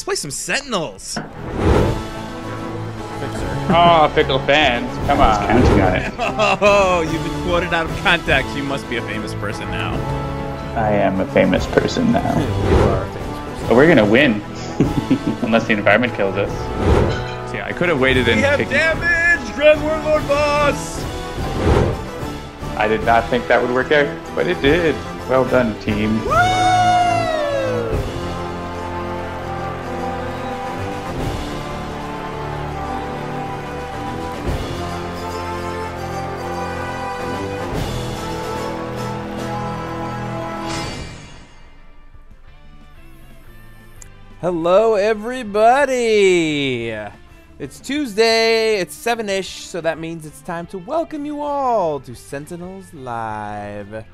play some Sentinels. Oh, fickle fans, come on. Counting on it. Oh, you've been quoted out of context. You must be a famous person now. I am a famous person now. You are a famous person. But we're gonna win. Unless the environment kills us. See, I could have waited and We have taken... damage! Dread Warlord boss! I did not think that would work out, but it did. Well done, team. Hello, everybody! It's Tuesday, it's 7-ish, so that means it's time to welcome you all to Sentinels Live.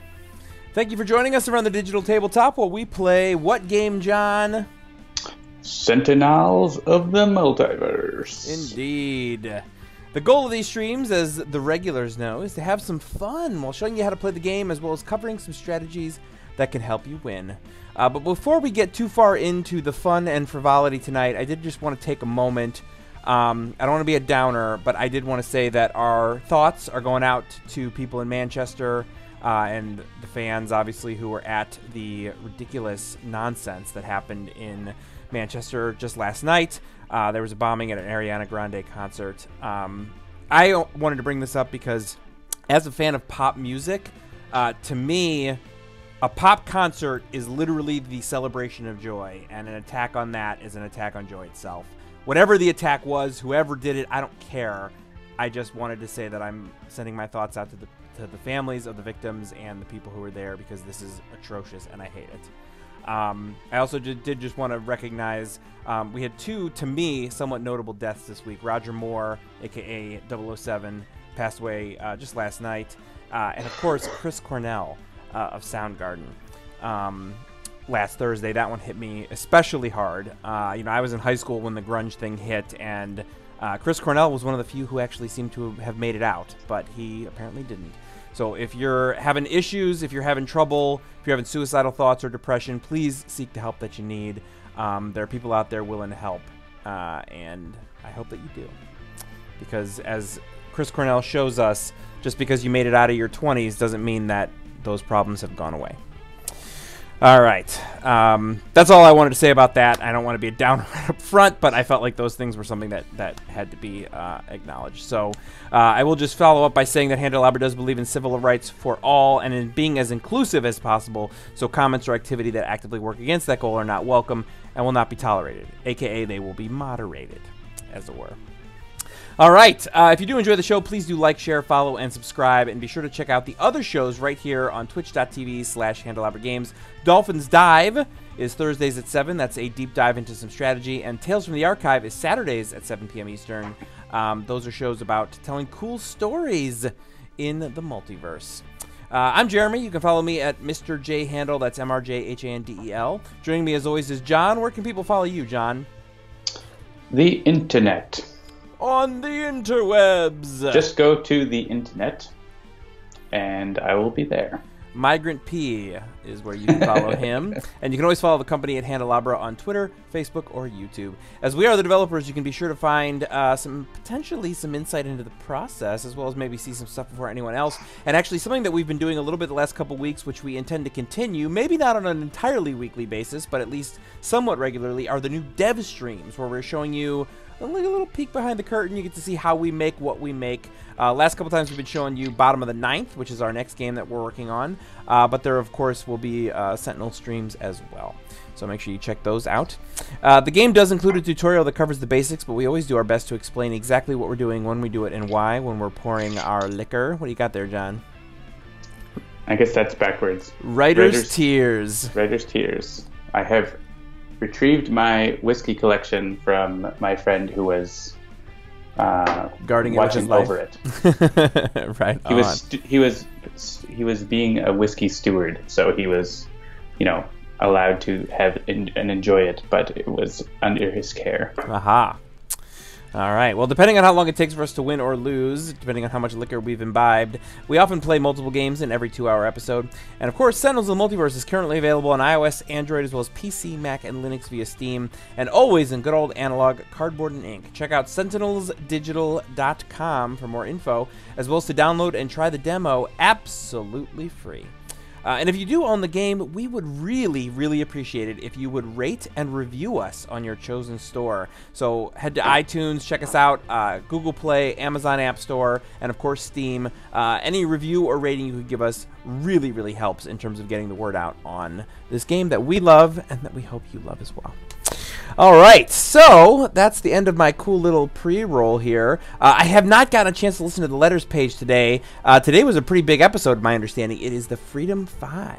Thank you for joining us around the digital tabletop while we play what game, John? Sentinels of the Multiverse. Indeed. The goal of these streams, as the regulars know, is to have some fun while showing you how to play the game as well as covering some strategies that can help you win. But before we get too far into the fun and frivolity tonight, I did just want to take a moment. I don't want to be a downer, but I did want to say that our thoughts are going out to people in Manchester and the fans, obviously, who were at the ridiculous nonsense that happened in Manchester just last night. There was a bombing at an Ariana Grande concert. I wanted to bring this up because, as a fan of pop music, to me, a pop concert is literally the celebration of joy, and an attack on that is an attack on joy itself. Whatever the attack was, whoever did it, I don't care. I just wanted to say that I'm sending my thoughts out to the families of the victims and the people who were there, because this is atrocious and I hate it. I also did just want to recognize we had two, to me, somewhat notable deaths this week. Roger Moore, a.k.a. 007, passed away just last night. And, of course, Chris Cornell of Soundgarden. Last Thursday, that one hit me especially hard. I was in high school when the grunge thing hit, and Chris Cornell was one of the few who actually seemed to have made it out, but he apparently didn't. So if you're having issues, if you're having trouble, if you're having suicidal thoughts or depression, please seek the help that you need. There are people out there willing to help, and I hope that you do. Because as Chris Cornell shows us, just because you made it out of your 20s doesn't mean that those problems have gone away. All right. That's all I wanted to say about that. I don't want to be a downer up front, but I felt like those things were something that had to be acknowledged. So I will just follow up by saying that Handelabra does believe in civil rights for all and in being as inclusive as possible, so comments or activity that actively work against that goal are not welcome and will not be tolerated, a.k.a. they will be moderated, as it were. All right, if you do enjoy the show, please do like, share, follow, and subscribe, and be sure to check out the other shows right here on twitch.tv/HandelabraGames. Dolphins Dive is Thursdays at 7. That's a deep dive into some strategy. And Tales from the Archive is Saturdays at 7 p.m. Eastern. Those are shows about telling cool stories in the multiverse. I'm Jeremy. You can follow me at Mr. J Handel. That's MRJHANDEL. Joining me as always is John. Where can people follow you, John? The internet. On the interwebs. Just go to the internet, and I will be there. Migrant P is where you can follow him. And you can always follow the company at Handelabra on Twitter, Facebook, or YouTube. As we are the developers, you can be sure to find potentially some insight into the process, as well as maybe see some stuff before anyone else. And actually something that we've been doing a little bit the last couple weeks, which we intend to continue, maybe not on an entirely weekly basis, but at least somewhat regularly, are the new dev streams, where we're showing you a little peek behind the curtain. You get to see how we make what we make. Last couple times we've been showing you Bottom of the Ninth, which is our next game that we're working on. But there, of course, will be Sentinel streams as well. So make sure you check those out. The game does include a tutorial that covers the basics, but we always do our best to explain exactly what we're doing, when we do it, and why when we're pouring our liquor. What do you got there, John? I guess that's backwards. Writer's Tears. Writer's Tears. I have retrieved my whiskey collection from my friend who was guarding watching over it. Right. He was being a whiskey steward, so he was, allowed to have and enjoy it, but it was under his care. Aha. All right. Well, depending on how long it takes for us to win or lose, depending on how much liquor we've imbibed, we often play multiple games in every 2-hour episode. And of course, Sentinels of the Multiverse is currently available on iOS, Android, as well as PC, Mac, and Linux via Steam, and always in good old analog cardboard and ink. Check out sentinelsdigital.com for more info, as well as to download and try the demo absolutely free. And if you do own the game, we would really, really appreciate it if you would rate and review us on your chosen store. So head to iTunes, check us out, Google Play, Amazon App Store, and of course Steam. Any review or rating you could give us really, really helps in terms of getting the word out on this game that we love and that we hope you love as well. All right, so that's the end of my cool little pre-roll here. I have not gotten a chance to listen to the letters page today. Today was a pretty big episode, my understanding. It is the Freedom 5.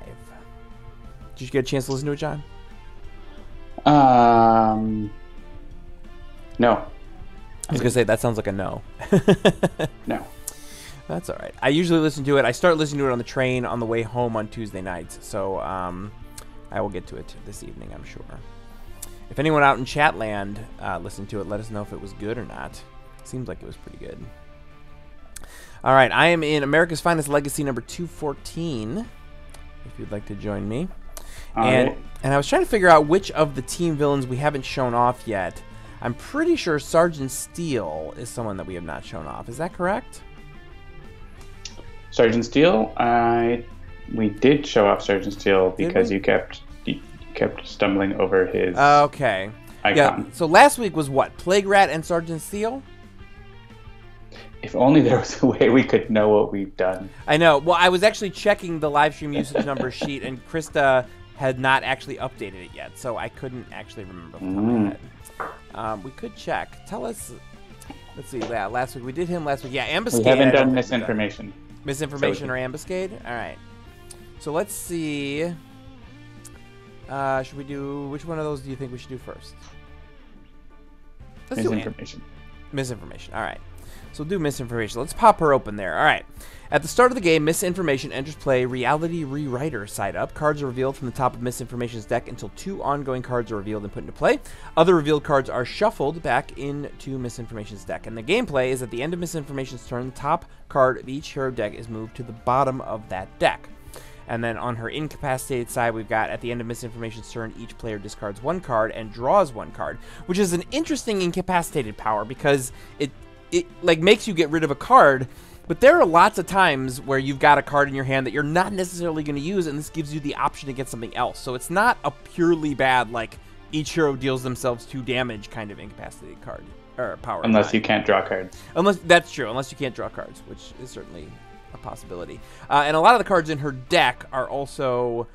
Did you get a chance to listen to it, John? No. I was going to say, that sounds like a no. No. That's all right. I usually listen to it. I start listening to it on the train on the way home on Tuesday nights. So I will get to it this evening, I'm sure. If anyone out in Chatland listened to it, let us know if it was good or not. Seems like it was pretty good. All right, I am in America's Finest Legacy number 214, if you'd like to join me. And I was trying to figure out which of the team villains we haven't shown off yet. I'm pretty sure Sergeant Steel is someone that we have not shown off. Is that correct? Sergeant Steel, we did show off Sergeant Steel because you kept stumbling over his okay icon. Yeah, so last week was what? Plague Rat and Sergeant Steel? If only there was a way we could know what we've done. I know. Well, I was actually checking the live stream usage number sheet, and Krista had not actually updated it yet, so I couldn't actually remember off the top of my head. We could check. Tell us. Let's see. Yeah, last week we did him last week. Yeah, Ambuscade. We haven't done Misinformation. Misinformation or Ambuscade? All right. So let's see. Should we do... Which one of those do you think we should do first? Let's Misinformation. Misinformation. All right. So we'll do Misinformation. Let's pop her open there. All right. At the start of the game, Misinformation enters play Reality Rewriter side up. Cards are revealed from the top of Misinformation's deck until 2 ongoing cards are revealed and put into play. Other revealed cards are shuffled back into Misinformation's deck. And the gameplay is at the end of Misinformation's turn, the top card of each hero deck is moved to the bottom of that deck. And then on her incapacitated side, we've got at the end of Misinformation's turn, each player discards 1 card and draws 1 card, which is an interesting incapacitated power because it like makes you get rid of a card. But there are lots of times where you've got a card in your hand that you're not necessarily going to use, and this gives you the option to get something else. So it's not a purely bad, like, each hero deals themselves 2 damage kind of incapacitated card or power. Unless you can't draw cards. That's true, unless you can't draw cards, which is certainly a possibility. And a lot of the cards in her deck are also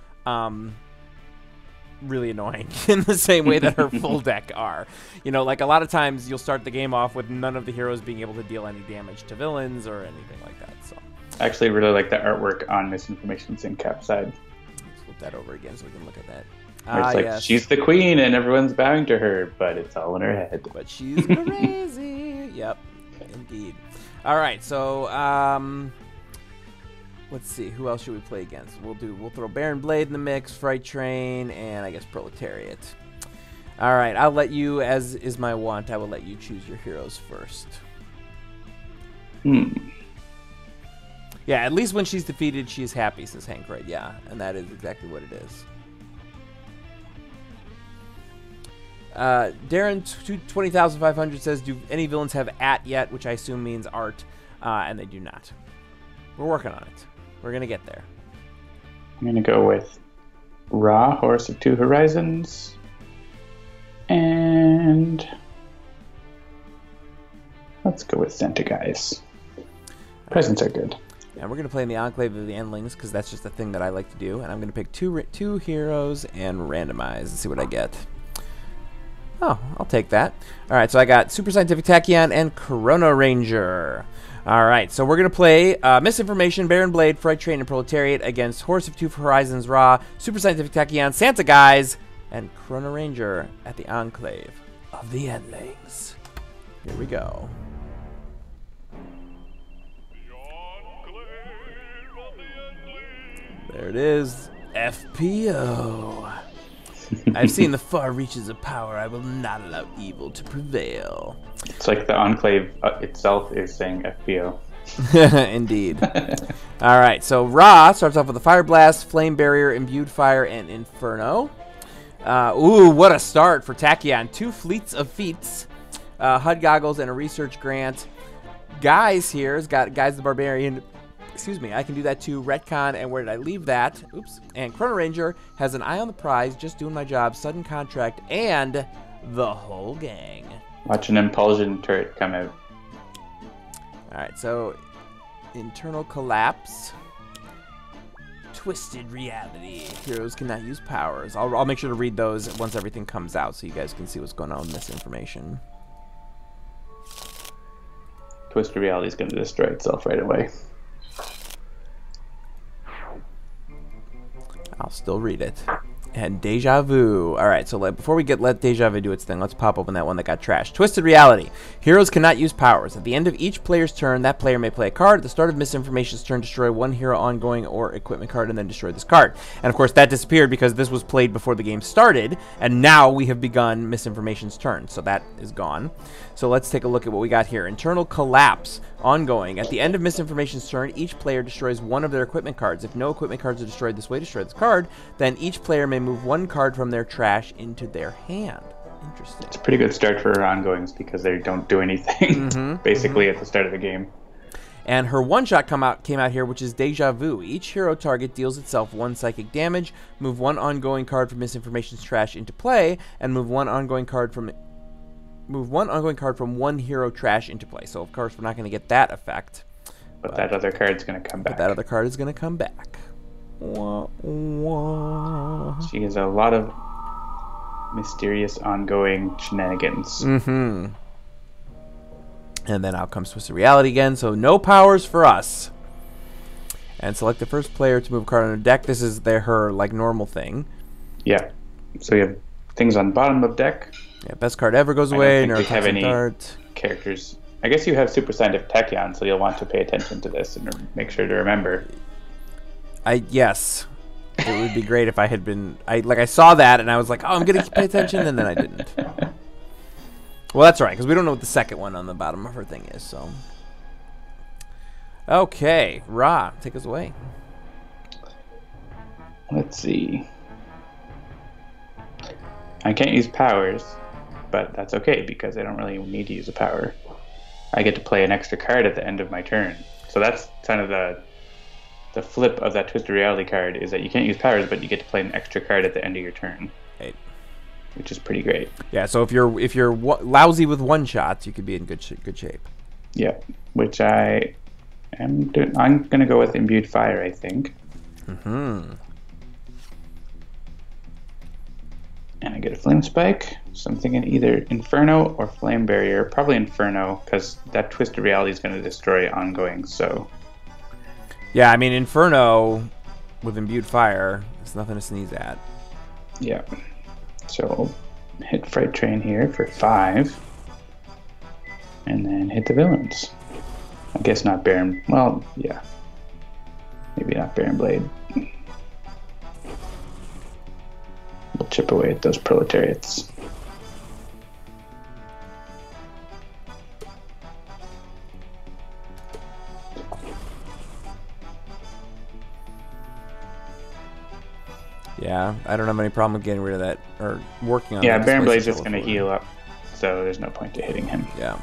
really annoying in the same way that her full deck are. You know, like a lot of times you'll start the game off with none of the heroes being able to deal any damage to villains or anything like that. So I actually really like the artwork on Misinformation's in-cap side. Let's flip that over again so we can look at that. It's like, yes, she's the queen and everyone's bowing to her, but it's all in her head. But she's crazy. Yep, indeed. All right, so let's see, who else should we play against? We'll throw Baron Blade in the mix, Fright Train, and I guess Proletariat. All right, I'll let you, as is my wont, I will let you choose your heroes first. Yeah, at least when she's defeated, she is happy, says Hank Wright. Yeah, and that is exactly what it is. Darren 20,500 says, do any villains have at yet, which I assume means art, and they do not. We're working on it. We're going to get there. I'm going to go with Ra, Horus of Two Horizons, and let's go with Santa Guys. Presents are good. And we're going to play in the Enclave of the Endlings, because that's just a thing that I like to do. And I'm going to pick two heroes and randomize and see what I get. Oh, I'll take that. All right, so I got Super Scientific Tachyon and Chrono Ranger. All right, so we're going to play Misinformation, Baron Blade, Fright Train, and Proletariat against Horus of Two Horizons, Ra, Super Scientific Tachyon, Santa Guys, and Chrono Ranger at the Enclave of the Endlings. Here we go. There it is. FPO. I've seen the far reaches of power. I will not allow evil to prevail. It's like the Enclave itself is saying FBO. Indeed. All right, so Ra starts off with a Fire Blast, Flame Barrier, Imbued Fire, and Inferno. Ooh, what a start for Tachyon. 2 fleets of feats, HUD goggles, and a research grant. Guys here's got Guys the Barbarian. Excuse me, I can do that too. Retcon, and where did I leave that? Oops. And Chrono Ranger has an eye on the prize, just doing my job, sudden contract, and the whole gang. Watch an Impulsion turret come out. All right, so internal collapse, twisted reality. Heroes cannot use powers. I'll make sure to read those once everything comes out, so you guys can see what's going on with this information. Twisted reality is going to destroy itself right away. I'll still read it. And Deja Vu. All right, so before we let Deja Vu do its thing, let's pop open that one that got trashed. Twisted Reality. Heroes cannot use powers. At the end of each player's turn, that player may play a card. At the start of Misinformation's turn, destroy 1 hero ongoing or equipment card, and then destroy this card. And of course, that disappeared because this was played before the game started, and now we have begun Misinformation's turn, so that is gone. So let's take a look at what we got here. Internal Collapse. Ongoing. At the end of Misinformation's turn, each player destroys 1 of their equipment cards. If no equipment cards are destroyed this way, destroy this card, then each player may move 1 card from their trash into their hand. Interesting. It's a pretty good start for her ongoings because they don't do anything basically at the start of the game. And her one-shot came out here, which is Deja Vu. Each hero target deals itself 1 psychic damage, move 1 ongoing card from Misinformation's trash into play, and move 1 ongoing card from 1 hero trash into play. So, of course, we're not going to get that effect. But that other card's going to come back. But that other card is going to come back. Wah, wah. She has a lot of mysterious ongoing shenanigans. And then out comes Twisted Reality again. So, no powers for us. And select the first player to move a card on her deck. This is her, normal thing. Yeah. So, you have things on bottom of deck. Yeah, best card ever goes away. I don't think they have any art. characters. I guess you have Super Scientific Tachyon, so you'll want to pay attention to this and make sure to remember. Yes. It would be great if I had been... I saw that, and I was like, oh, I'm going to pay attention, and then I didn't. Well, that's all right, because we don't know what the second one on the bottom of her thing is, so... Okay, Ra, take us away. Let's see. I can't use powers, but that's okay because I don't really need to use a power. I get to play an extra card at the end of my turn. So that's kind of the flip of that Twisted Reality card, is that you can't use powers, but you get to play an extra card at the end of your turn. Right. Which is pretty great. Yeah, so if you're lousy with one-shots, you could be in good shape. Yeah, which I am doing. I'm going to go with Imbued Fire, I think. And I get a Flame Spike, so I'm thinking either Inferno or Flame Barrier. Probably Inferno, because that Twisted Reality is going to destroy ongoing, so... Yeah, I mean, Inferno with Imbued Fire is nothing to sneeze at. Yeah. So, hit Freight Train here for 5. And then hit the villains. I guess not Baron... Well, yeah. Maybe not Baron Blade. We'll chip away at those proletariats. Yeah, I don't have any problem with getting rid of that, or working on that. Yeah, Baron Blade's just going to heal up, so there's no point to hitting him. Yeah.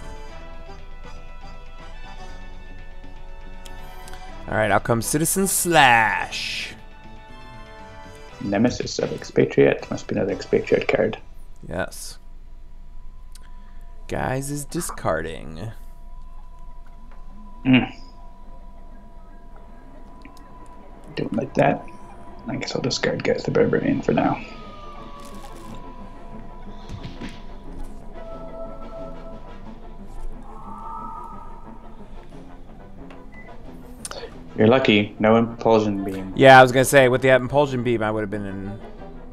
Alright, out comes Citizen Slash. Nemesis of Expatriate. Must be another Expatriate card. Yes. Guys is discarding. Don't like that. I guess I'll discard Guys the Barbarian for now. You're lucky. No Impulsion Beam. Yeah, I was going to say, with the Impulsion Beam, I would have been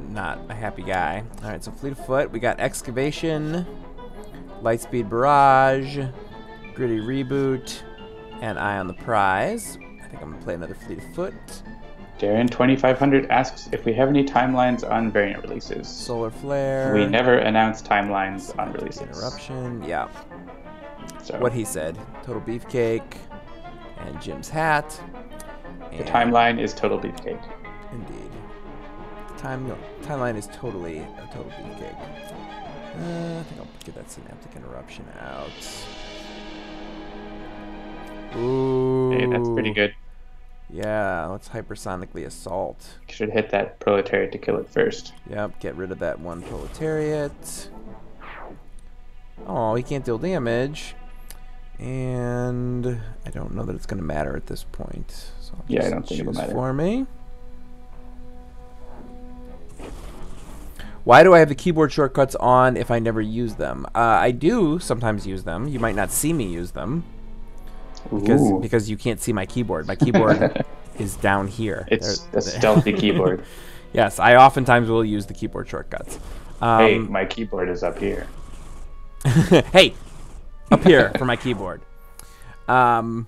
not a happy guy. Alright, so Fleet of Foot. We got Excavation, Lightspeed Barrage, Gritty Reboot, and Eye on the Prize. I think I'm going to play another Fleet of Foot. Darren2500 asks if we have any timelines on variant releases. Solar Flare. We never announce timelines on releases. Interruption. Yeah. So What he said. Total Beefcake. And Jim's hat. the timeline is Total Beefcake. Indeed. The timeline is totally a Total Beefcake. I think I'll get that Synaptic Interruption out. Ooh. Hey, that's pretty good. Yeah, let's hypersonically assault. Should hit that proletariat to kill it first. Yep, get rid of that one proletariat. Oh, he can't deal damage. And I don't know that it's going to matter at this point. So I'll Yeah, I just don't think it'll choose matter. for me. Why do I have the keyboard shortcuts on if I never use them? I do sometimes use them. You might not see me use them. Ooh. Because you can't see my keyboard. My keyboard is down here. It's a stealthy keyboard. Yes, I oftentimes will use the keyboard shortcuts. Hey, my keyboard is up here. Hey, up here for my keyboard. And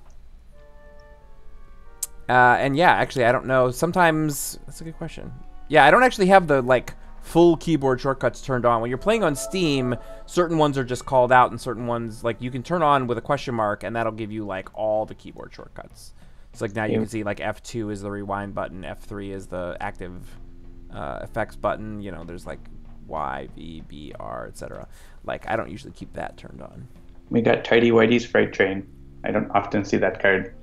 yeah, actually, I don't know. Sometimes that's a good question. Yeah, I don't actually have the full keyboard shortcuts turned on. When you're playing on Steam, certain ones are just called out, and certain ones you can turn on with a question mark, and that'll give you all the keyboard shortcuts. So now you can see F2 is the rewind button, F3 is the active effects button. You know, there's Y, V, B, R, etc. I don't usually keep that turned on. We got Tidy Whitey's Freight Train. I don't often see that card.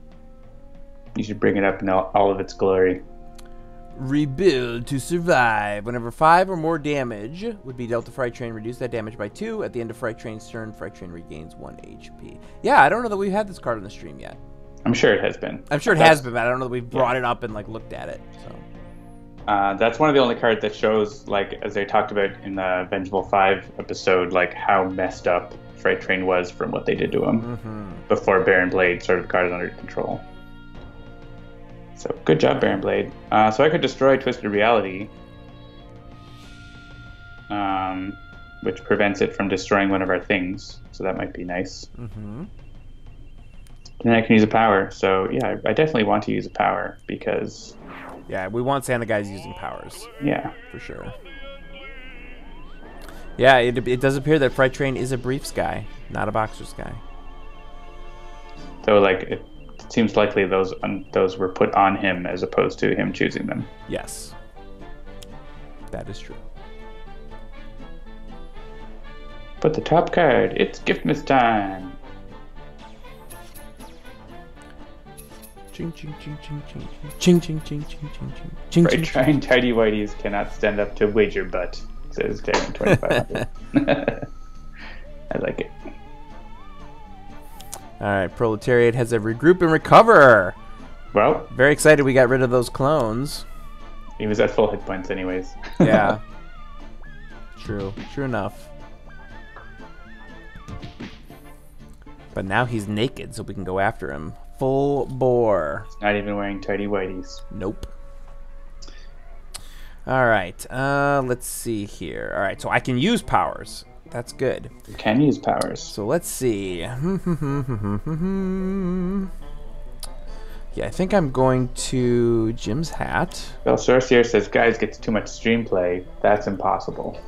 You should bring it up in all of its glory. Rebuild to survive. Whenever 5 or more damage would be dealt to Freight Train, reduce that damage by 2. At the end of Freight Train's turn, Freight Train regains 1 HP. Yeah, I don't know that we've had this card on the stream yet. I'm sure it has been. I'm sure it has been, but I don't know that we've brought it up and looked at it. So that's one of the only cards that shows, as they talked about in the Vengeful 5 episode, how messed up Freight Train was from what they did to him before Baron Blade sort of got it under control. So good job, Baron Blade. So I could destroy Twisted Reality, which prevents it from destroying one of our things. So that might be nice. And then I can use a power. So yeah, I definitely want to use a power because... Yeah, we want Santa guys using powers. Yeah. For sure. Yeah, it does appear that Freight Train is a Briefs guy, not a Boxers guy. So it seems likely those were put on him as opposed to him choosing them. Yes. That is true. But the top card, it's Giftmas time. Ching ching ching ching ching ching ching ching ching ching ching. Freight Train Tidy Whiteys cannot stand up to wager butt, says Darren 2500. I like it. All right, Proletariat has a regroup and recover. Well, Very excited we got rid of those clones. he was at full hit points anyways. Yeah. True enough. But now he's naked, so we can go after him. Full bore. Not even wearing Tidy Whiteys. Nope. All right, let's see here. All right, so I can use powers. That's good. You can use powers. So let's see. Yeah, I think I'm going to Jim's hat. Well, Sorcier says, guys, gets too much stream play. That's impossible.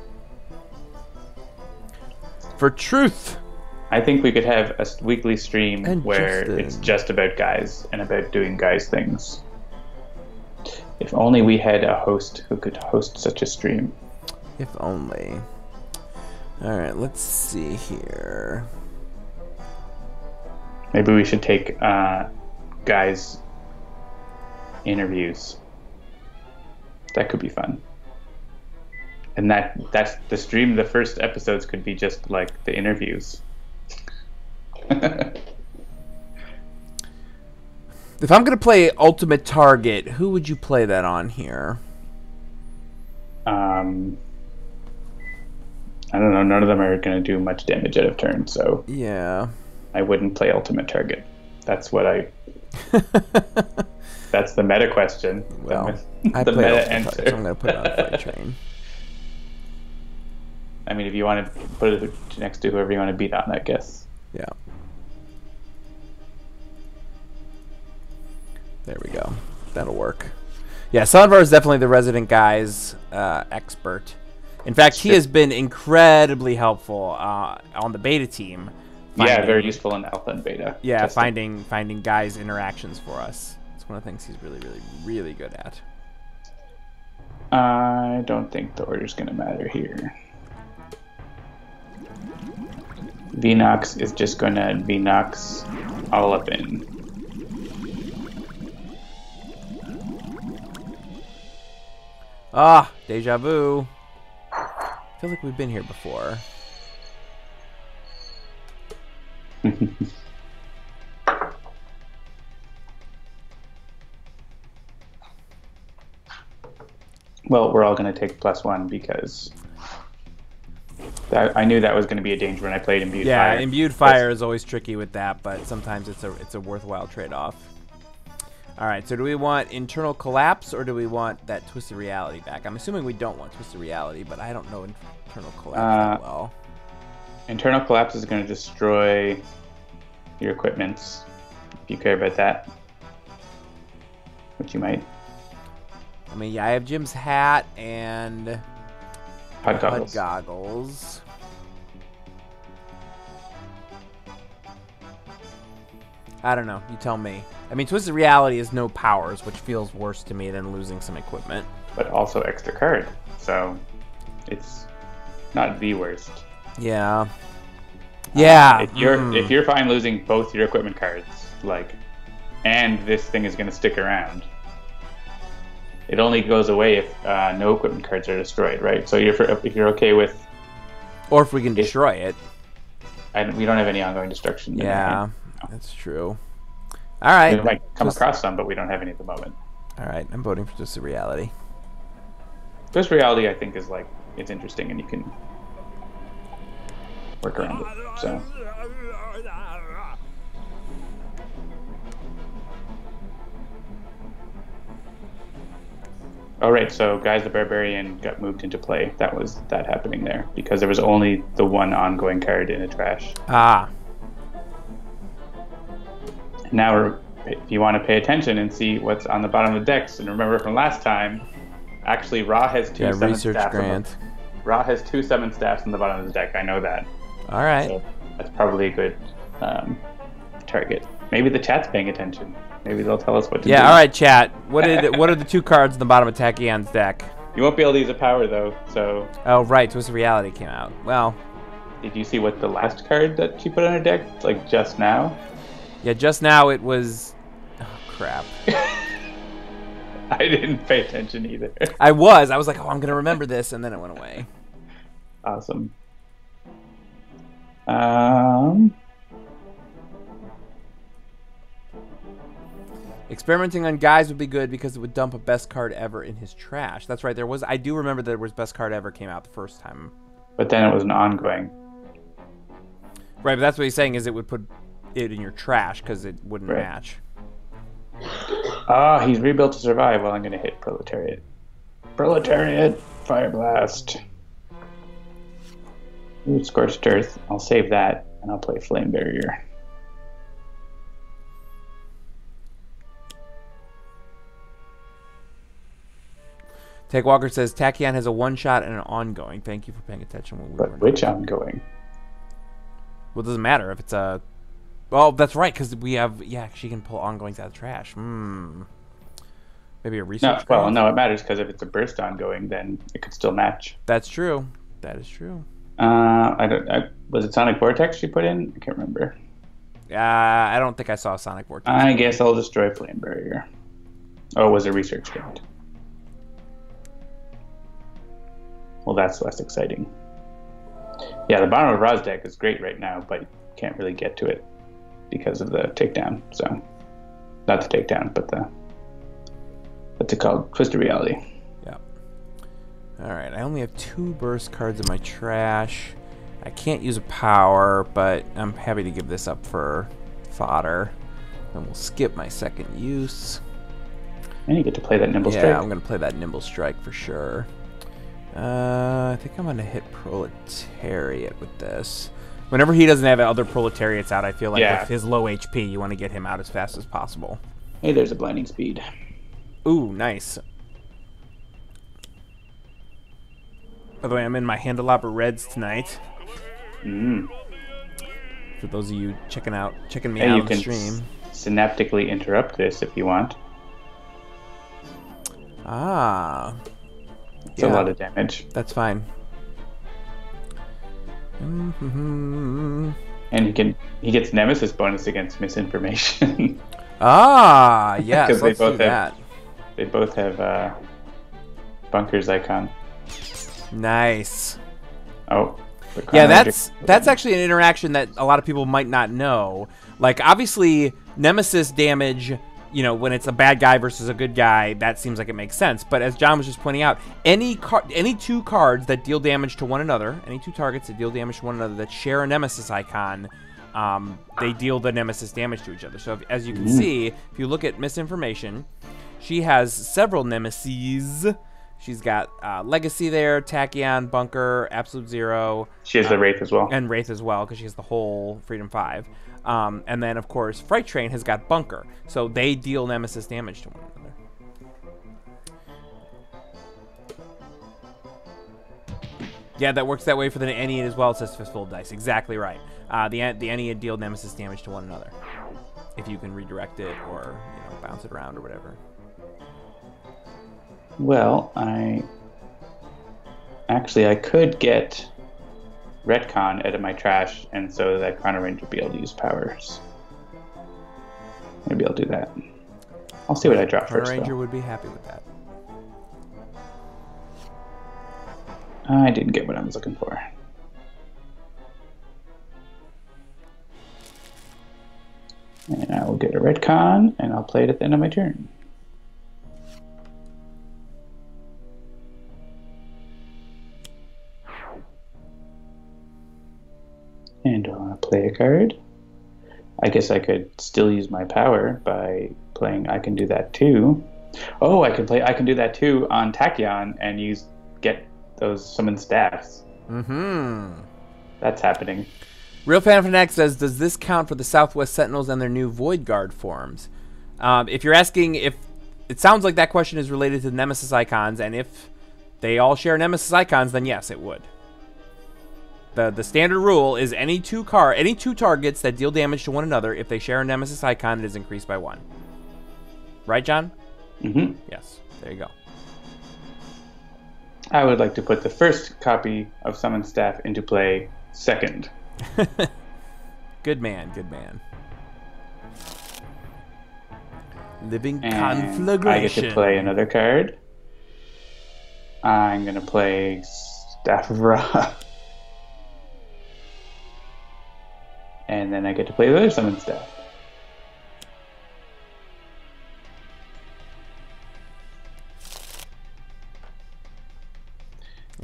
For truth. I think we could have a weekly stream And where Justin. it's just about guys and about doing guys things. If only we had a host who could host such a stream. If only. All right, let's see here. Maybe we should take guys' interviews. That could be fun. And that's the stream. The first episodes could be just the interviews. If I'm going to play Ultimate Target, who would you play that on here? I don't know. None of them are going to do much damage out of turn, so Yeah. I wouldn't play Ultimate Target. That's what I... That's the meta question. Well, I the play meta Ultimate answer. Target, so I'm going to put it on Freight Train. I mean, if you want to put it next to whoever you want to beat on, I guess. Yeah. There we go. That'll work. Yeah, Sonvar is definitely the resident guy's expert. In fact, he has been incredibly helpful on the beta team. Yeah, very useful in alpha and beta. Yeah, testing. finding guys' interactions for us. It's one of the things he's really, really, really good at. I don't think the order's going to matter here. Vinox is just going to Vinox all up in. Ah, deja vu. I feel like we've been here before. Well, we're all going to take +1 because I knew that was going to be a danger when I played Imbued Fire. Yeah, Imbued Fire is always tricky with that, but sometimes it's a worthwhile trade-off. All right, so do we want Internal Collapse or do we want that Twisted Reality back? I'm assuming we don't want Twisted Reality, but I don't know Internal Collapse that well. Internal Collapse is going to destroy your equipments, if you care about that. Which you might. I mean, yeah, I have Jim's hat and HUD goggles. goggles. I don't know. You tell me. I mean, Twisted Reality is no powers, which feels worse to me than losing some equipment. But also extra card, so it's not the worst. Yeah. Yeah. If you're fine losing both your equipment cards, and this thing is going to stick around, it only goes away if no equipment cards are destroyed, right? So if you're okay with, or if we can destroy it. And we don't have any ongoing destruction. Yeah, that's true. All right. We might come across some, but we don't have any at the moment. All right, I'm voting for Twisted Reality. Twisted Reality, I think, is it's interesting, and you can work around it. So. All right, so Guys the Barbarian got moved into play. That was that happening there because there was only the one ongoing card in the trash. Ah. Now, if you want to pay attention and see what's on the bottom of the decks, and remember from last time, actually Ra has two summon staffs. Ra has 2 summon staffs on the bottom of the deck. I know that. All right. So that's probably a good target. Maybe the chat's paying attention. Maybe they'll tell us what to do. Yeah, all right, chat. What are the 2 cards in the bottom of Tachion's deck? You won't be able to use a power, though, so... Oh, right. Twisted Reality came out. Well... Did you see what the last card that she put on her deck? Just now? Yeah, just now it was... Oh, crap. I didn't pay attention either. I was like, oh, I'm going to remember this, and then it went away. Awesome. Experimenting on guys would be good because it would dump a best card ever in his trash. That's right. I do remember there was best card ever came out the first time. But then it was an ongoing. Right, but that's what he's saying is it would put it in your trash because it wouldn't match. He's rebuilt to survive. Well, I'm going to hit Proletariat. Proletariat! Fire Blast. Ooh, Scorched Earth. I'll save that, and I'll play Flame Barrier. Take Walker says Tachyon has a one-shot and an ongoing. Thank you for paying attention when we were. But which ongoing? Well, it doesn't matter if it's a. Well, that's right because we have. Yeah, she can pull ongoings out of the trash. Maybe a research. No, it matters because if it's a burst ongoing, then it could still match. That's true. That is true. Was it Sonic Vortex she put in? I can't remember. I don't think I saw Sonic Vortex. I guess I'll destroy Flame Barrier. Oh, it was a research guide. Well, that's less exciting. Yeah, the bottom of Ra's deck is great right now, but you can't really get to it because of the takedown. So, not the takedown, but the what's it called? Twisted Reality. Yeah. All right, I only have 2 burst cards in my trash. I can't use a power, but I'm happy to give this up for fodder. And we'll skip my second use. And you get to play that Nimble Strike. Yeah, I'm going to play that Nimble Strike for sure. I think I'm going to hit Proletariat with this. Whenever he doesn't have other Proletariats out, I feel like with his low HP, you want to get him out as fast as possible. Hey, there's a Blinding Speed. Ooh, nice. By the way, I'm in my Handelabra Reds tonight. Mm. For those of you checking me Hey, out you on the can stream. synaptically interrupt this if you want. Ah. It's a lot of damage. That's fine. And he gets Nemesis bonus against misinformation. Ah, yes. 'Cause Let's do that. They both have Bunker's icon. Nice. Oh. Yeah, that's actually an interaction that a lot of people might not know. Like, obviously, Nemesis damage, you know, when it's a bad guy versus a good guy, that seems like it makes sense. But as John was just pointing out, any two cards that deal damage to one another, any two targets that deal damage to one another that share a Nemesis icon, they deal the Nemesis damage to each other. So as you can see, if you look at Misinformation, she has several Nemesis. She's got Legacy there, Tachyon, Bunker, Absolute Zero. She has the Wraith as well. And Wraith as well, because she has the whole Freedom 5. And then, of course, Fright Train has got Bunker. So they deal Nemesis damage to one another. Yeah, that works that way for the Ennead as well, it says Fistful of Dice. Exactly right. The Ennead deal Nemesis damage to one another. If you can redirect it or bounce it around or whatever. Well, I could get Retcon out of my trash, and so that Chrono Ranger would be able to use powers. Maybe I'll do that. I'll see what I draw Chrono first. Ranger would be happy with that. I didn't get what I was looking for. And I will get a Retcon, and I'll play it at the end of my turn. And I'll play a card. I guess I could still use my power by playing I Can Do That Too. Oh, I can do that too on Tachyon and get those summoned staffs. That's happening. Real Fan Fanatic says, does this count for the Southwest Sentinels and their new Void Guard forms? If you're asking if... It sounds like that question is related to the Nemesis icons, and if they all share Nemesis icons, then yes, it would. The standard rule is any two targets that deal damage to one another, if they share a Nemesis icon, it is increased by 1. Right, John? Mm-hmm. Yes. There you go. I would like to put the first copy of Summoned Staff into play second. Good man, good man. Living And Conflagration. I get to play another card. I'm going to play Staff of Ra. And then I get to play the other Summoned Staff.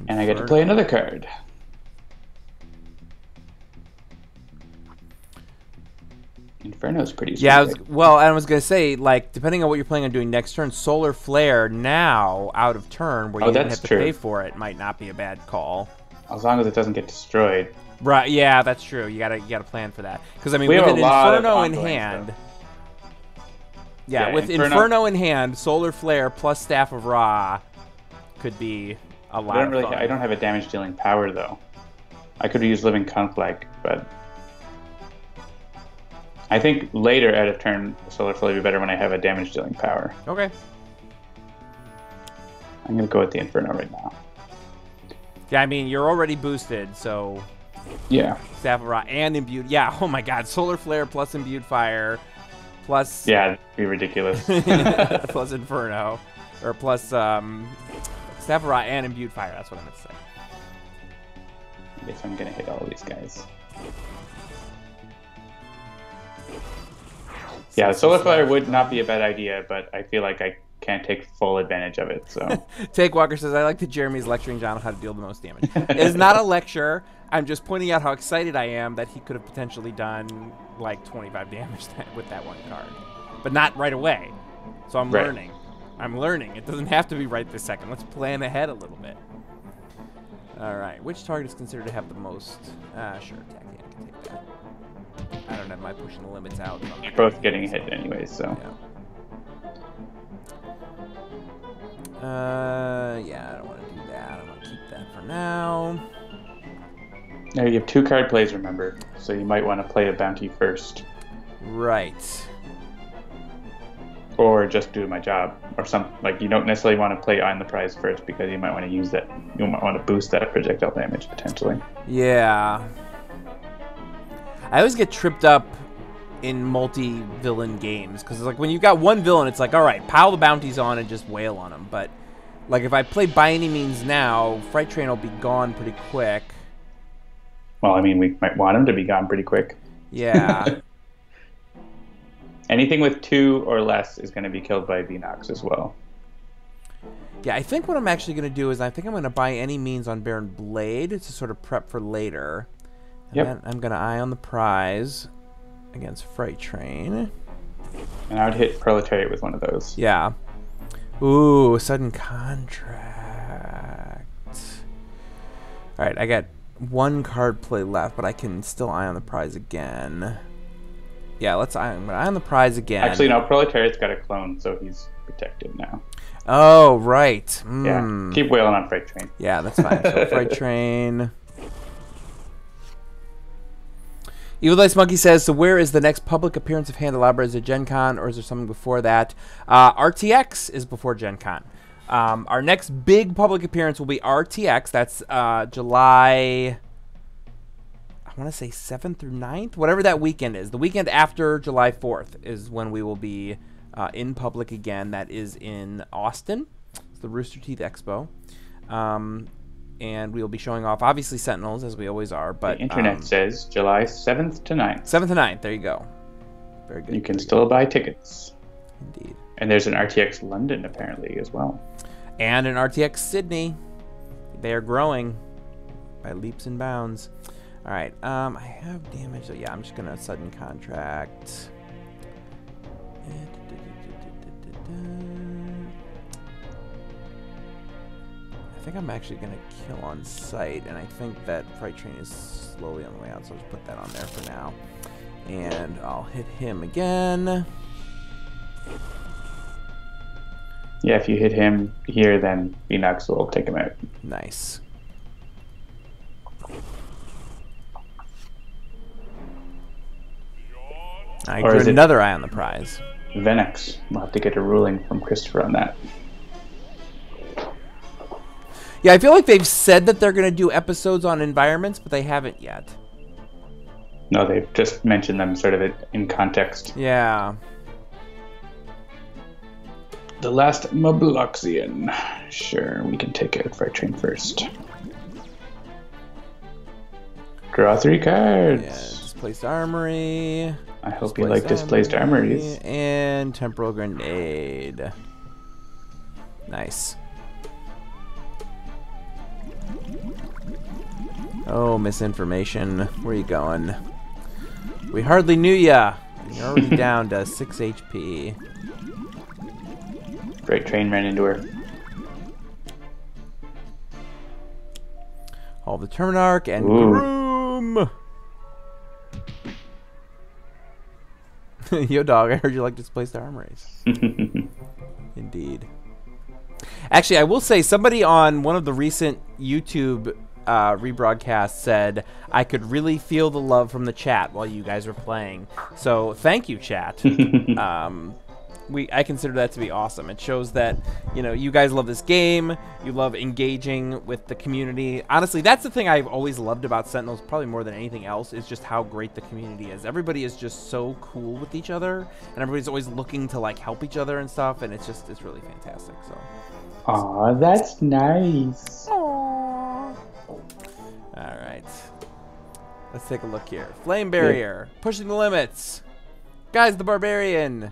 And I get to play another card. Inferno's pretty sweet. Yeah, I was going to say, like, depending on what you're planning on doing next turn, Solar Flare now, out of turn, where you didn't have to pay for it, might not be a bad call. As long as it doesn't get destroyed. Right, yeah, that's true. You gotta plan for that. Because, I mean, We with have an a lot of Inferno in ongoing hand... stuff. Yeah, with Inferno in hand, Solar Flare plus Staff of Ra could be a lot of fun. I don't have a damage-dealing power, though. I could use Living Conflict, but... I think later out of turn, Solar Flare would be better when I have a damage-dealing power. Okay. I'm going to go with the Inferno right now. Yeah, I mean, you're already boosted, so... Yeah. Staff of Ra and Imbued. Yeah, oh my god, Solar Flare plus Imbued Fire plus... Yeah, that'd be ridiculous. plus Inferno. Or plus Staff of Ra and Imbued Fire, that's what I meant to say. I guess I'm going to hit all of these guys. Yeah, Solar Flare would not be a bad idea, but I feel like I can't take full advantage of it, so... Take Walker says, I like that Jeremy's lecturing John on how to deal the most damage. It's not a lecture. I'm just pointing out how excited I am that he could have potentially done, like, 25 damage with that one card. But not right away. So I'm learning. I'm learning. It doesn't have to be right this second. Let's plan ahead a little bit. All right. Which target is considered to have the most... sure, Tachyon can take that. I don't have my pushing the limits out. So You're both getting hit anyways, so... Yeah. Yeah, I don't want to do that. I want to keep that for now. Now you have 2 card plays, remember, so you might want to play a bounty first, Right. or just do my job, or some like you don't necessarily want to play on the prize first because you might want to use that. You might want to boost that projectile damage potentially. Yeah. I always get tripped up in multi-villain games because like when you've got one villain, it's like, all right, pile the bounties on and just wail on them. But like if I play By Any Means Now, Fright Train will be gone pretty quick. Well, I mean, we might want him to be gone pretty quick. Yeah. Anything with 2 or less is going to be killed by Venox as well. Yeah, I think what I'm actually going to do is I think I'm going to By Any Means on Baron Blade to sort of prep for later. And Yep. then I'm going to Eye on the Prize against Fright Train. And I would hit Proletariat with one of those. Yeah. Ooh, Sudden Contract. Alright, I got 1 card play left, but I can still Eye on the Prize again. Yeah, I'm gonna Eye on the Prize again. Actually, no, Proletariat's got a clone, so he's protected now. Oh, right. Yeah, keep wailing on Freight Train. Yeah, that's fine. So Fright Train. Evil Dice Monkey says, so where is the next public appearance of Handelabra? Is it Gen Con or is there something before that? RTX is before Gen Con. Our next big public appearance will be RTX. That's July, I want to say 7th through 9th, whatever that weekend is. The weekend after July 4th is when we will be in public again. That is in Austin. It's the Rooster Teeth Expo. And we'll be showing off, obviously, Sentinels, as we always are. But The internet says July 7th to 9th. 7th to 9th, there you go. Very good. You can still buy tickets. Indeed. And there's an RTX London, apparently, as well. And an RTX Sydney. They are growing by leaps and bounds. All right, I have damage. So yeah, I'm just gonna Sudden Contract. I think I'm actually gonna kill on sight, and I think that Fright Train is slowly on the way out, so I'll just put that on there for now. And I'll hit him again. Yeah, if you hit him here, then Venox will take him out. Nice. I Or is drew it- another Eye on the Prize. Venox. We'll have to get a ruling from Christopher on that. Yeah, I feel like they've said that they're going to do episodes on environments, but they haven't yet. No, they've just mentioned them sort of in context. Yeah. The last Mobloxian. Sure, we can take out Freight Train first. Draw 3 cards. Yeah, Displaced Armory. I hope you like Displaced Armories. And Temporal Grenade. Nice. Oh, misinformation. Where are you going? We hardly knew ya. You're already down to 6 HP. Freight Train ran into her. All the Terminarch and Ooh. Groom. Yo, dog, I heard you like Displaced Armories. Indeed. Actually, I will say somebody on one of the recent YouTube rebroadcasts said I could really feel the love from the chat while you guys were playing. So thank you, chat. I consider that to be awesome. It shows that, you know, you guys love this game. You love engaging with the community. Honestly, that's the thing I've always loved about Sentinels, probably more than anything else, is just how great the community is. Everybody is just so cool with each other, and everybody's always looking to like help each other and stuff, and it's really fantastic. So. Aw, that's nice. All right. Let's take a look here. Flame Barrier, pushing the limits. Guys, the Barbarian.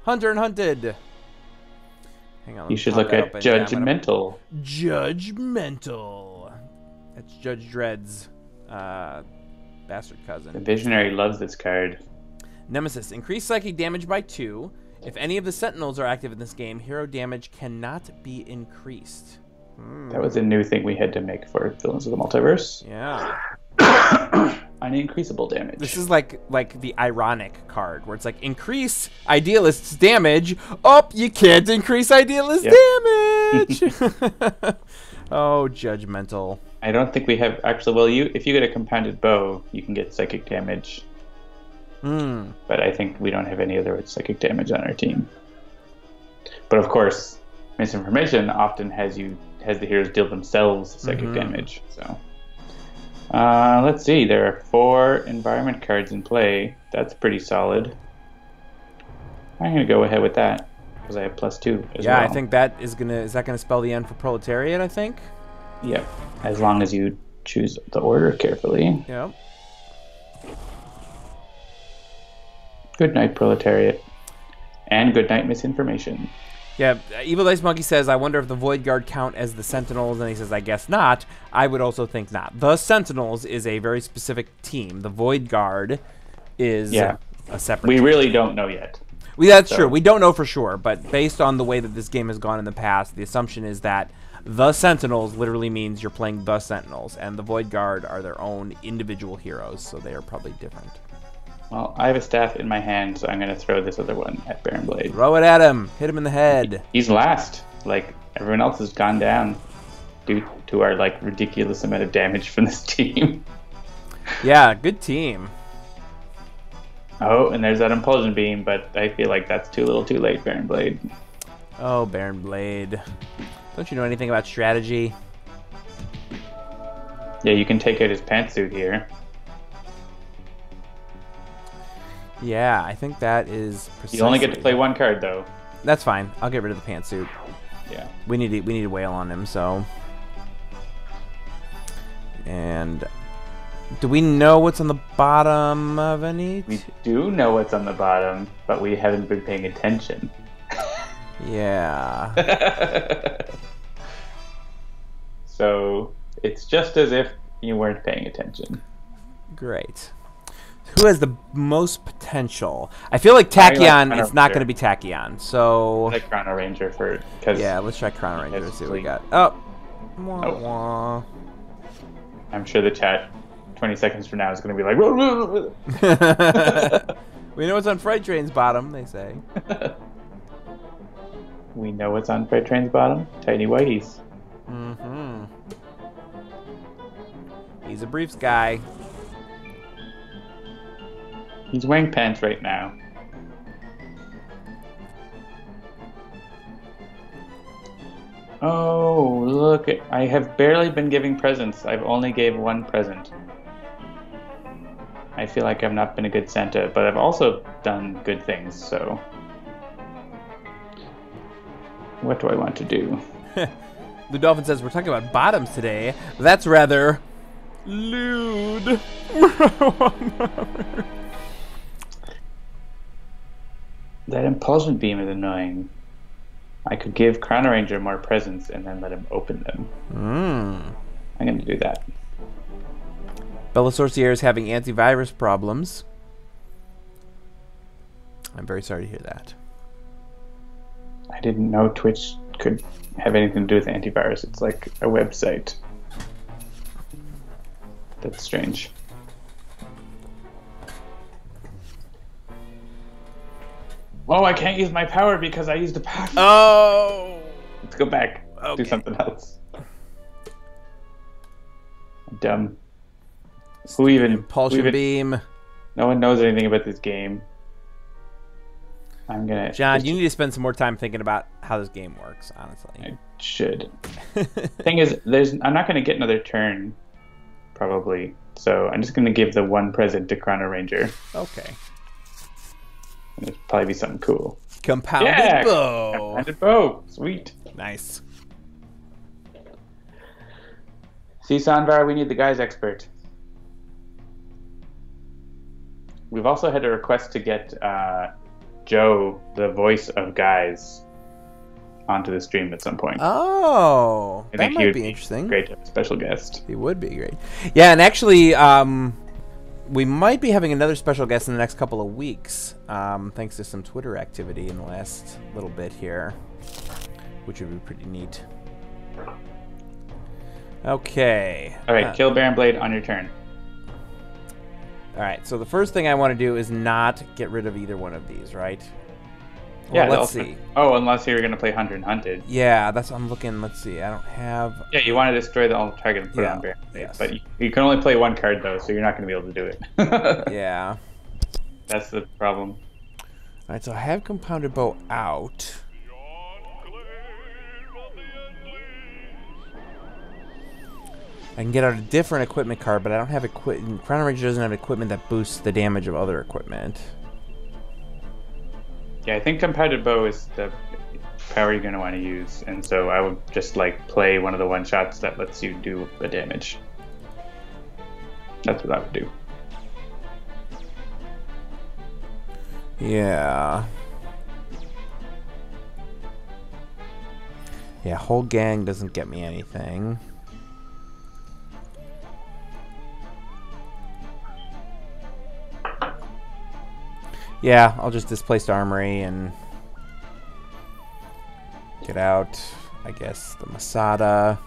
Hunter and Hunted. Hang on. You should look at Judgmental. Judgmental. That's Judge Dredd's bastard The cousin. Visionary loves this card. Nemesis. Increase psychic damage by 2. If any of the Sentinels are active in this game, hero damage cannot be increased. That was a new thing we had to make for Villains of the Multiverse. Yeah. Unincreasable damage. This is like the ironic card where it's like increase Idealist's damage. Oh, you can't increase Idealist's damage. Oh, judgmental. I don't think we have actually. Well, if you get a compounded bow, you can get psychic damage. But I think we don't have any other psychic damage on our team. But of course, misinformation often has the heroes deal themselves psychic damage. So let's see. There are 4 environment cards in play. That's pretty solid. I'm gonna go ahead with that because I have +2 as well. Yeah, I think that is gonna spell the end for Proletariat, I think. Yep. As long as you choose the order carefully. Yep. Good night, Proletariat. And good night, misinformation. Yeah, Evil Dice Monkey says, I wonder if the Void Guard count as the Sentinels, and he says, I guess not. I would also think not. The Sentinels is a very specific team. The Void Guard is a separate We team. really don't know yet. That's true. We don't know for sure, but based on the way that this game has gone in the past, the assumption is that the Sentinels literally means you're playing the Sentinels, and the Void Guard are their own individual heroes, so they are probably different. Well, I have a staff in my hand, so I'm going to throw this other one at Baron Blade. Throw it at him. Hit him in the head. He's last. Like, everyone else has gone down due to our, like, ridiculous amount of damage from this team. Yeah, good team. Oh, and there's that Impulsion Beam, but I feel like that's too little too late, Baron Blade. Oh, Baron Blade. Don't you know anything about strategy? Yeah, you can take out his pantsuit here. Yeah, I think that is precisely... You only get to play 1 card, though. That's fine. I'll get rid of the pantsuit. Yeah. We need to wail on him, so... And... Do we know what's on the bottom of any... We do know what's on the bottom, but we haven't been paying attention. Yeah. So, it's just as if you weren't paying attention. Great. Who has the most potential? I feel like Tachyon is not going to be Tachyon, so... I like Chrono Ranger for... Cause yeah, let's try Chrono Ranger and see what we got. Oh. Oh. Wah, wah. I'm sure the chat 20 seconds from now is going to be like... Whoa, whoa, whoa. We know what's on Freight Train's bottom, they say. We know what's on Freight Train's bottom. Tiny Whiteys. Mm-hmm. He's a briefs guy. He's wearing pants right now. Oh, look. I have barely been giving presents. I've only gave 1 present. I feel like I've not been a good Santa, but I've also done good things, so... What do I want to do? Lou Dolphin says, we're talking about bottoms today. That's rather... lewd. That Impulsion Beam is annoying. I could give Chrono Ranger more presents and then let him open them. I'm going to do that. Bella Sorcier is having antivirus problems. I'm very sorry to hear that. I didn't know Twitch could have anything to do with antivirus. It's like a website. That's strange. Oh, I can't use my power because I used a power. Oh! Let's go back. Okay. Do something else. Dumb. Who even... Impulsion Beam. No one knows anything about this game. I'm gonna... John, you need to spend some more time thinking about how this game works, honestly. I should. Thing is, I'm not gonna get another turn, probably. So I'm just gonna give the 1 present to Chrono Ranger. Okay. And it'll probably be something cool. Compounded bow. Compounded bow. Sweet. Nice. See, Sanvar, we need the guys expert. We've also had a request to get Joe, the voice of Guys, onto the stream at some point. Oh, I that think he might would be interesting. Great to have a special guest. He would be great. Yeah, and actually, we might be having another special guest in the next couple of weeks, thanks to some Twitter activity in the last little bit here, which would be pretty neat. Okay. All right, kill Baron Blade on your turn. All right, so the first thing I want to do is not get rid of either one of these, right? Well, the let's ultimate- see. Oh, unless you were going to play Hunter and Hunted. Yeah, that's what I'm looking. Let's see. I don't have. Yeah, you want to destroy the ultimate target and put it Yeah, on Baron Blade. yes. But you can only play one card, though, so you're not going to be able to do it. Yeah. That's the problem. All right, so I have Compounded Bow out. I can get out a different equipment card, but I don't have equipment. Chrono Ranger doesn't have equipment that boosts the damage of other equipment. Yeah, I think Compounded Bow is the power you're going to want to use, and so I would just like play one of the one shots that lets you do the damage. That's what I would do. Yeah. Yeah, whole gang doesn't get me anything. Yeah, I'll just displace Armory and get out, I guess, the Masada.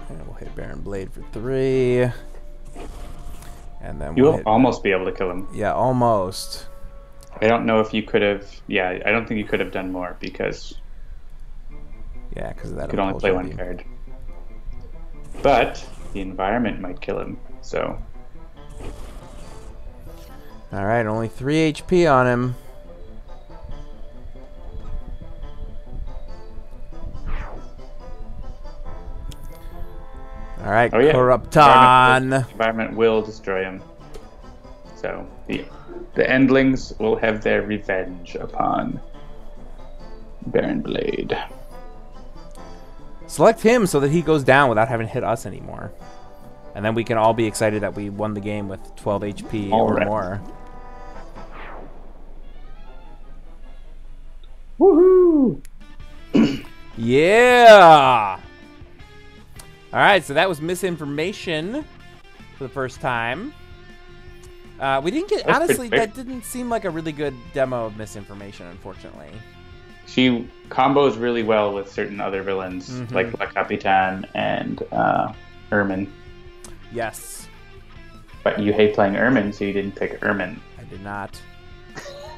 And we'll hit Baron Blade for 3. And then You'll we'll hit, almost be able to kill him. yeah, almost. I don't know if you could have. Yeah, I don't think you could have done more because Yeah, because of that. you could only play one impulsion. card. But the environment might kill him, so. All right, only 3 HP on him. All right, Oh yeah, Corrupton. environment will destroy him. So the Endlings will have their revenge upon Baron Blade. Select him so that he goes down without having to hit us anymore. And then we can all be excited that we won the game with 12 HP All or right. more. Woohoo! Yeah! Alright, so that was misinformation for the first time. We didn't get... That's honestly, pretty that didn't seem like a really good demo of misinformation, unfortunately. She combos really well with certain other villains like La Capitan and Ermin. Yes, But you hate playing Ermin, so you didn't pick Ermin. I did not.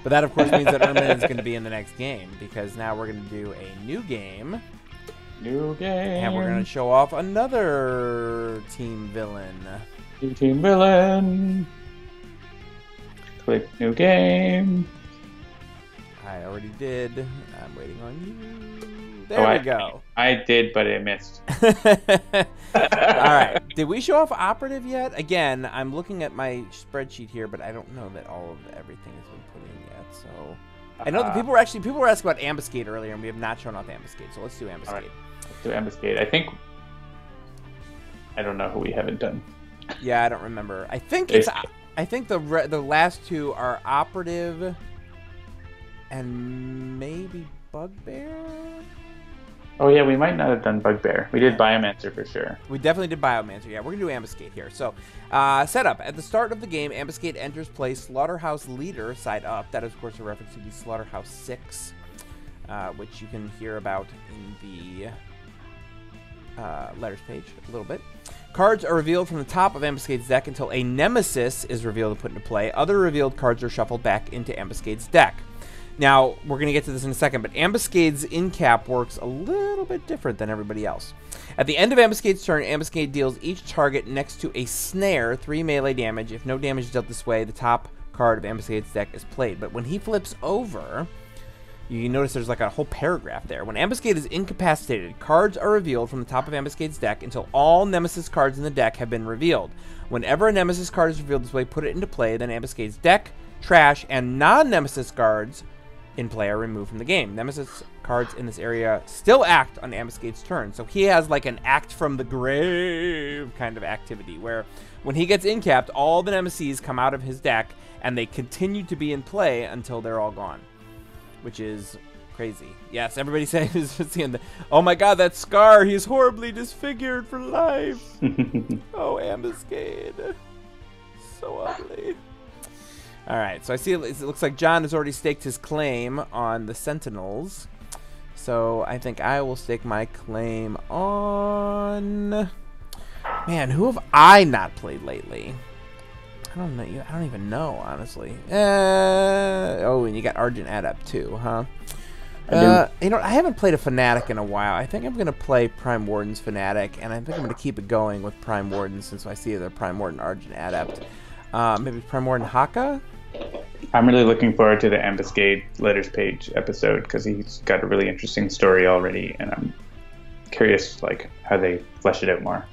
But that, of course, means that Ermin is going to be in the next game, because now we're going to do a new game, New game. and we're going to show off another team villain. New team villain. Click new game. I already did. I'm waiting on you. Oh, There we go. I did, but I missed. Alright, did we show off Operative yet? Again, I'm looking at my spreadsheet here, but I don't know that all of everything has been put in yet, so... I know that people were asking about Ambuscade earlier, and we have not shown off Ambuscade, so let's do Ambuscade. Alright. Let's do Ambuscade. I don't know who we haven't done. Yeah, I don't remember. I think the last two are Operative and maybe Bugbear? Oh yeah, we might not have done Bugbear. We did Biomancer for sure. We definitely did Biomancer. Yeah, we're going to do Ambuscade here. So, setup. At the start of the game, Ambuscade enters play Slaughterhouse Leader side up. That is, of course, a reference to the Slaughterhouse 6, which you can hear about in the letters page a little bit. Cards are revealed from the top of Ambuscade's deck until a Nemesis is revealed and put into play. Other revealed cards are shuffled back into Ambuscade's deck. Now, we're going to get to this in a second, but Ambuscade's in-cap works a little bit different than everybody else. At the end of Ambuscade's turn, Ambuscade deals each target next to a snare 3 melee damage. If no damage is dealt this way, the top card of Ambuscade's deck is played. But when he flips over, you notice there's like a whole paragraph there. When Ambuscade is incapacitated, cards are revealed from the top of Ambuscade's deck until all Nemesis cards in the deck have been revealed. Whenever a Nemesis card is revealed this way, put it into play, then Ambuscade's deck, trash, and non-Nemesis cards in play are removed from the game. Nemesis cards in this area still act on Ambuscade's turn, so he has like an act from the grave kind of activity, where when he gets incapped, all the Nemesis come out of his deck, and they continue to be in play until they're all gone, which is crazy. Yes, everybody saying, oh my god, that Scar, he's horribly disfigured for life. Oh, Ambuscade. So ugly. Alright, so I see it looks like John has already staked his claim on the Sentinels. So I think I will stake my claim on... Man, who have I not played lately? I don't know. I don't even know, honestly. Oh, and you got Argent Adept too, huh? You know, I haven't played a Fanatic in a while. I think I'm going to play Prime Warden's Fanatic, and I think I'm going to keep it going with Prime Warden since I see the Prime Warden Argent Adept. Maybe Prime Warden Haka? I'm really looking forward to the Ambuscade Letters Page episode because he's got a really interesting story already, and I'm curious like how they flesh it out more.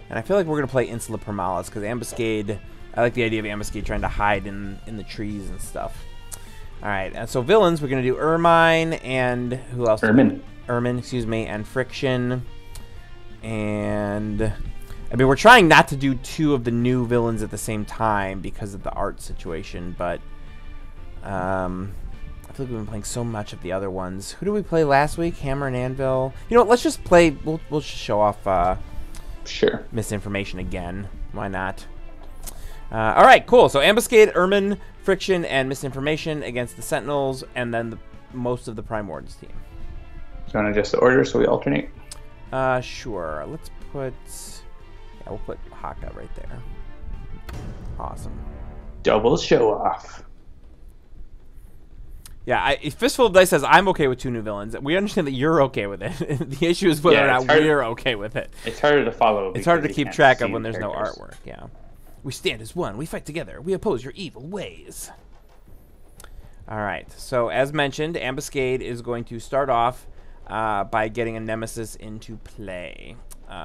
And I feel like we're going to play Insula Primalis because Ambuscade, I like the idea of Ambuscade trying to hide in the trees and stuff. All right, and so villains, we're going to do Ermine and who else? Ermine, excuse me, and Friction. And I mean, we're trying not to do two of the new villains at the same time because of the art situation, but I feel like we've been playing so much of the other ones. Who did we play last week? Hammer and Anvil. You know what? Let's just play. We'll just show off sure. Misinformation again. Why not? All right, cool. So Ambuscade, Ermine, Friction, and Misinformation against the Sentinels, and then most of the Prime Wardens team. Do you want to adjust the order so we alternate? Sure. Let's put... Yeah, we'll put Haka right there. Awesome. Double show off. Yeah, Fistful of Dice says, I'm okay with two new villains. We understand that you're okay with it. The issue is whether or not we're okay with it. It's harder to follow. It's harder to keep track of when there's no artwork, yeah. We stand as one. We fight together. We oppose your evil ways. All right. So, as mentioned, Ambuscade is going to start off by getting a Nemesis into play.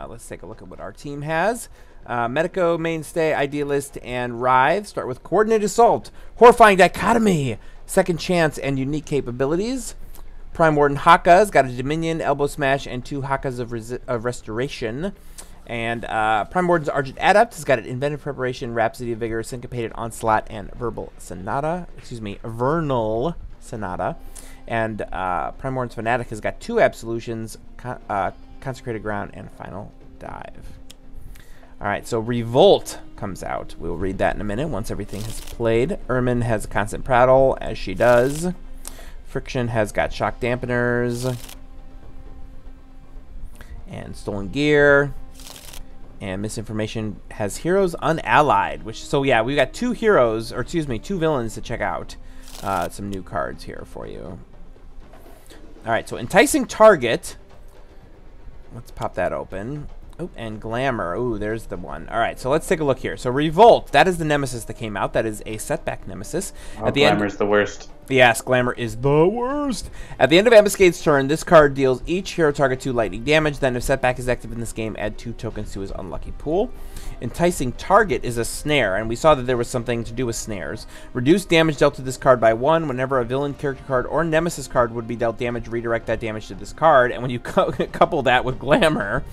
Let's take a look at what our team has. Medico, Mainstay, Idealist, and Writhe start with Coordinated Assault, Horrifying Dichotomy, Second Chance, and Unique Capabilities. Prime Warden Haka's got a Dominion, Elbow Smash, and 2 Hakas of Restoration. And Prime Warden's Argent Adept has got an Inventive Preparation, Rhapsody of Vigor, Syncopated Onslaught, and Vernal Sonata. And Prime Warden's Fanatic has got 2 Absolutions, Consecrated Ground, and Final Dive. All right, so Revolt comes out. We'll read that in a minute once everything has played. Ermine has Constant Prattle, as she does. Friction has got Shock Dampeners and Stolen Gear. And Misinformation has Heroes Unallied, which, so yeah, we've got 2 heroes, or excuse me, 2 villains to check out. Some new cards here for you. All right, so Enticing Target. Let's pop that open. Oh, and Glamour. Ooh, there's the one. All right, so let's take a look here. So Revolt, that is the Nemesis that came out. That is a setback Nemesis. Oh, Glamour's the worst. Yes, Glamour is the worst. At the end of Ambuscade's turn, this card deals each hero target 2 lightning damage. Then if setback is active in this game, add 2 tokens to his unlucky pool. Enticing Target is a snare, and we saw that there was something to do with snares. Reduce damage dealt to this card by 1. Whenever a villain character card or Nemesis card would be dealt damage, redirect that damage to this card. And when you couple that with Glamour,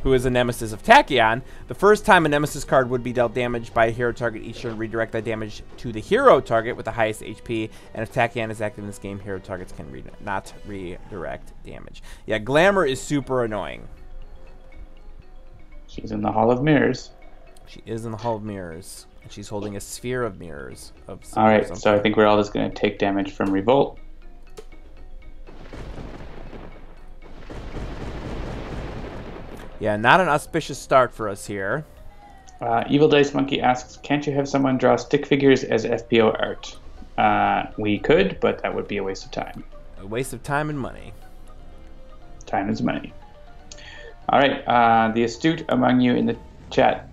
who is a Nemesis of Tachyon, the first time a Nemesis card would be dealt damage by a hero target each turn, redirect that damage to the hero target with the highest HP, and if Tachyon is active in this game, hero targets can not redirect damage. Yeah, Glamour is super annoying. She's in the Hall of Mirrors. She is in the Hall of Mirrors, and she's holding a Sphere of Mirrors. Alright, so I think we're all just going to take damage from Revolt. Yeah, not an auspicious start for us here. Evil Dice Monkey asks, can't you have someone draw stick figures as FPO art? We could, but that would be a waste of time. A waste of time and money. Time is money. All right, the astute among you in the chat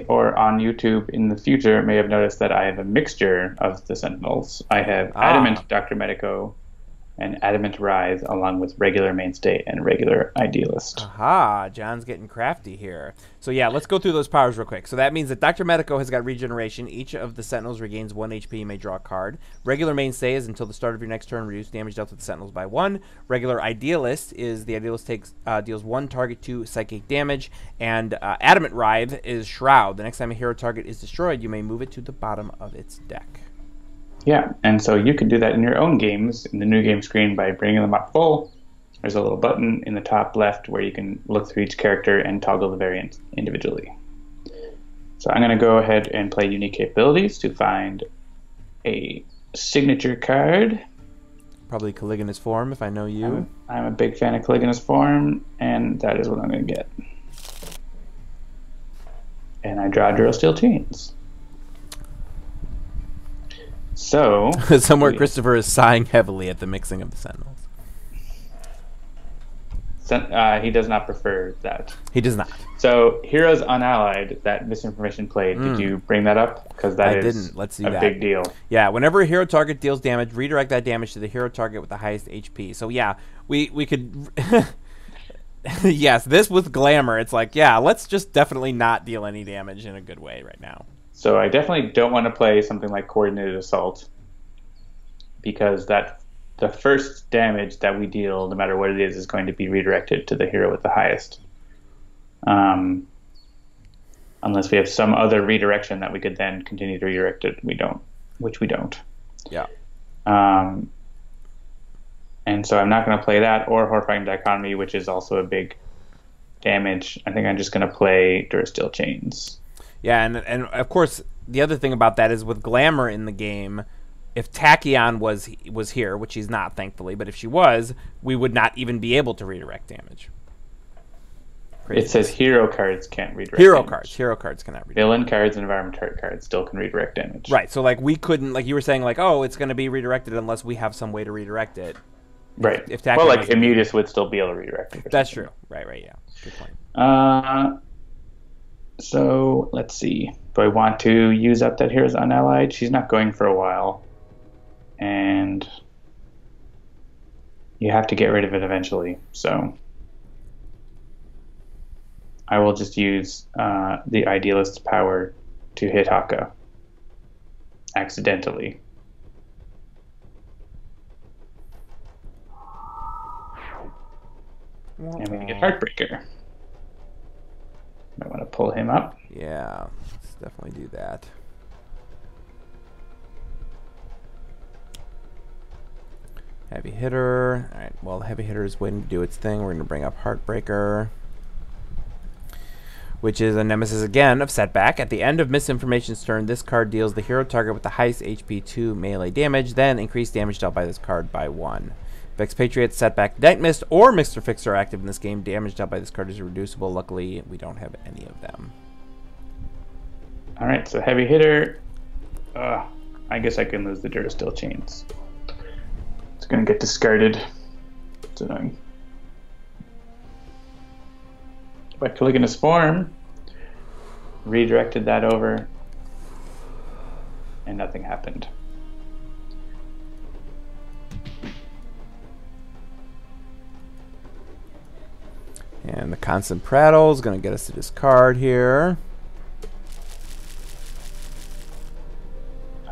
or on YouTube in the future may have noticed that I have a mixture of the Sentinels. I have Adamant Dr. Medico and Adamant Writhe, along with regular Mainstay and regular Idealist. Aha, John's getting crafty here. So yeah, let's go through those powers real quick. So that means that Dr. Medico has got regeneration. Each of the Sentinels regains 1 HP. You may draw a card. Regular Mainstay is until the start of your next turn, reduce damage dealt to the Sentinels by 1. Regular Idealist is the Idealist deals 1 target 2 psychic damage. And Adamant Writhe is Shroud. The next time a hero target is destroyed, you may move it to the bottom of its deck. Yeah, and so you can do that in your own games in the new game screen by bringing them up full. There's a little button in the top left where you can look through each character and toggle the variants individually. So I'm going to go ahead and play Unique Capabilities to find a signature card. Probably Caligula's Form, if I know you. I'm a big fan of Caligula's Form, and that is what I'm going to get. And I draw Durasteel Chains. So Somewhere Christopher is sighing heavily at the mixing of the Sentinels. He does not prefer that. He does not. So Heroes Unallied, that misinformation played, did you bring that up? Because that I is didn't. Let's do a that. big deal. Yeah, whenever a hero target deals damage, redirect that damage to the hero target with the highest HP. So yeah, we could... yes, this with Glamour, it's like, yeah, let's just definitely not deal any damage in a good way right now. So I definitely don't want to play something like Coordinated Assault, because the first damage that we deal, no matter what it is going to be redirected to the hero with the highest. Unless we have some other redirection that we could then continue to redirect it, which we don't. Yeah. And so I'm not going to play that or Horrifying Dichotomy, which is also a big damage. I think I'm just going to play Durasteel Chains. Yeah, and of course, the other thing about that is with Glamour in the game, if Tachyon was here, which he's not, thankfully, but if she was, we would not even be able to redirect damage. Crazy. It says hero cards can't redirect damage. Hero cards cannot redirect. Villain cards and environment target cards still can redirect damage. Right, so like we couldn't, like you were saying, like, oh, it's going to be redirected unless we have some way to redirect it. Right. If well, like Immutus would still be able to redirect it. That's something. true. Right, yeah. Good point. So let's see. Do I want to use up that Heroes Unallied? She's not going for a while. And you have to get rid of it eventually. So I will just use the Idealist's power to hit Haka accidentally. And we get Heartbreaker. I want to pull him up. Yeah, let's definitely do that. Heavy hitter. All right, well, the heavy hitter is waiting to do its thing. We're going to bring up Heartbreaker, which is a nemesis again of Setback. At the end of Misinformation's turn, this card deals the hero target with the highest HP 2 melee damage, then increase damage dealt by this card by 1. If Expatriate, Setback, Night Mist, or Mixer Fix are active in this game, damage dealt by this card is reducible. Luckily, we don't have any of them. Alright, so heavy hitter. I guess I can lose the Durasteel Chains. It's going to get discarded. It's annoying. But Caligula's Form redirected that over, and nothing happened. And the Constant Prattle is going to get us to discard here.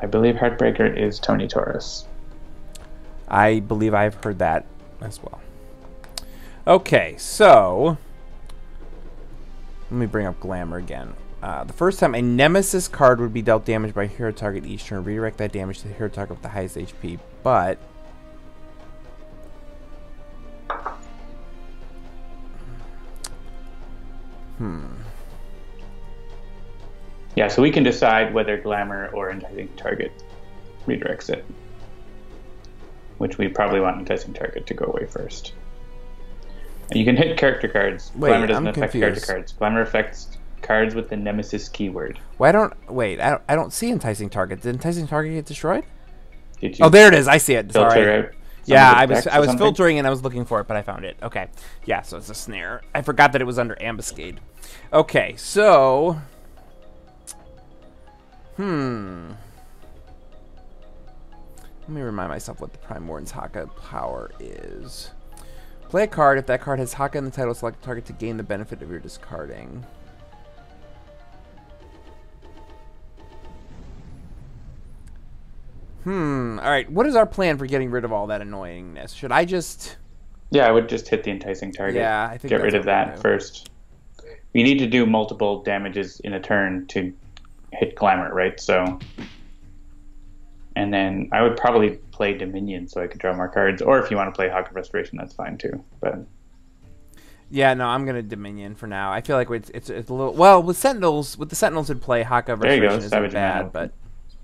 I believe Heartbreaker is Tony Torres. I believe I've heard that as well. Okay, so let me bring up Glamour again. The first time a Nemesis card would be dealt damage by a hero target each turn, redirect that damage to the hero target with the highest HP, but Yeah, so we can decide whether Glamour or Enticing Target redirects it, which we probably want Enticing Target to go away first. And you can hit character cards. Wait, Glamour doesn't I'm affect confused. character cards. Glamour affects cards with the Nemesis keyword. I don't see Enticing Target. Did Enticing Target get destroyed? Did you Oh, there it is. I see it. filter Sorry. out some Yeah, of the I was decks or something? filtering and I was looking for it, but I found it. Okay. Yeah, so it's a snare. I forgot that it was under Ambuscade. Okay, so let me remind myself what the Primordial's Haka power is. Play a card. If that card has Haka in the title, select a target to gain the benefit of your discarding. Alright, what is our plan for getting rid of all that annoyingness? Should I just... Yeah, I would just hit the Enticing Target. Yeah, I think get that's rid of what I'm that gonna do. first. We need to do multiple damages in a turn to hit Glamour, right? So, and then I would probably play Dominion so I could draw more cards. Or if you want to play Hawk of Restoration, that's fine too. But Yeah, no, I'm gonna Dominion for now. I feel like it's a little... Well, with the Sentinels in play, Haka there you go, Restoration isn't Savage bad, Mana. but...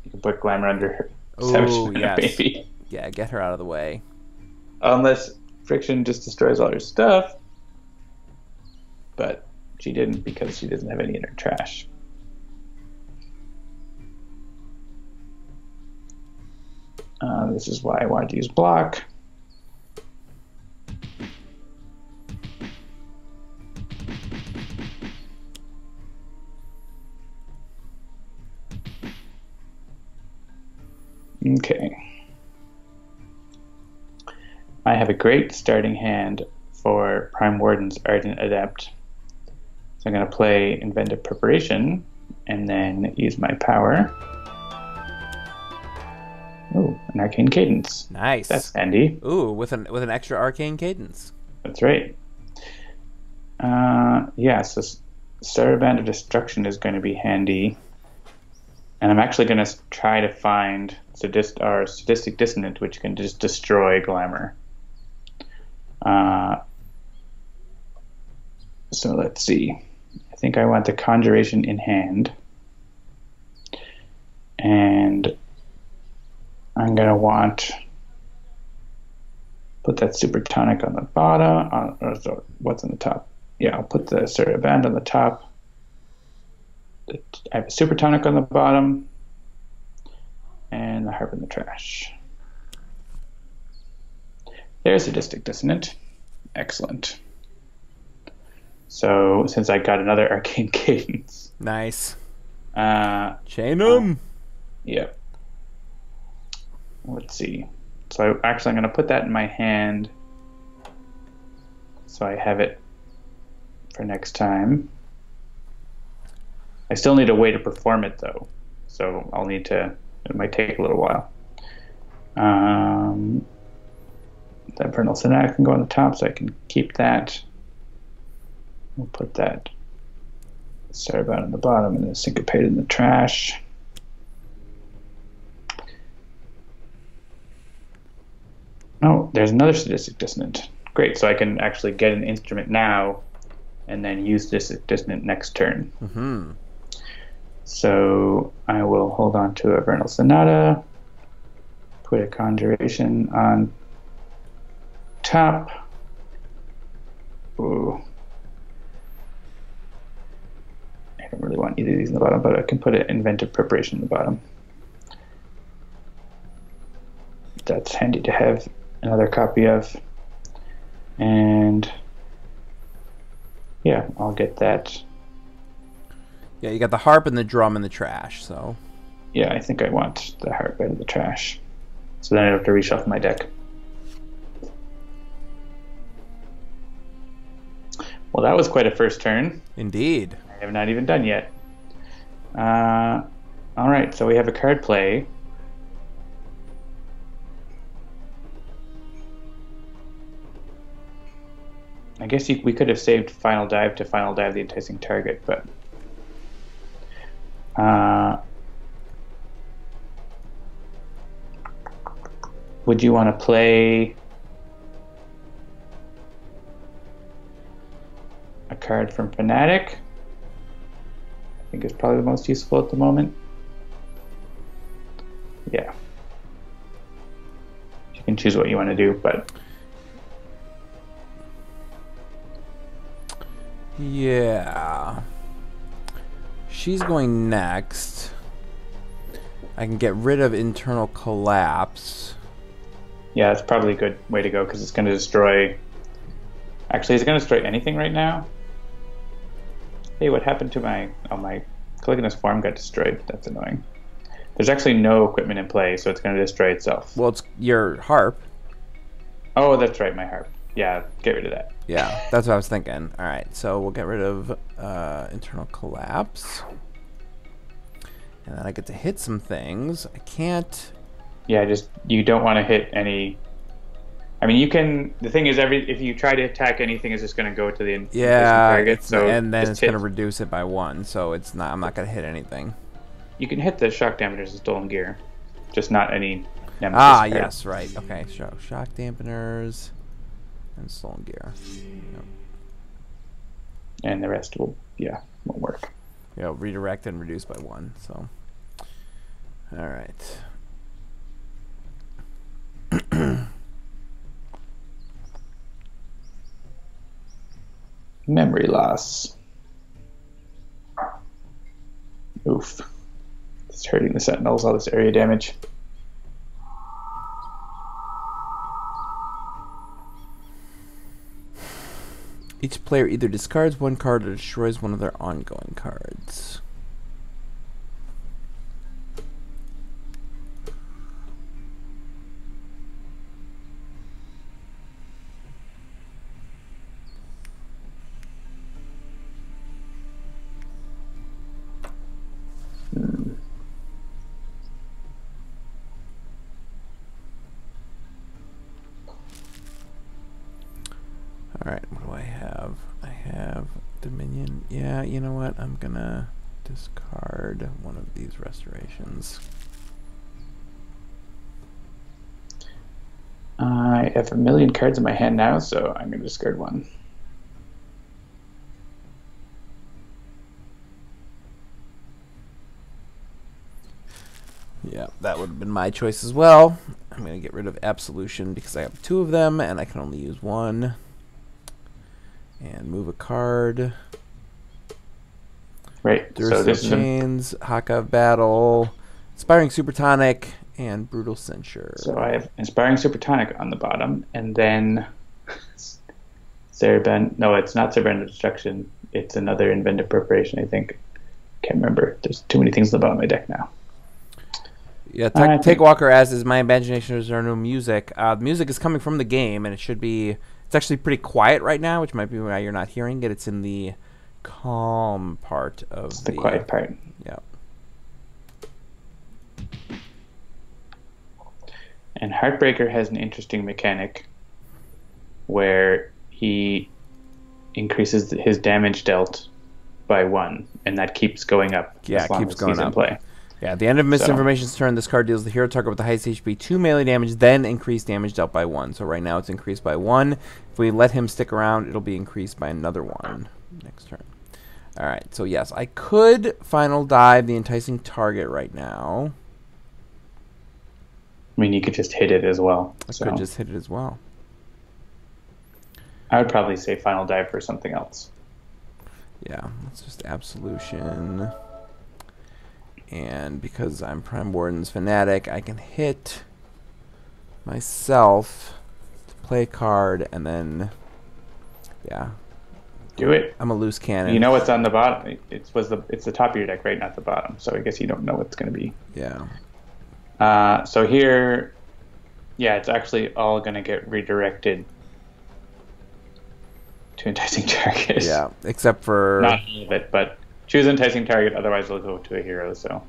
You can put Glamour under her. Oh, Savage Mana, yes. baby. Yeah, get her out of the way. Unless Friction just destroys all her stuff. But she didn't because she doesn't have any in her trash. This is why I wanted to use block. Okay. I have a great starting hand for Prime Warden's Ardent Adept. So I'm going to play Inventive Preparation and then use my power. Oh, an Arcane Cadence. Nice. That's handy. Ooh, with an extra arcane cadence. That's right. Yeah, so Saraband of Destruction is going to be handy. And I'm actually going to try to find Sadistic Dissonant, which can just destroy Glamour. So let's see. I think I want the Conjuration in hand. And I'm going to want... put that Super Tonic on the bottom. What's on the top? Yeah, I'll put the Saraband on the top. I have a Super Tonic on the bottom. And the Harp in the trash. There's Sadistic Dissonant. Excellent. So, since I got another Arcane Cadence. Nice. Chain 'em. Yep. Let's see. So I'm going to put that in my hand. So I have it for next time. I still need a way to perform it though. So I'll need to, it might take a little while. That Vernal Sonata can go on the top, so I can keep that. We'll put that Saraband on the bottom and then Syncopate in the trash. Oh, there's another Sadistic Dissonant. Great, so I can actually get an instrument now and then use Sadistic Dissonant next turn. Mm-hmm. So I will hold on to a Vernal Sonata, put a Conjuration on top. Ooh. I don't really want either of these in the bottom, but I can put an Inventive Preparation in the bottom. That's handy to have another copy of. And yeah, I'll get that. Yeah, you got the harp and the drum in the trash, so. Yeah, I think I want the harp out of the trash. So then I have to reshuffle my deck. Well, that was quite a first turn. Indeed. I have not even done yet. All right, so we have a card play. I guess we could have saved Final Dive to Final Dive the Enticing Target, but would you want to play a card from Fnatic? I think it's probably the most useful at the moment. Yeah. You can choose what you want to do, but yeah. She's going next. I can get rid of Internal Collapse. yeah, it's probably a good way to go because it's going to destroy... Actually, is it going to destroy anything right now? Hey, what happened to my... Oh, my Caligonous Form got destroyed. That's annoying. There's actually no equipment in play, so it's going to destroy itself. Well, it's your harp. Oh, that's right, my harp. Yeah, get rid of that. Yeah, that's what I was thinking. All right, so we'll get rid of Internal Collapse. And then I get to hit some things. I can't... Yeah, just you don't want to hit any... I mean, you can... The thing is, if you try to attack anything, it's just going to go to the target. So and then it's going to reduce it by 1, so it's not. I'm not going to hit anything. You can hit the Shock Dampeners and Stolen Gear, just not any Nemesis Ah, cards. yes, right. Okay, Shock Dampeners and Stolen Gear. Yep. And the rest will, won't work. Yeah, redirect and reduce by 1. So, all right. Memory loss. Oof. It's hurting the Sentinels, all this area damage. Each player either discards one card or destroys one of their ongoing cards. Alright, what do I have? I have Dominion. Yeah, you know what? I'm gonna discard one of these restorations. I have a million cards in my hand now, so I'm going to discard one. Yeah, that would have been my choice as well. I'm going to get rid of Absolution because I have 2 of them and I can only use 1. And move a card. Right. So this is Chains, Haka of Battle, Inspiring Supertonic, and Brutal Censure. So I have Inspiring Supertonic on the bottom, and then Cerebend. No, it's not Cerebend Destruction. It's another Inventive Preparation, I think. Can't remember. There's too many things on the bottom of my deck now. Yeah, Take Walker as is My Imagination. There's no music. The music is coming from the game, and it should be. It's actually pretty quiet right now, which might be why you're not hearing it. It's in the calm part of the quiet part. Yeah. And Heartbreaker has an interesting mechanic where he increases his damage dealt by 1, and that keeps going up. Yeah, as long keeps as going he's up. In play. Yeah, at the end of Misinformation's turn, this card deals the hero target with the highest HP 2 melee damage, then increased damage dealt by 1. So right now it's increased by 1. If we let him stick around, it'll be increased by another 1 next turn. Alright, so yes, I could final dive the Enticing Target right now. I mean, you could just hit it as well. I could just hit it as well. I would probably say final dive for something else. Yeah, it's just Absolution. And because I'm Prime Warden's Fanatic, I can hit myself to play a card, and then, yeah. Do it. I'm a loose cannon. You know what's on the bottom? It's the top of your deck, right? Not the bottom. So I guess you don't know what's going to be. Yeah. So here, yeah, it's actually all going to get redirected to Enticing Target. Yeah, except for... Not all of it, but choose Enticing Target, otherwise it'll go to a hero, so...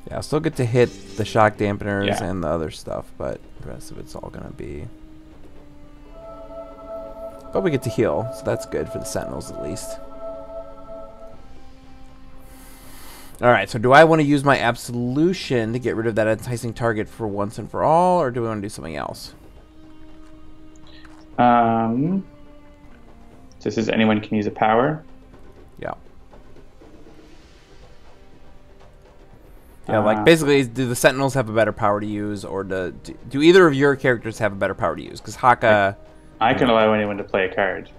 Yeah, I'll still get to hit the shock dampeners Yeah. and the other stuff, but the rest of it's all going to be... But we get to heal, so that's good for the Sentinels at least. Alright, so do I want to use my Absolution to get rid of that Enticing Target for once and for all, or do we want to do something else? This is anyone can use a power. Yeah. Yeah, like basically, do the Sentinels have a better power to use, or do either of your characters have a better power to use? Because Haka... I can allow anyone to play a card.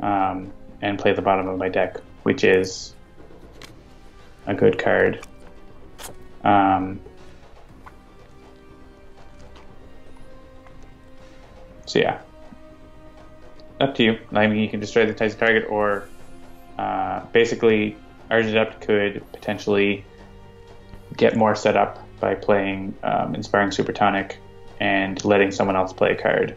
And play the bottom of my deck, which is a good card. So yeah, up to you. I mean, you can destroy the Enticing Target, or basically Argedupt could potentially get more set up by playing Inspiring Supertonic and letting someone else play a card,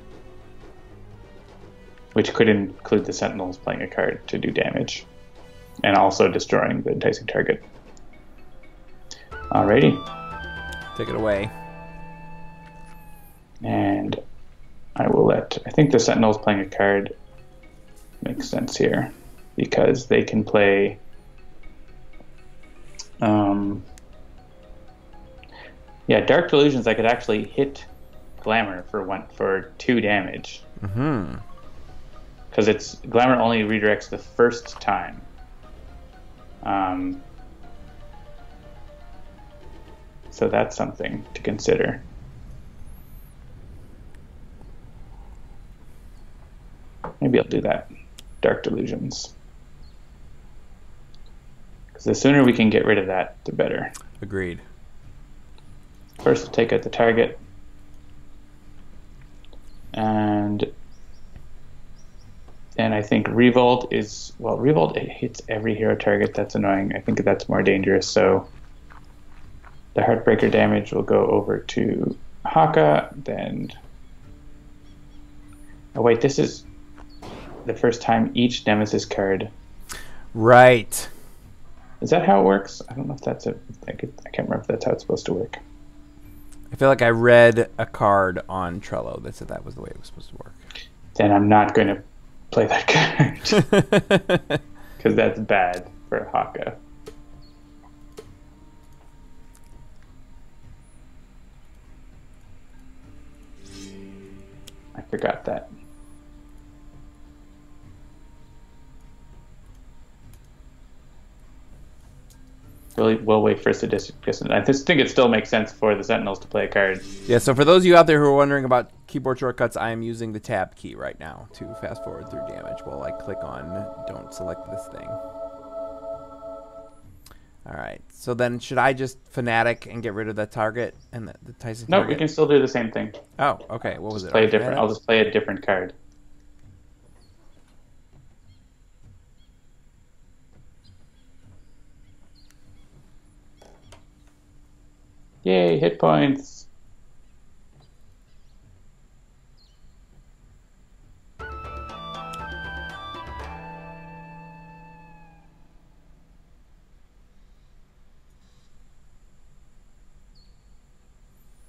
which could include the Sentinels playing a card to do damage, and also destroying the Enticing Target. Alrighty. Take it away. And I will let... I think the Sentinels playing a card makes sense here, because they can play... yeah, Dark Delusions, I could actually hit Glamour for 2 damage. Mm-hmm. Because it's Glamour only redirects the first time. So that's something to consider. Maybe I'll do that. Dark Delusions. Because the sooner we can get rid of that, the better. Agreed. First, we'll take out the target. And I think Revolt is, well, Revolt, it hits every hero target. That's annoying. I think that's more dangerous. So the Heartbreaker damage will go over to Haka. Then, oh wait, this is the first time each Nemesis card. Right. Is that how it works? I don't know if that's I can't remember if that's how it's supposed to work. I feel like I read a card on Trello that said that was the way it was supposed to work. Then I'm not going to play that card. Because that's bad for Haka. I forgot that. We'll wait for Sadistic. I just think it still makes sense for the Sentinels to play a card. Yeah, so for those of you out there who are wondering about keyboard shortcuts, I am using the tab key right now to fast forward through damage while I click on don't select this thing. Alright, so then should I just Fanatic and get rid of that target and the Tyson No, target? we can still do the same thing. Oh, okay. What was Just it? play a different. I'll just play a different card. Yay, hit points.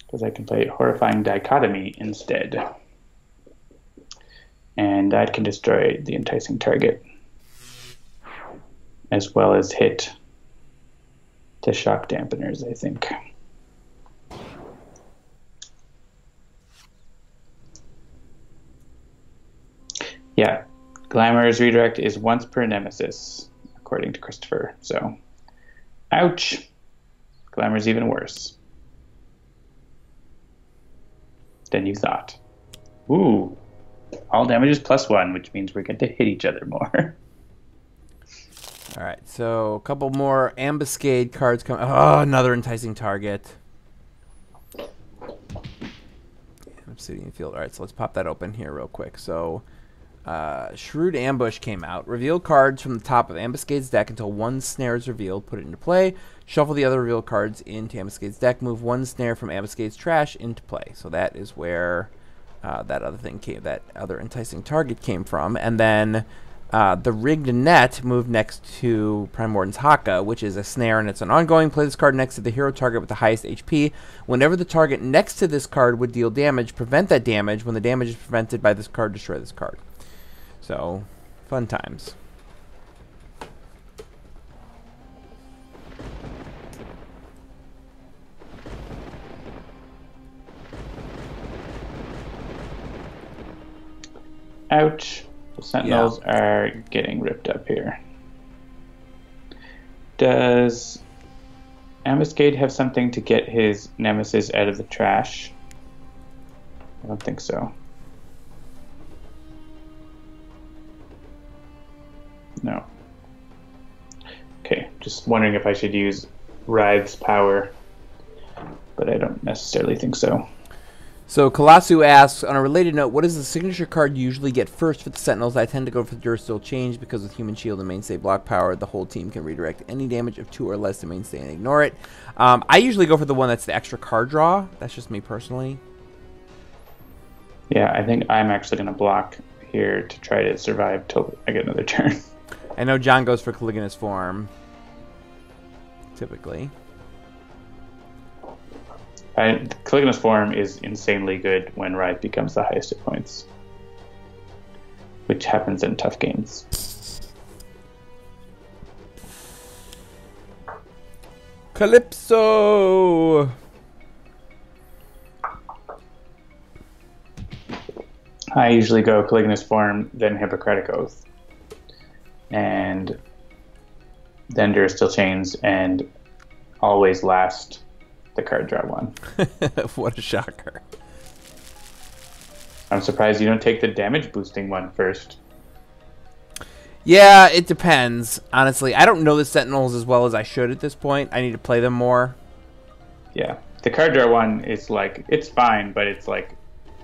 Because I can play Horrifying Dichotomy instead. And that can destroy the enticing target. As well as hit the shock dampeners, I think. Yeah, Glamour's redirect is once per Nemesis, according to Christopher. So, ouch. Glamour's even worse than you thought. Ooh, all damage is +1, which means we're going to hit each other more. All right, so a couple more Ambuscade cards come. Oh, another enticing target. Obsidian Field. All right, so let's pop that open here real quick. So, Shrewd Ambush came out. Reveal cards from the top of Ambuscade's deck until one snare is revealed. Put it into play. Shuffle the other revealed cards into Ambuscade's deck. Move one snare from Ambuscade's trash into play. So that is where that other thing came. That other enticing target came from. And then the Rigged Net moved next to Primordial's Haka, which is a snare, and it's an ongoing. Play this card next to the hero target with the highest HP. Whenever the target next to this card would deal damage, prevent that damage. When the damage is prevented by this card, destroy this card. So, fun times. Ouch. The Sentinels are getting ripped up here. Does Ambuscade have something to get his Nemesis out of the trash? I don't think so. No. Okay, just wondering if I should use Writhe's power, but I don't necessarily think so. So Colossu asks, on a related note, what does the signature card usually get first for the Sentinels? I tend to go for the Durasteel Change because with Human Shield and Mainstay block power, the whole team can redirect any damage of 2 or less to Mainstay and ignore it. I usually go for the one that's the extra card draw. That's just me personally. Yeah, I think I'm actually going to block here to try to survive till I get another turn. I know John goes for Caligula's Form, typically. Caligula's Form is insanely good when Writhe becomes the highest hit points, which happens in tough games. Calypso! I usually go Caligula's Form, then Hippocratic Oath, and then Durasteel Chains, and always last the card draw one. What a shocker. I'm surprised you don't take the damage boosting one first. Yeah, it depends, honestly. I don't know the Sentinels as well as I should at this point. I need to play them more. Yeah. The card draw one is like, it's fine, but it's like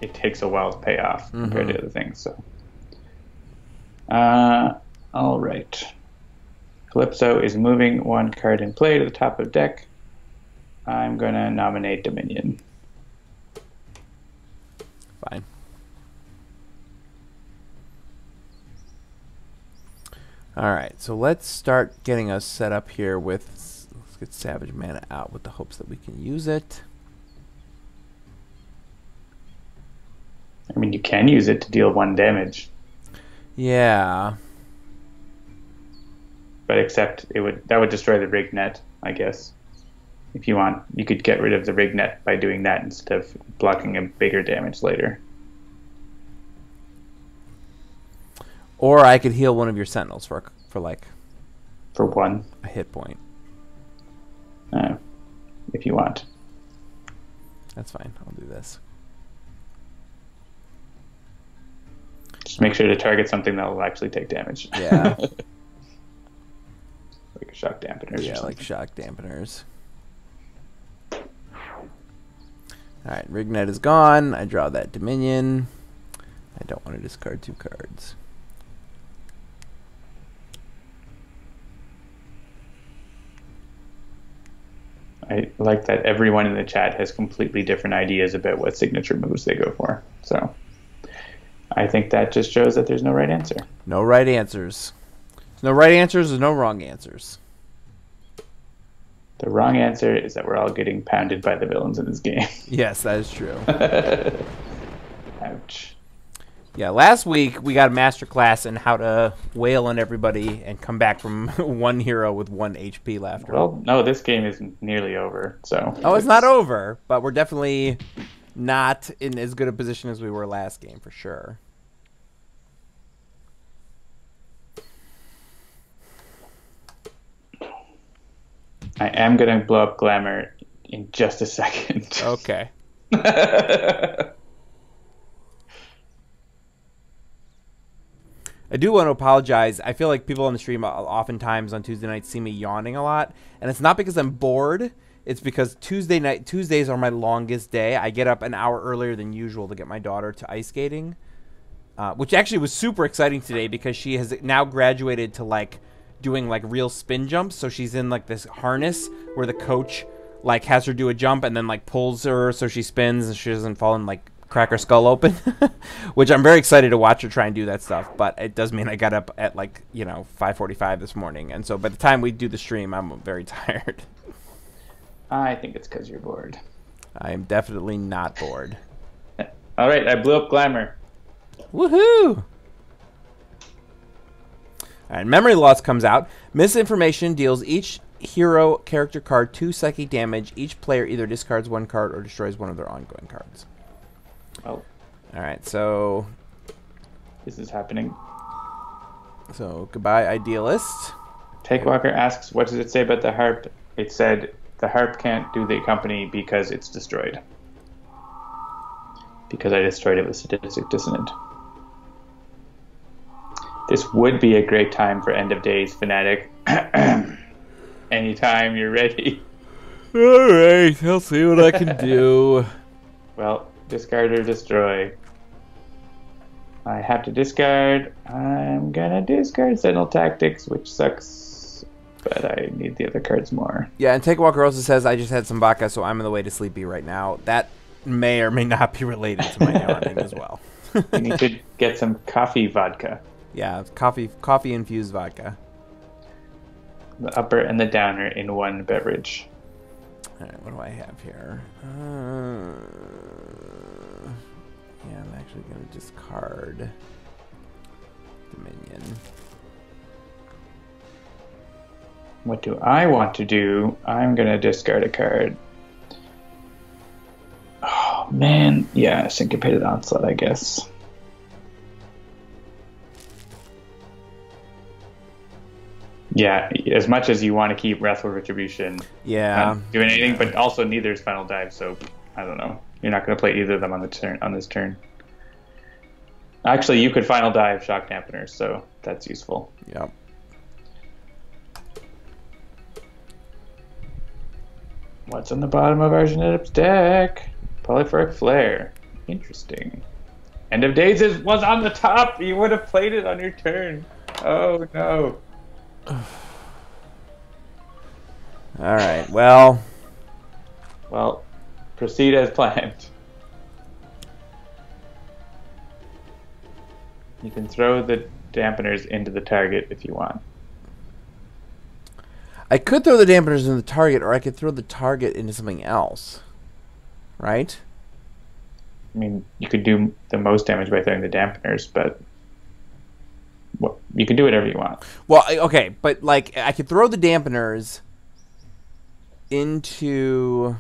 it takes a while to pay off compared to other things. So, all right. Calypso is moving one card in play to the top of deck. I'm going to nominate Dominion. Fine. All right, so let's start getting us set up here with, let's get Savage Mana out with the hopes that we can use it. I mean, you can use it to deal 1 damage. Yeah. But except that would destroy the rig net, I guess. If you want, you could get rid of the rig net by doing that instead of blocking a bigger damage later. Or I could heal one of your Sentinels for like... For 1. A hit point. If you want. That's fine. I'll do this. Just make sure to target something that will actually take damage. Yeah. Like shock dampeners. Yeah, like shock dampeners. Alright, Rignet is gone. I draw that Dominion. I don't want to discard 2 cards. I like that everyone in the chat has completely different ideas about what signature moves they go for. So I think that just shows that there's no right answer. No right answers. There's no right answers, there's no wrong answers. The wrong answer is that we're all getting pounded by the villains in this game. Yes, that is true. Ouch. Yeah, last week we got a masterclass in how to wail on everybody and come back from 1 hero with 1 HP left. Well, no, this game isn't nearly over. So. Oh, it's not over, but we're definitely not in as good a position as we were last game, for sure. I am going to blow up Glamour in just a second. Okay. I do want to apologize. I feel like people on the stream oftentimes on Tuesday nights see me yawning a lot, and it's not because I'm bored. It's because Tuesdays are my longest day. I get up an hour earlier than usual to get my daughter to ice skating, which actually was super exciting today because she has now graduated to like doing like real spin jumps. So she's in like this harness where the coach like has her do a jump and then like pulls her so she spins and she doesn't fall and like crack her skull open, which I'm very excited to watch her try and do that stuff. But it does mean I got up at like, 5:45 this morning. And so by the time we do the stream, I'm very tired. I think it's because you're bored. I am definitely not bored. All right, I blew up Glamour. Woohoo! All right, Memory Loss comes out. Misinformation deals each hero character card 2 psychic damage. Each player either discards 1 card or destroys 1 of their ongoing cards. Oh. All right, so This is happening. So goodbye, Idealist. Takewalker asks, what does it say about the harp? It said the harp can't do the company because it's destroyed. Because I destroyed it with Sadistic Dissonant. This would be a great time for End of Days Fanatic. Anytime you're ready. All right, I'll see what I can do. Well, discard or destroy. I have to discard. I'm gonna discard Sentinel Tactics, which sucks, but I need the other cards more. Yeah, and Takewalker also says, I just had some vodka, so I'm on the way to sleepy right now. That may or may not be related to my yawning as well. You need to get some coffee vodka. Yeah, coffee infused vodka. The upper and the downer in one beverage. All right, what do I have here? Yeah, I'm actually going to discard Dominion. What do I want to do? I'm going to discard a card. Oh, man. Yeah, Syncopated Onslaught, I guess. Yeah, as much as you want to keep Wrathful Retribution, Yeah. not doing anything, but also neither is Final Dive, so I don't know. You're not going to play either of them on this turn. Actually, you could Final Dive Shock Dampeners, so that's useful. Yep. What's on the bottom of Argenetip's deck? Polyphoric Flare. Interesting. End of days was on the top. You would have played it on your turn. Oh no. Alright, well. Well, proceed as planned. You can throw the dampeners into the target if you want. I could throw the dampeners into the target, or I could throw the target into something else. Right? I mean, you could do the most damage by throwing the dampeners, but you can do whatever you want. Well, okay, but like I could throw the dampeners into.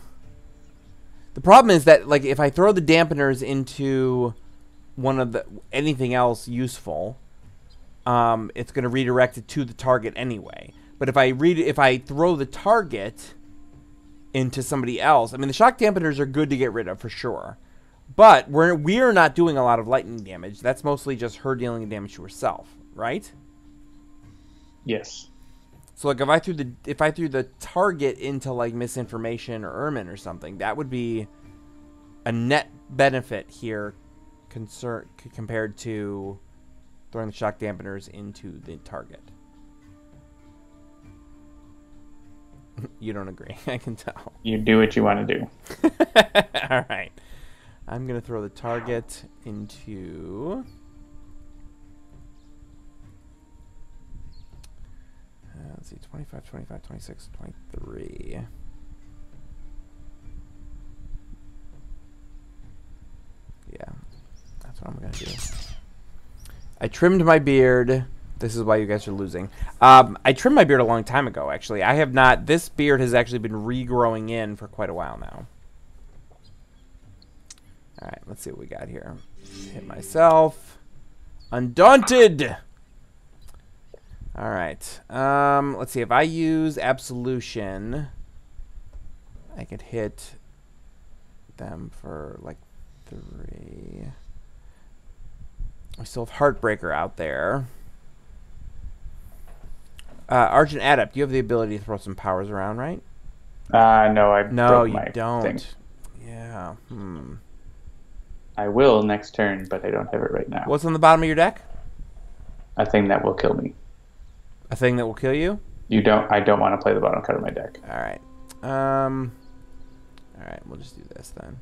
The problem is that like if I throw the dampeners into one of the anything else useful, it's going to redirect it to the target anyway. But if I throw the target into somebody else, I mean the shock dampeners are good to get rid of for sure. But we're not doing a lot of lightning damage. That's mostly just her dealing damage to herself, right? Yes. So like if I threw the target into like misinformation or Ermin or something, that would be a net benefit here compared to throwing the shock dampeners into the target. You don't agree, I can tell. You do what you want to do. All right. I'm going to throw the target into... let's see, 25, 25, 26, 23. Yeah, that's what I'm going to do. I trimmed my beard. This is why you guys are losing. I trimmed my beard a long time ago, actually. I have not... This beard has actually been regrowing in for quite a while now. Alright, let's see what we got here. Hit myself. Undaunted! Alright. Let's see. If I use Absolution, I could hit them for, like, 3. We still have Heartbreaker out there. Argent Adept, you have the ability to throw some powers around, right? No, I No, broke you my don't. thing. Yeah. I will next turn, but I don't have it right now. What's on the bottom of your deck? A thing that will kill me. A thing that will kill you? I don't want to play the bottom card of my deck. All right. All right, we'll just do this then.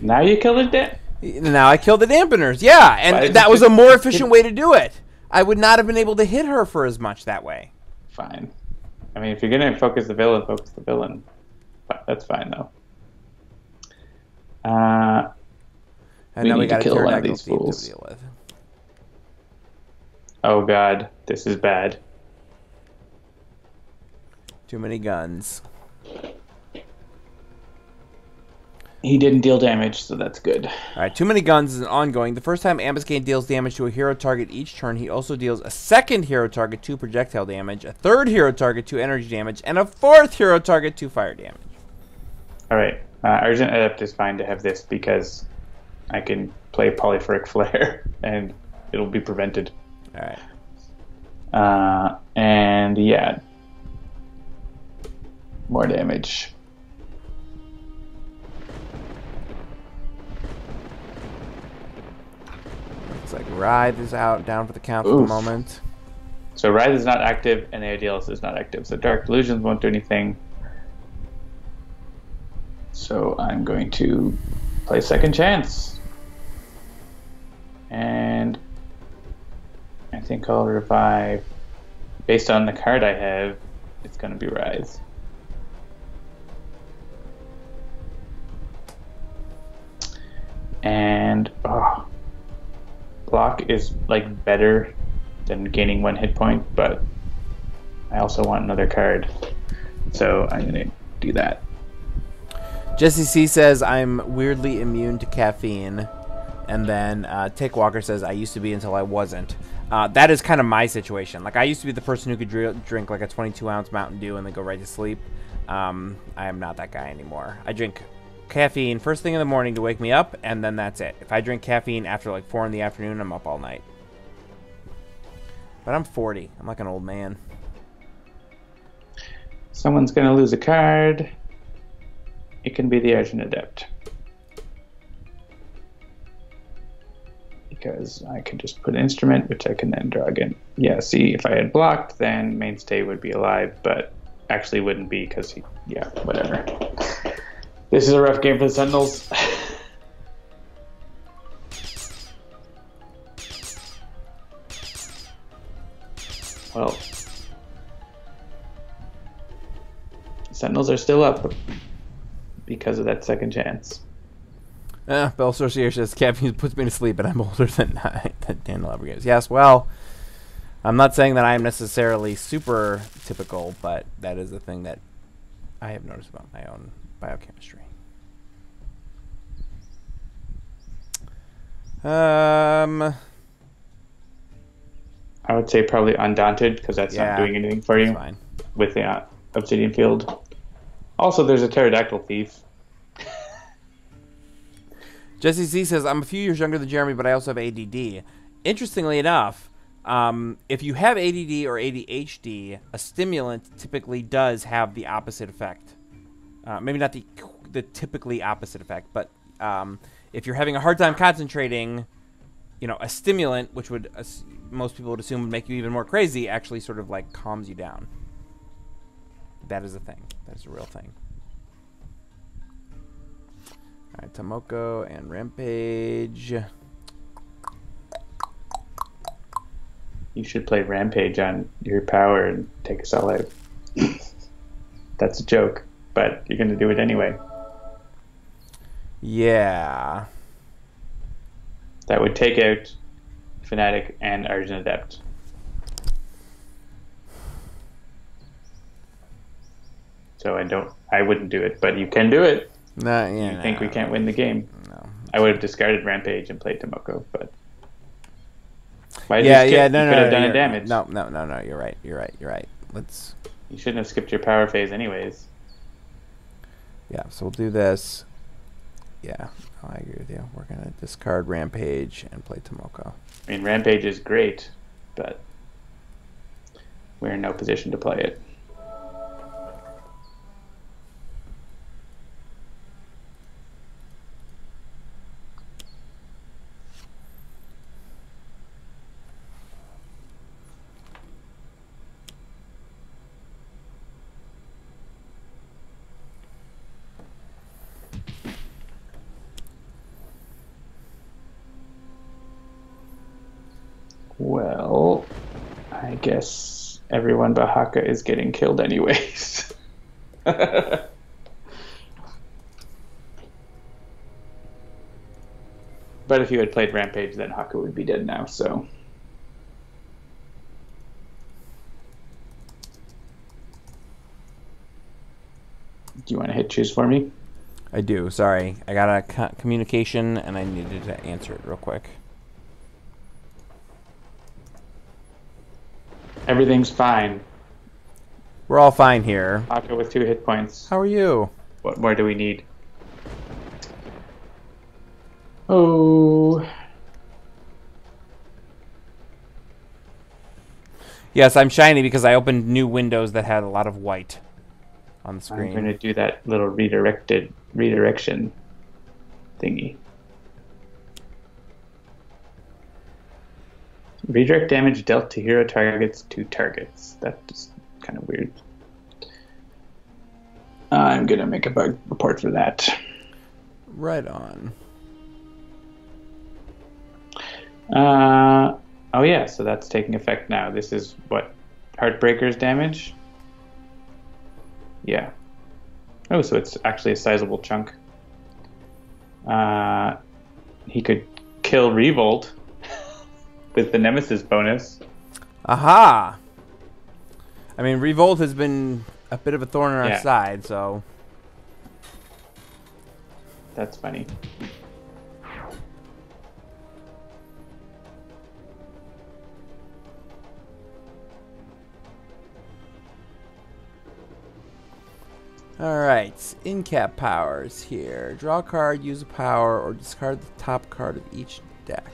Now you kill it. Now I killed the dampeners. Yeah, and that was a more efficient way to do it. I would not have been able to hit her for as much that way. Fine. I mean, if you're going to focus the villain, focus the villain. But that's fine, though. And we now we need to got a kill one of pterodactyl these thief fools. to deal with. Oh, God. This is bad. Too many guns. He didn't deal damage, so that's good. All right, too many guns is ongoing. The first time Ambuscade deals damage to a hero target each turn, he also deals a second hero target 2 projectile damage, a third hero target 2 energy damage, and a fourth hero target 2 fire damage. All right. Argent Adept is fine to have this because I can play Polyphoric Flare and it'll be prevented. All right. And yeah. More damage. Looks like Writhe is down for the count for the moment. So Writhe is not active and the Idealist is not active. So Dark Delusions won't do anything. So I'm going to play Second Chance. And I think I'll revive. Based on the card I have, it's going to be Writhe. And block is like better than gaining 1 hit point, but I also want another card, so I'm gonna do that. Jesse C says I'm weirdly immune to caffeine, and then Tick Walker says I used to be until I wasn't. That is kind of my situation. Like I used to be the person who could drink like a 22-ounce Mountain Dew and then go right to sleep. I am not that guy anymore. I drink caffeine first thing in the morning to wake me up, and then that's it. If I drink caffeine after like 4 in the afternoon, I'm up all night. But I'm 40. I'm like an old man. Someone's going to lose a card. It can be the Argent Adept. Because I could just put instrument, which I can then draw again. Yeah, see, if I had blocked, then Mainstay would be alive, but actually wouldn't be because he... Yeah, whatever. This is a rough game for the Sentinels. Well, Sentinels are still up because of that second chance. Bell Sorcier says, caffeine puts me to sleep, but I'm older than Daniel Alvarez. Yes, well, I'm not saying that I'm necessarily super typical, but that is a thing that I have noticed about my own biochemistry. I would say probably Undaunted, because that's not doing anything for you fine. With the Obsidian Field. Also, there's a Pterodactyl Thief. Jesse Z says, I'm a few years younger than Jeremy, but I also have ADD. Interestingly enough, if you have ADD or ADHD, a stimulant typically does have the opposite effect. Maybe not the typically opposite effect, but if you're having a hard time concentrating, a stimulant, which would most people would assume would make you even more crazy, actually sort of like calms you down. That is a thing. That is a real thing. All right, Tomoko and Rampage. You should play Rampage on your power and take us all out. That's a joke, but you're going to do it anyway. Yeah. That would take out Fnatic and Argent Adept. So I wouldn't do it, but you can do it. You think we can't win the game? No. I would have discarded Rampage and played Tomoko, but No, could have done a damage. No. You're right. You shouldn't have skipped your power phase, anyways. Yeah. So we'll do this. Yeah, I agree with you. We're gonna discard Rampage and play Tomoko. I mean, Rampage is great, but we're in no position to play it. Well, I guess everyone but Haka is getting killed anyways. But if you had played Rampage, then Haka would be dead now, so... Do you want to hit choose for me? I do. Sorry, I got a communication and I needed to answer it real quick. Everything's fine. We're all fine here. Haka with 2 hit points. How are you? What more do we need? Oh. Yes, I'm shiny because I opened new windows that had a lot of white on the screen. I'm going to do that little redirection thingy. Redirect damage dealt to hero targets to targets. That's kind of weird. I'm going to make a bug report for that. Right on. Oh yeah, so that's taking effect now. This is what? Heartbreaker's damage? Yeah. Oh, so it's actually a sizable chunk. He could kill Revolt with the Nemesis bonus. Aha! I mean, Revolt has been a bit of a thorn in our side, so... That's funny. Alright, in-cap powers here. Draw a card, use a power, or discard the top card of each deck.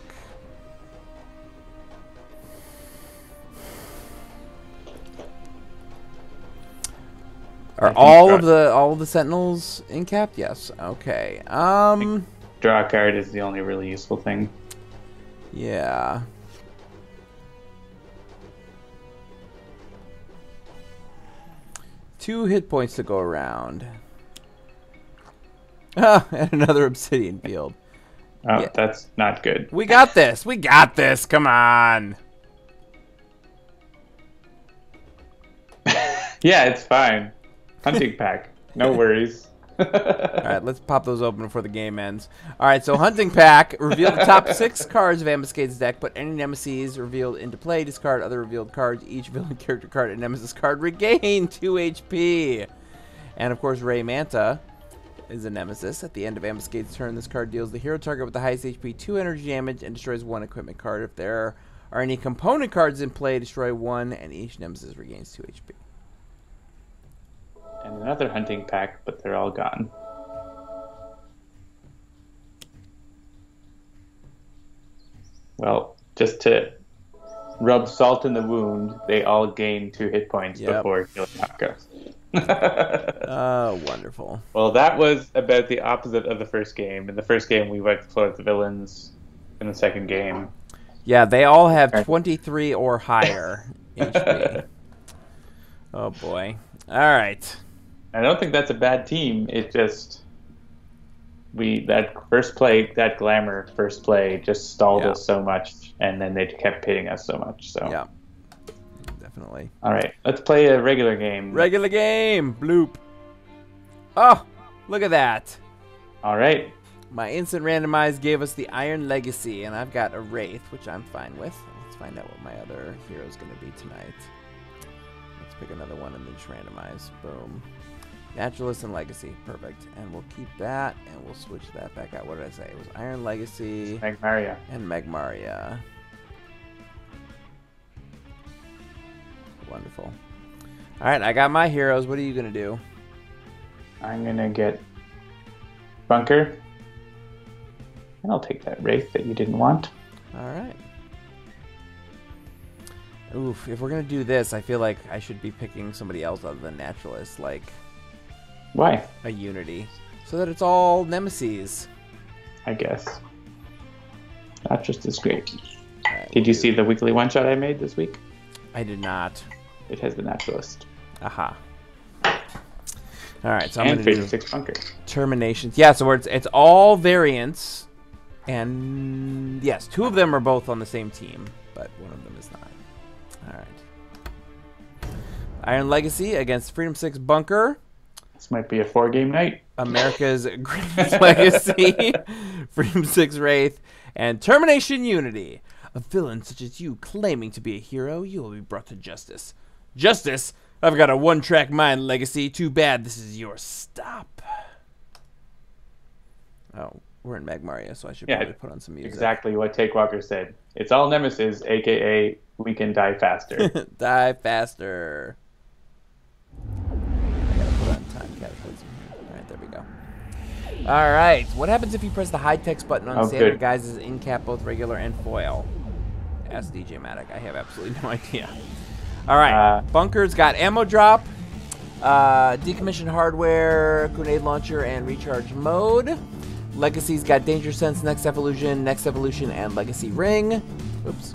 Are all of the Sentinels incapped? Yes. Okay. Draw a card is the only really useful thing. Yeah. Two hit points to go around. Ah, and another obsidian field. Oh, Yeah. that's not good. We got this. We got this. Come on. Yeah, it's fine. Hunting pack. No worries. All right, let's pop those open before the game ends. All right, so Hunting Pack. Reveal the top 6 cards of Ambuscade's deck. Put any nemesis revealed into play. Discard other revealed cards. Each villain character card and nemesis card regain 2 HP. And, of course, Ray Manta is a nemesis. At the end of Ambuscade's turn, this card deals the hero target with the highest HP 2 energy damage and destroys 1 equipment card. If there are any component cards in play, destroy 1, and each nemesis regains 2 HP. And another hunting pack, but they're all gone. Well, just to rub salt in the wound, they all gain 2 hit points before killing Akka. Oh, wonderful. Well, that was about the opposite of the first game. In the first game, we wiped the floor with the villains. In the second game, yeah, they all have 23 or higher HP. Oh, boy. All right. I don't think that's a bad team. It just that glamour first play just stalled us so much, and then they kept pitting us so much. So yeah, definitely. All right, let's play a regular game. Regular game, bloop. Oh, look at that! All right. My instant randomize gave us the Iron Legacy, and I've got a Wraith, which I'm fine with. Let's find out what my other hero is going to be tonight. Let's pick another one and then just randomize. Boom. Naturalist and Legacy. Perfect. And we'll keep that, and we'll switch that back out. What did I say? It was Iron Legacy. Magmaria. And Magmaria. Wonderful. All right, I got my heroes. What are you going to do? I'm going to get Bunker. And I'll take that Wraith that you didn't want. All right. Oof, if we're going to do this, I feel like I should be picking somebody else other than Naturalist, like... Why? A Unity. So that it's all nemesis. I guess. Not just as great. Right, did you see the weekly one-shot I made this week? I did not. It has the Naturalist. Aha. Alright, so I'm and going to do... 6 Bunker. Terminations. Yeah, so it's all variants. And yes, 2 of them are both on the same team, but one of them is not. Alright. Iron Legacy against Freedom 6 Bunker. This might be a 4-game night. America's Greatest Legacy, Freedom 6 Wraith, and Termination Unity. A villain such as you claiming to be a hero, you will be brought to justice. Justice? I've got a one-track mind, Legacy. Too bad this is your stop. Oh, we're in Magmaria, so I should probably put on some music. Exactly what Take Walker said. It's all nemesis, a.k.a. we can die faster. Die faster. Time cataclysm here. Alright, there we go. Alright, what happens if you press the high text button on standard guises in cap, both regular and foil? Ask DJ Matic. I have absolutely no idea. Alright, Bunker's got ammo drop, decommissioned hardware, grenade launcher, and recharge mode. Legacy's got Danger Sense, Next Evolution, and Legacy Ring. Oops.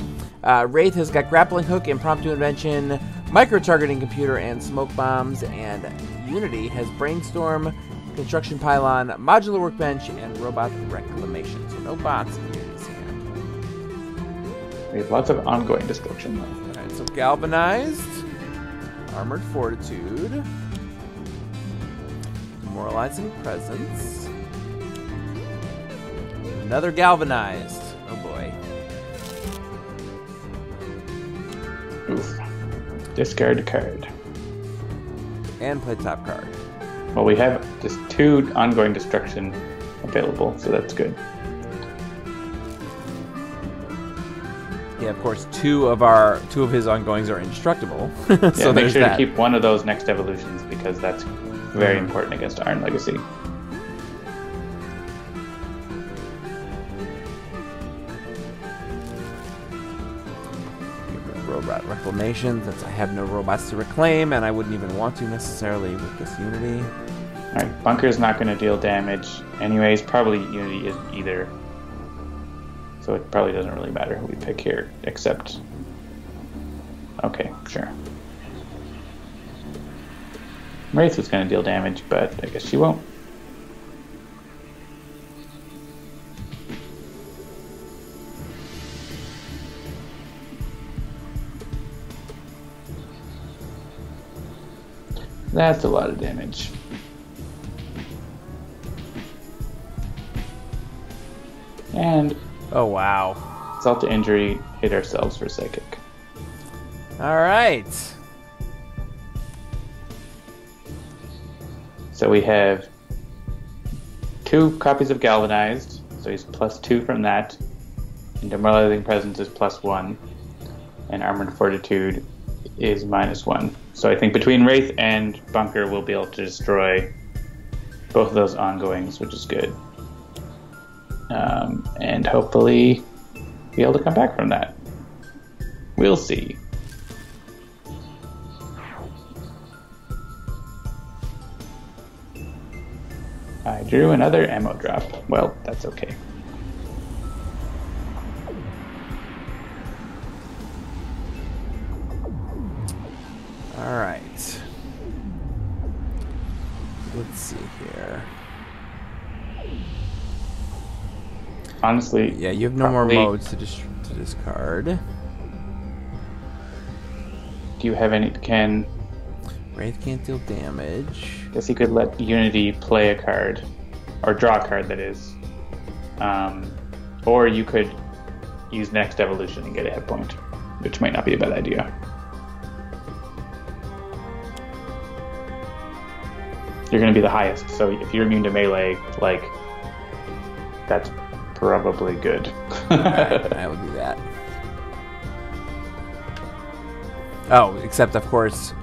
Wraith has got grappling hook, impromptu invention, micro-targeting computer, and smoke bombs. And Unity has brainstorm, construction pylon, modular workbench, and robot reclamation. So no bots in Unity's hand. We have lots of ongoing destruction though. Alright, so galvanized, armored fortitude, demoralizing presence, another galvanized. Oh boy. Oof. Discard card. And play top card. Well, we have just 2 ongoing destruction available, so that's good. Yeah, of course, 2 of his ongoings are indestructible. So Yeah, make there's sure that. to keep one of those next evolutions because that's very important against Iron Legacy. robot reclamation, since I have no robots to reclaim, and I wouldn't even want to necessarily with this Unity. Alright, Bunker's not going to deal damage. Anyways, probably Unity isn't either. So it probably doesn't really matter who we pick here, except... Okay, sure. Wraith was going to deal damage, but I guess she won't. That's a lot of damage. And Oh, wow. insult to injury, hit ourselves for psychic. All right. So we have 2 copies of Galvanized, so he's +2 from that. And Demoralizing Presence is +1. And Armored Fortitude is -1. So I think between Wraith and Bunker, we'll be able to destroy both of those ongoings, which is good. And hopefully be able to come back from that. We'll see. I drew another ammo drop. Well, that's okay. All right. Let's see here. Honestly, Yeah, you have no more probably- modes to discard. Do you have any? Can Wraith can't deal damage. guess you could let Unity play a card, or draw a card, that is. Or you could use Next Evolution and get a hit point, which might not be a bad idea. You're going to be the highest, so if you're immune to melee, like, that's probably good. Alright, I will do that. Oh, except of course,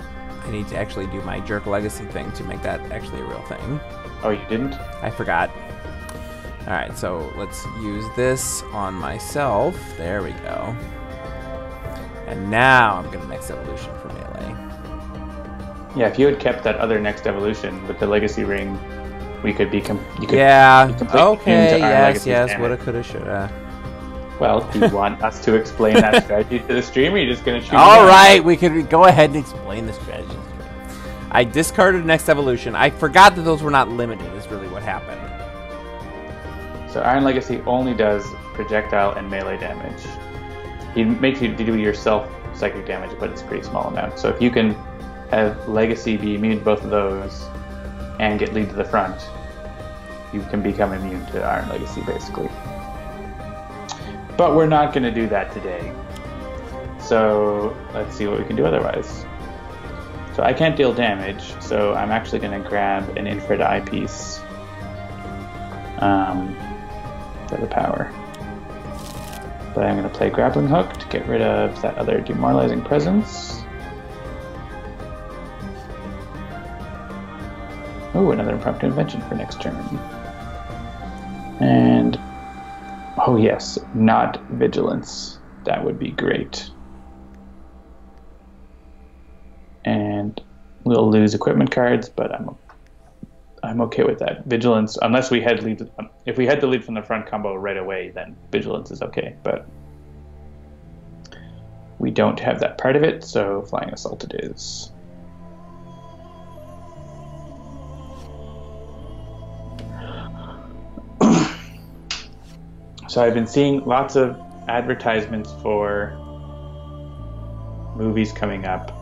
I need to actually do my Jerk Legacy thing to make that actually a real thing. Oh, you didn't? I forgot. Alright, so let's use this on myself. There we go. And now I'm going to Next Evolution for melee. Yeah, if you had kept that other Next Evolution with the Legacy Ring, we could be... Yeah, completely okay, immune to Iron yes, Legacy's yes, damage. woulda, coulda, shoulda. Well, do you want us to explain that strategy to the stream, or are you just going to shoot it All down? right, we could go ahead and explain the strategy. I discarded Next Evolution. I forgot that those were not limited, is really what happened. So Iron Legacy only does projectile and melee damage. He makes you do yourself psychic damage, but it's a pretty small amount. So if you can have Legacy be immune to both of those and get lead to the front, you can become immune to Iron Legacy, basically. But we're not going to do that today. So let's see what we can do otherwise. So I can't deal damage, so I'm actually going to grab an infrared eyepiece for the power. But I'm going to play Grappling Hook to get rid of that other Demoralizing Presence. Oh, another Impromptu Invention for next turn. And, oh yes, not Vigilance. That would be great. And we'll lose equipment cards, but I'm okay with that. Vigilance, unless we had lead, if we had the lead from the front combo right away, then Vigilance is okay. But we don't have that part of it, so Flying Assault it is. So I've been seeing lots of advertisements for movies coming up,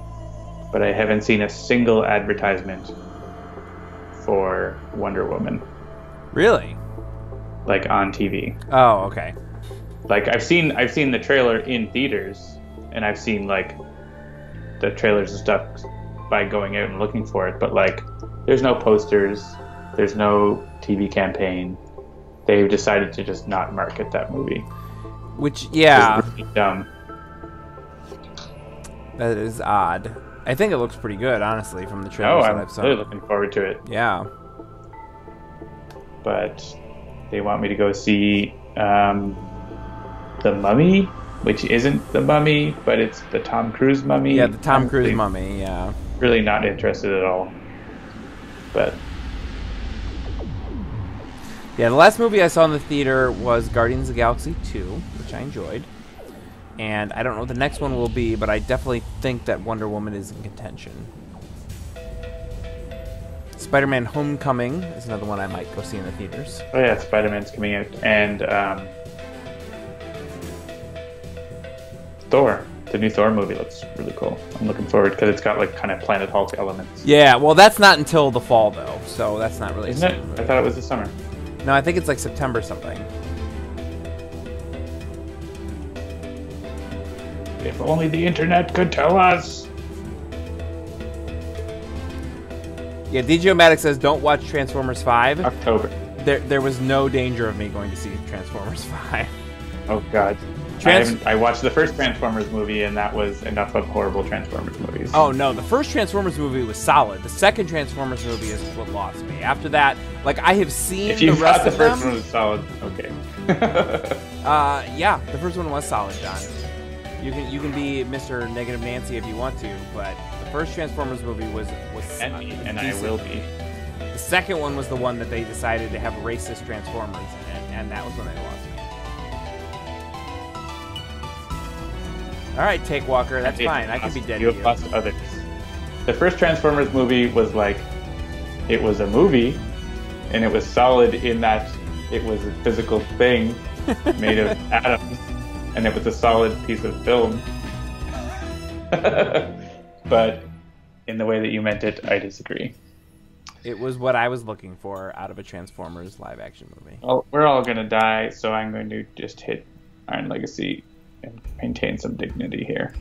but I haven't seen a single advertisement for Wonder Woman, Really? like on TV. Oh, okay. Like I've seen the trailer in theaters, and I've seen like the trailers and stuff by going out and looking for it, but like there's no posters, there's no TV campaign. They've decided to just not market that movie. Which, yeah, It's really dumb. that is odd. I think it looks pretty good, honestly, from the Oh, trailers that I'm I've seen. really looking forward to it. Yeah. But they want me to go see The Mummy which isn't the Mummy, but it's the Tom Cruise Mummy. Yeah, the Tom Cruise really, Mummy, yeah. Really not interested at all. But yeah, the last movie I saw in the theater was Guardians of the Galaxy 2, which I enjoyed. And I don't know what the next one will be, but I definitely think that Wonder Woman is in contention. Spider-Man Homecoming is another one I might go see in the theaters. oh yeah, Spider-Man's coming out, and Thor. The new Thor movie looks really cool. I'm looking forward because it's got like kind of Planet Hulk elements. Yeah, well, that's not until the fall, though, so that's not really... Isn't it? I thought it was the summer. No, I think it's like September something. If only the internet could tell us. Yeah, DJ Maddox says, don't watch Transformers 5. October. There was no danger of me going to see Transformers 5. Oh God. I watched the first Transformers movie, and that was enough of horrible Transformers movies. Oh no, the first Transformers movie was solid. The second Transformers movie is what lost me. After that, like I have seen if you the rest thought the of them. first one was solid, okay. Yeah, the first one was solid, John. You can be Mr. Negative Nancy if you want to, but the first Transformers movie was and I will be. The second one was the one that they decided to have racist Transformers in it, and that was when they lost me. All right, Take Walker, that's fine. I can be dead to you. you. Have lost others. The first Transformers movie was like, it was a movie, and it was solid in that it was a physical thing made of atoms, and it was a solid piece of film. But in the way that you meant it, I disagree. It was what I was looking for out of a Transformers live-action movie. Well, we're all going to die, so I'm going to just hit Iron Legacy and maintain some dignity here.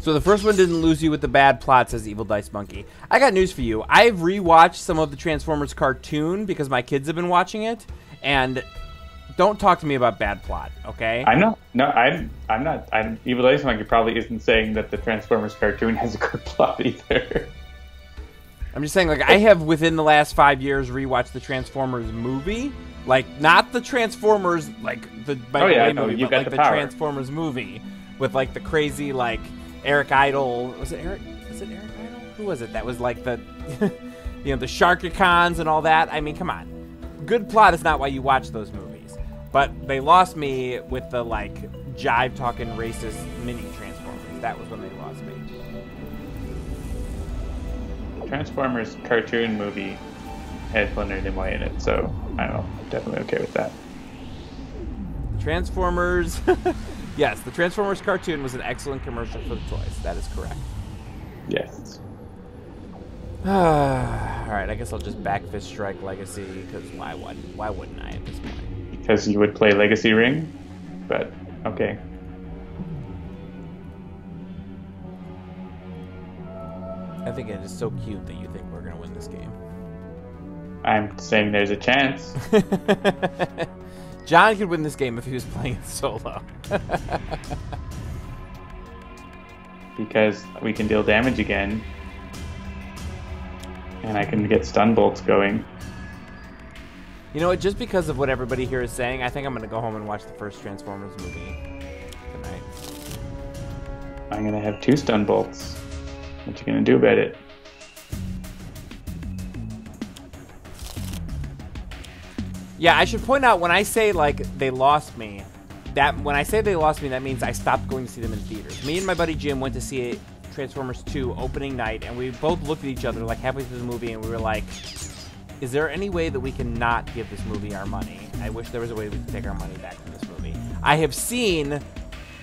So the first one didn't lose you with the bad plot, says Evil Dice Monkey. I got news for you. I've rewatched some of the Transformers cartoon because my kids have been watching it, and don't talk to me about bad plot, okay? I'm not. No, I'm not. Evil Dice Monkey probably isn't saying that the Transformers cartoon has a good plot either. I'm just saying, like, I have within the last 5 years rewatched the Transformers movie. Like, not the Transformers, like, the movie, but, like, the Transformers movie with, like, the crazy, like, Eric Idle. Was it Eric Idle? Who was it? That was, like, the, you know, the Sharkicons and all that. I mean, come on. Good plot is not why you watch those movies. But they lost me with the, like, jive-talking racist mini Transformers. That was when they lost me. Transformers cartoon movie had Leonard Nimoy in it, so I don't know, I'm definitely okay with that. Transformers, yes, the Transformers cartoon was an excellent commercial for the toys. That is correct. Yes. All right, I guess I'll just back Fist Strike Legacy because why wouldn't I at this point? Because you would play Legacy Ring, but okay. I think it is so cute that you think we're gonna win this game. I'm saying there's a chance. John could win this game if he was playing it solo. Because we can deal damage again. And I can get stun bolts going. You know what, just because of what everybody here is saying, I think I'm gonna go home and watch the first Transformers movie tonight. I'm gonna have 2 stun bolts. What you gonna do about it? Yeah, I should point out when I say like they lost me, that means I stopped going to see them in theaters. Me and my buddy Jim went to see Transformers 2 opening night, and we both looked at each other like halfway through the movie, and we were like, "Is there any way that we can not give this movie our money? I wish there was a way we could take our money back from this movie." I have seen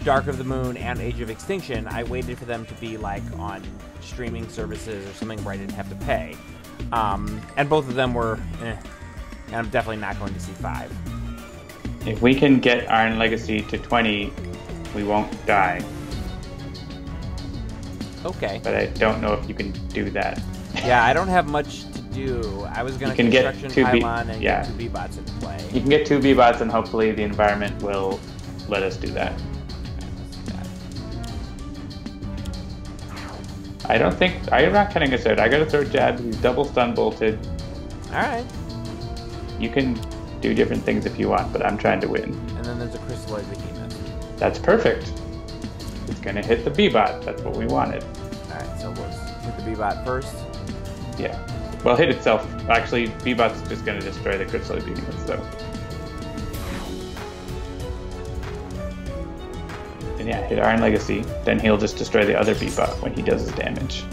Dark of the Moon and Age of Extinction. I waited for them to be like on streaming services or something where I didn't have to pay, and both of them were. And I'm definitely not going to see 5. If we can get Iron Legacy to 20, we won't die. Okay. But I don't know if you can do that. Yeah, I don't have much to do. I was going to construction pylon and get 2 B-bots into play. You can get 2 B-bots, and hopefully the environment will let us do that. I don't think... I'm not cutting us out. I gotta throw jabs. He's double stun bolted. Alright. You can do different things if you want, but I'm trying to win. and there's a Crystalloid Behemoth. That's perfect. It's going to hit the B-Bot. That's what we wanted. Alright, so we'll hit the B-Bot first. Yeah. Well, hit itself. Actually, B-Bot's just going to destroy the Crystalloid Behemoth, so. And yeah, hit Iron Legacy. Then he'll just destroy the other B-Bot when he does his damage.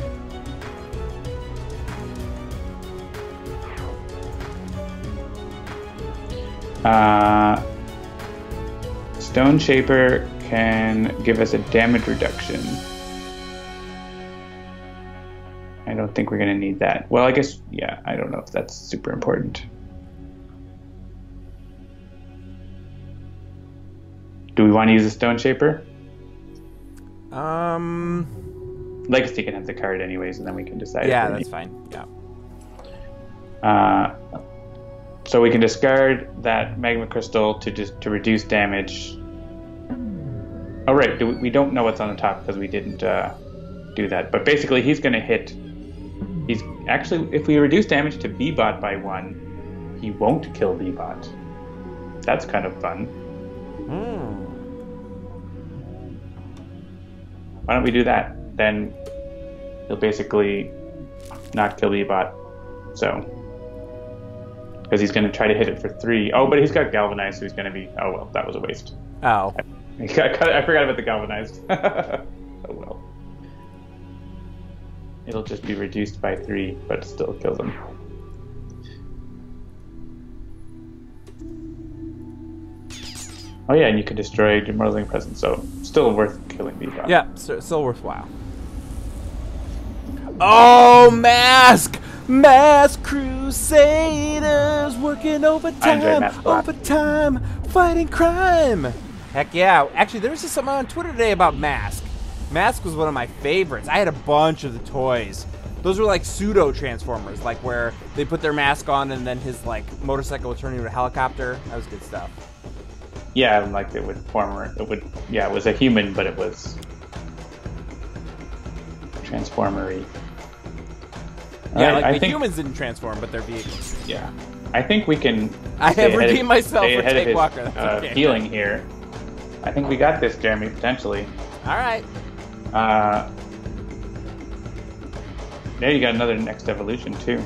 Stone Shaper can give us a damage reduction. I don't think we're going to need that. Well, I guess, yeah, I don't know if that's super important. Do we want to use a Stone Shaper? Legacy can have the card anyways, and then we can decide. Yeah, that's fine. Yeah. So we can discard that Magma Crystal to reduce damage. Oh, right. We don't know what's on the top because we didn't do that. But basically, he's going to hit. He's actually, if we reduce damage to B-Bot by 1, he won't kill B-Bot. That's kind of fun. Why don't we do that? Then he'll basically not kill B-Bot. So, because he's going to try to hit it for 3. Oh, but he's got Galvanized, so he's going to be. Oh well, that was a waste. Oh. I forgot about the Galvanized. Oh well. It'll just be reduced by 3, but still kills him. Oh yeah, and you can destroy Demoralizing Presence, so still worth killing B-Bot. Yeah, still worthwhile. Oh, Mask! Mask Crusaders working overtime, fighting crime. Heck yeah! Actually, there was just something on Twitter today about Mask. Mask was one of my favorites. I had a bunch of the toys. Those were like pseudo Transformers, like where they put their mask on and then his like motorcycle would turn into a helicopter. That was good stuff. Yeah, like it would form. Yeah, it was a human, but it was Transformery. Yeah, right, like the humans didn't transform, but their vehicles. Yeah, I think we can. I have redeemed myself for ahead Take of Walker. his, That's okay. healing here. I think we got this, Jeremy, potentially. All right. There you got another next evolution too.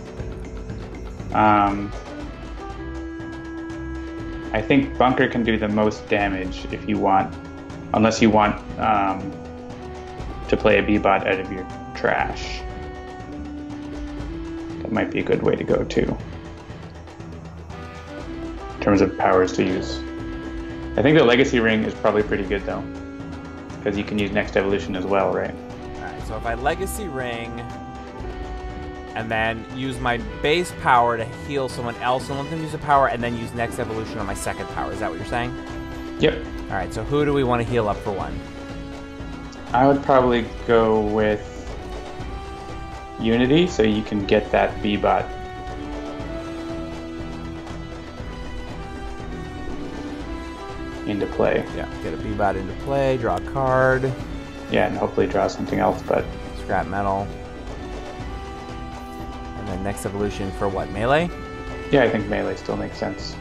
I think Bunker can do the most damage if you want, unless you want to play a B-Bot out of your trash. That might be a good way to go too, in terms of powers to use. I think the Legacy Ring is probably pretty good though, because you can use Next Evolution as well, right? Alright, so if I Legacy Ring and then use my base power to heal someone else and let them use a power and then use Next Evolution on my second power, is that what you're saying? Yep. Alright, so who do we want to heal up for 1? I would probably go with Unity, so you can get that B-Bot. Into play. Yeah, get a B-Bot into play, draw a card. Yeah, and hopefully draw something else, but... Scrap metal. And then Next Evolution for what, melee? Yeah, I think melee still makes sense.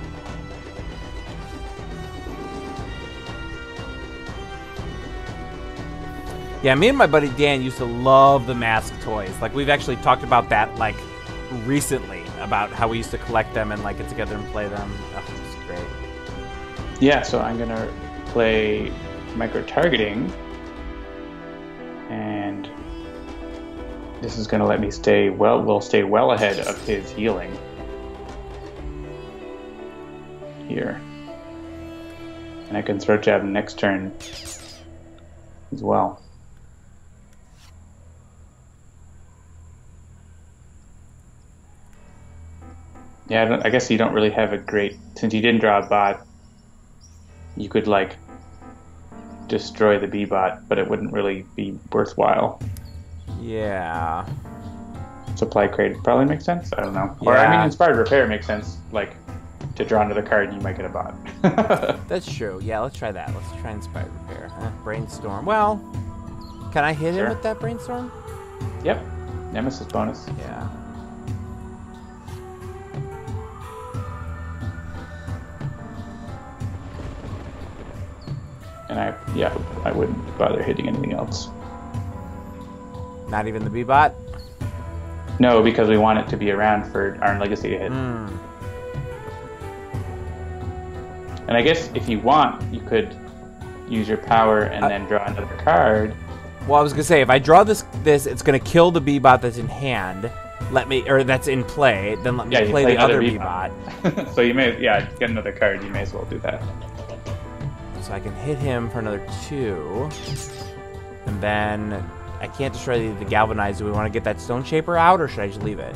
Yeah, me and my buddy Dan used to love the Mask toys. Like, we've actually talked about that, like, recently. About how we used to collect them and, like, get together and play them. Oh, it's great. Yeah, so I'm gonna play micro-targeting. And this is gonna let me stay we'll stay well ahead of his healing. Here. And I can throat jab next turn as well. Yeah, I guess you don't really have a great... Since you didn't draw a bot, you could, like, destroy the B-Bot, but it wouldn't really be worthwhile. Yeah. Supply Crate probably makes sense? I don't know. Or, I mean, Inspired Repair makes sense, like, to draw another card and you might get a bot. That's true. Yeah, let's try that. Let's try Inspired Repair. Brainstorm. Well, can I hit him with that Brainstorm? Yep. Nemesis bonus. Yeah. And I wouldn't bother hitting anything else. Not even the B-Bot? No, because we want it to be around for Iron Legacy to hit. And I guess if you want, you could use your power and then draw another card. Well, I was gonna say, if I draw this, it's gonna kill the B-Bot that's in hand. That's in play. Then let me play the other B-Bot. So you may, get another card. You may as well do that. So I can hit him for another 2, and then I can't destroy the Galvanize. Do we want to get that Stone Shaper out, or should I just leave it?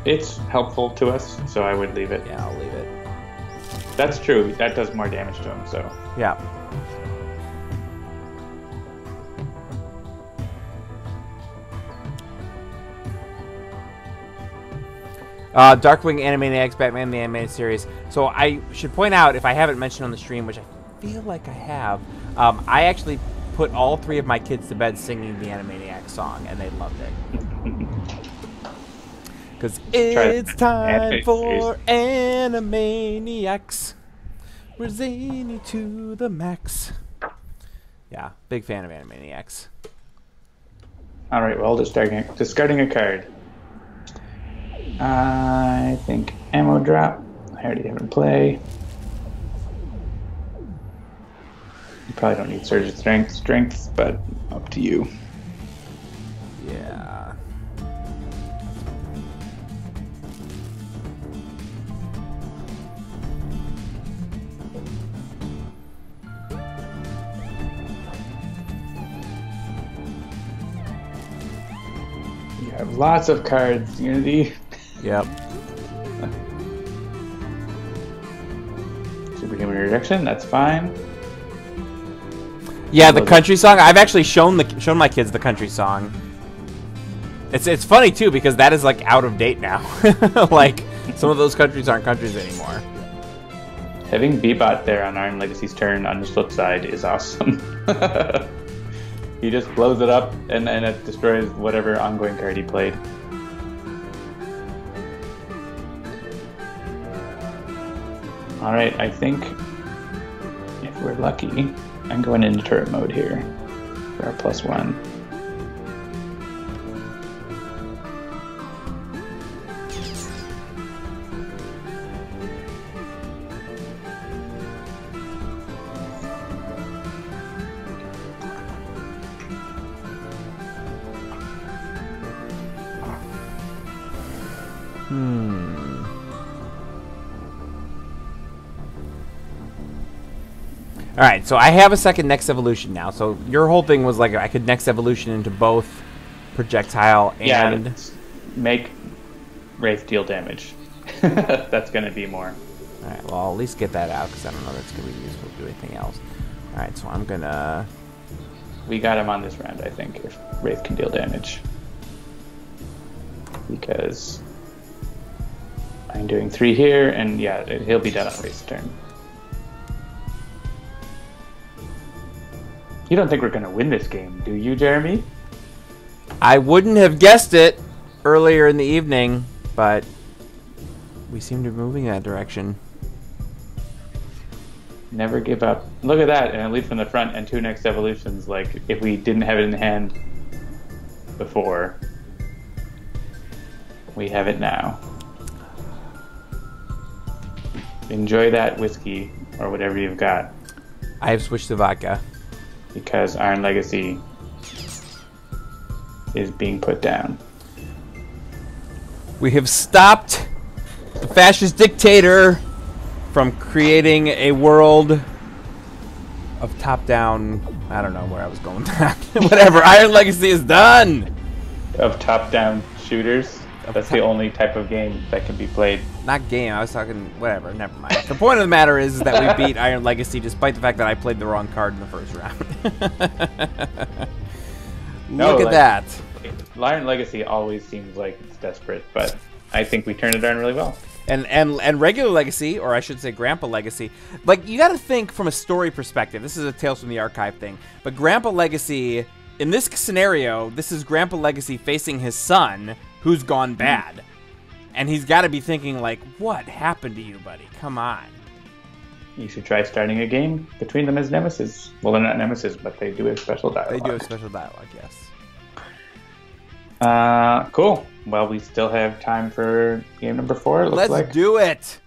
It's helpful to us, so I would leave it. Yeah, I'll leave it. That's true. That does more damage to him. So yeah. Darkwing Animaniacs, Batman the Animated Series. So I should point out, if I haven't mentioned on the stream, which I feel like I have, I actually put all 3 of my kids to bed singing the Animaniacs song, and they loved it. Because it's time for Animaniacs. We're zany to the max. Yeah, big fan of Animaniacs. All right, well, discarding a card. I think ammo drop. I already have it in play. You probably don't need Surge of Strength, but up to you. Yeah. You have lots of cards, Unity. Yep. Superhuman Rejection, that's fine. Yeah, the country song. I've actually shown my kids the country song. It's funny too, because that is like out of date now. Like some of those countries aren't countries anymore. Having B-Bot there on Iron Legacy's turn on the flip side is awesome. He just blows it up and it destroys whatever ongoing card he played. Alright, I think if we're lucky, I'm going into turret mode here for our +1. Alright, so I have a second Next Evolution now. So your whole thing was like I could Next Evolution into both projectile and... Yeah, make Wraith deal damage. That's going to be more. Alright, well, I'll at least get that out, because I don't know that's going to be useful to do anything else. Alright, so I'm going to... We got him on this round, I think, if Wraith can deal damage. Because I'm doing 3 here, and yeah, he'll be dead on Wraith's turn. You don't think we're going to win this game, do you, Jeremy? I wouldn't have guessed it earlier in the evening, but we seem to be moving that direction. Never give up. Look at that, and it leads from the front and 2 Next Evolutions. Like, if we didn't have it in hand before, we have it now. Enjoy that whiskey, or whatever you've got. I have switched to vodka. Because Iron Legacy is being put down. We have stopped the fascist dictator from creating a world of top-down... I don't know where I was going with that. Whatever, Iron Legacy is done! Of top-down shooters. That's the only type of game that can be played. Not game, I was talking... Whatever, never mind. The point of the matter is that we beat Iron Legacy despite the fact that I played the wrong card in the first round. Look at that. Iron Legacy always seems like it's desperate, but I think we turned it on really well. And regular Legacy, or I should say Grandpa Legacy, like, you gotta think from a story perspective. This is a Tales from the Archive thing. But Grandpa Legacy, in this scenario, this is Grandpa Legacy facing his son, who's gone bad. And he's got to be thinking, like, what happened to you, buddy? Come on. you should try starting a game between them as nemesis. Well, they're not nemesis, but they do have special dialogue. They do have special dialogue, yes. Cool. Well, we still have time for game number 4, it looks like. Let's do it!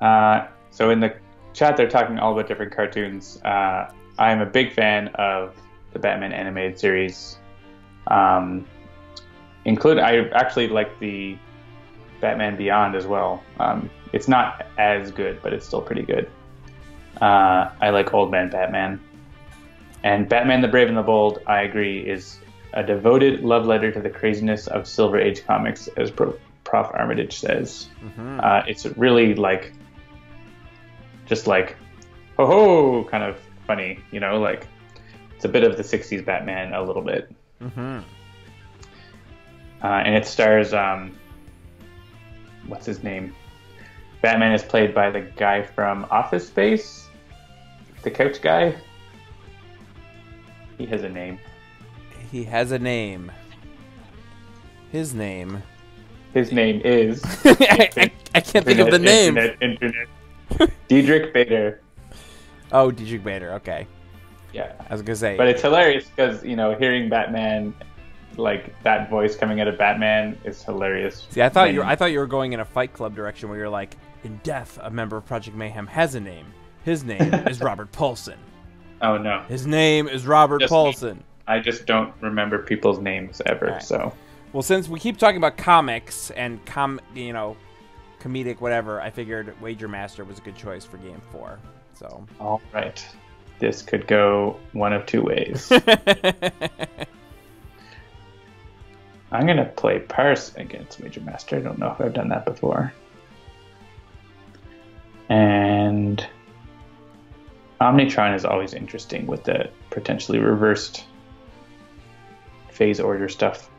So in the chat, they're talking all about different cartoons. I'm a big fan of the Batman animated series. I actually like the Batman Beyond as well. It's not as good, but it's still pretty good. I like Old Man Batman. And Batman the Brave and the Bold, I agree, is a devoted love letter to the craziness of Silver Age comics, as Prof. Armitage says. Mm-hmm. It's really just like, ho-ho, kind of funny, you know, like it's a bit of the 60s Batman, a little bit. Mm-hmm. And it stars, what's his name? Batman is played by the guy from Office Space, the couch guy. He has a name. He has a name. His name. His name is... I can't think of the name. Internet. Diedrich Bader. Oh, Diedrich Bader, okay. Yeah. I was going to say. But it's hilarious because, you know, hearing Batman, like that voice coming out of Batman is hilarious. See, I thought you were going in a Fight Club direction where you're like, in death, a member of Project Mayhem has a name. His name is Robert Paulson. Oh, no. His name is Robert Paulson. I just don't remember people's names ever, right. So... Well, since we keep talking about comics and comedic whatever, I figured Wager Master was a good choice for Game 4. So. All right, this could go one of two ways. I'm gonna play Parse against Wager Master. I don't know if I've done that before. And Omnitron is always interesting with the potentially reversed phase order stuff.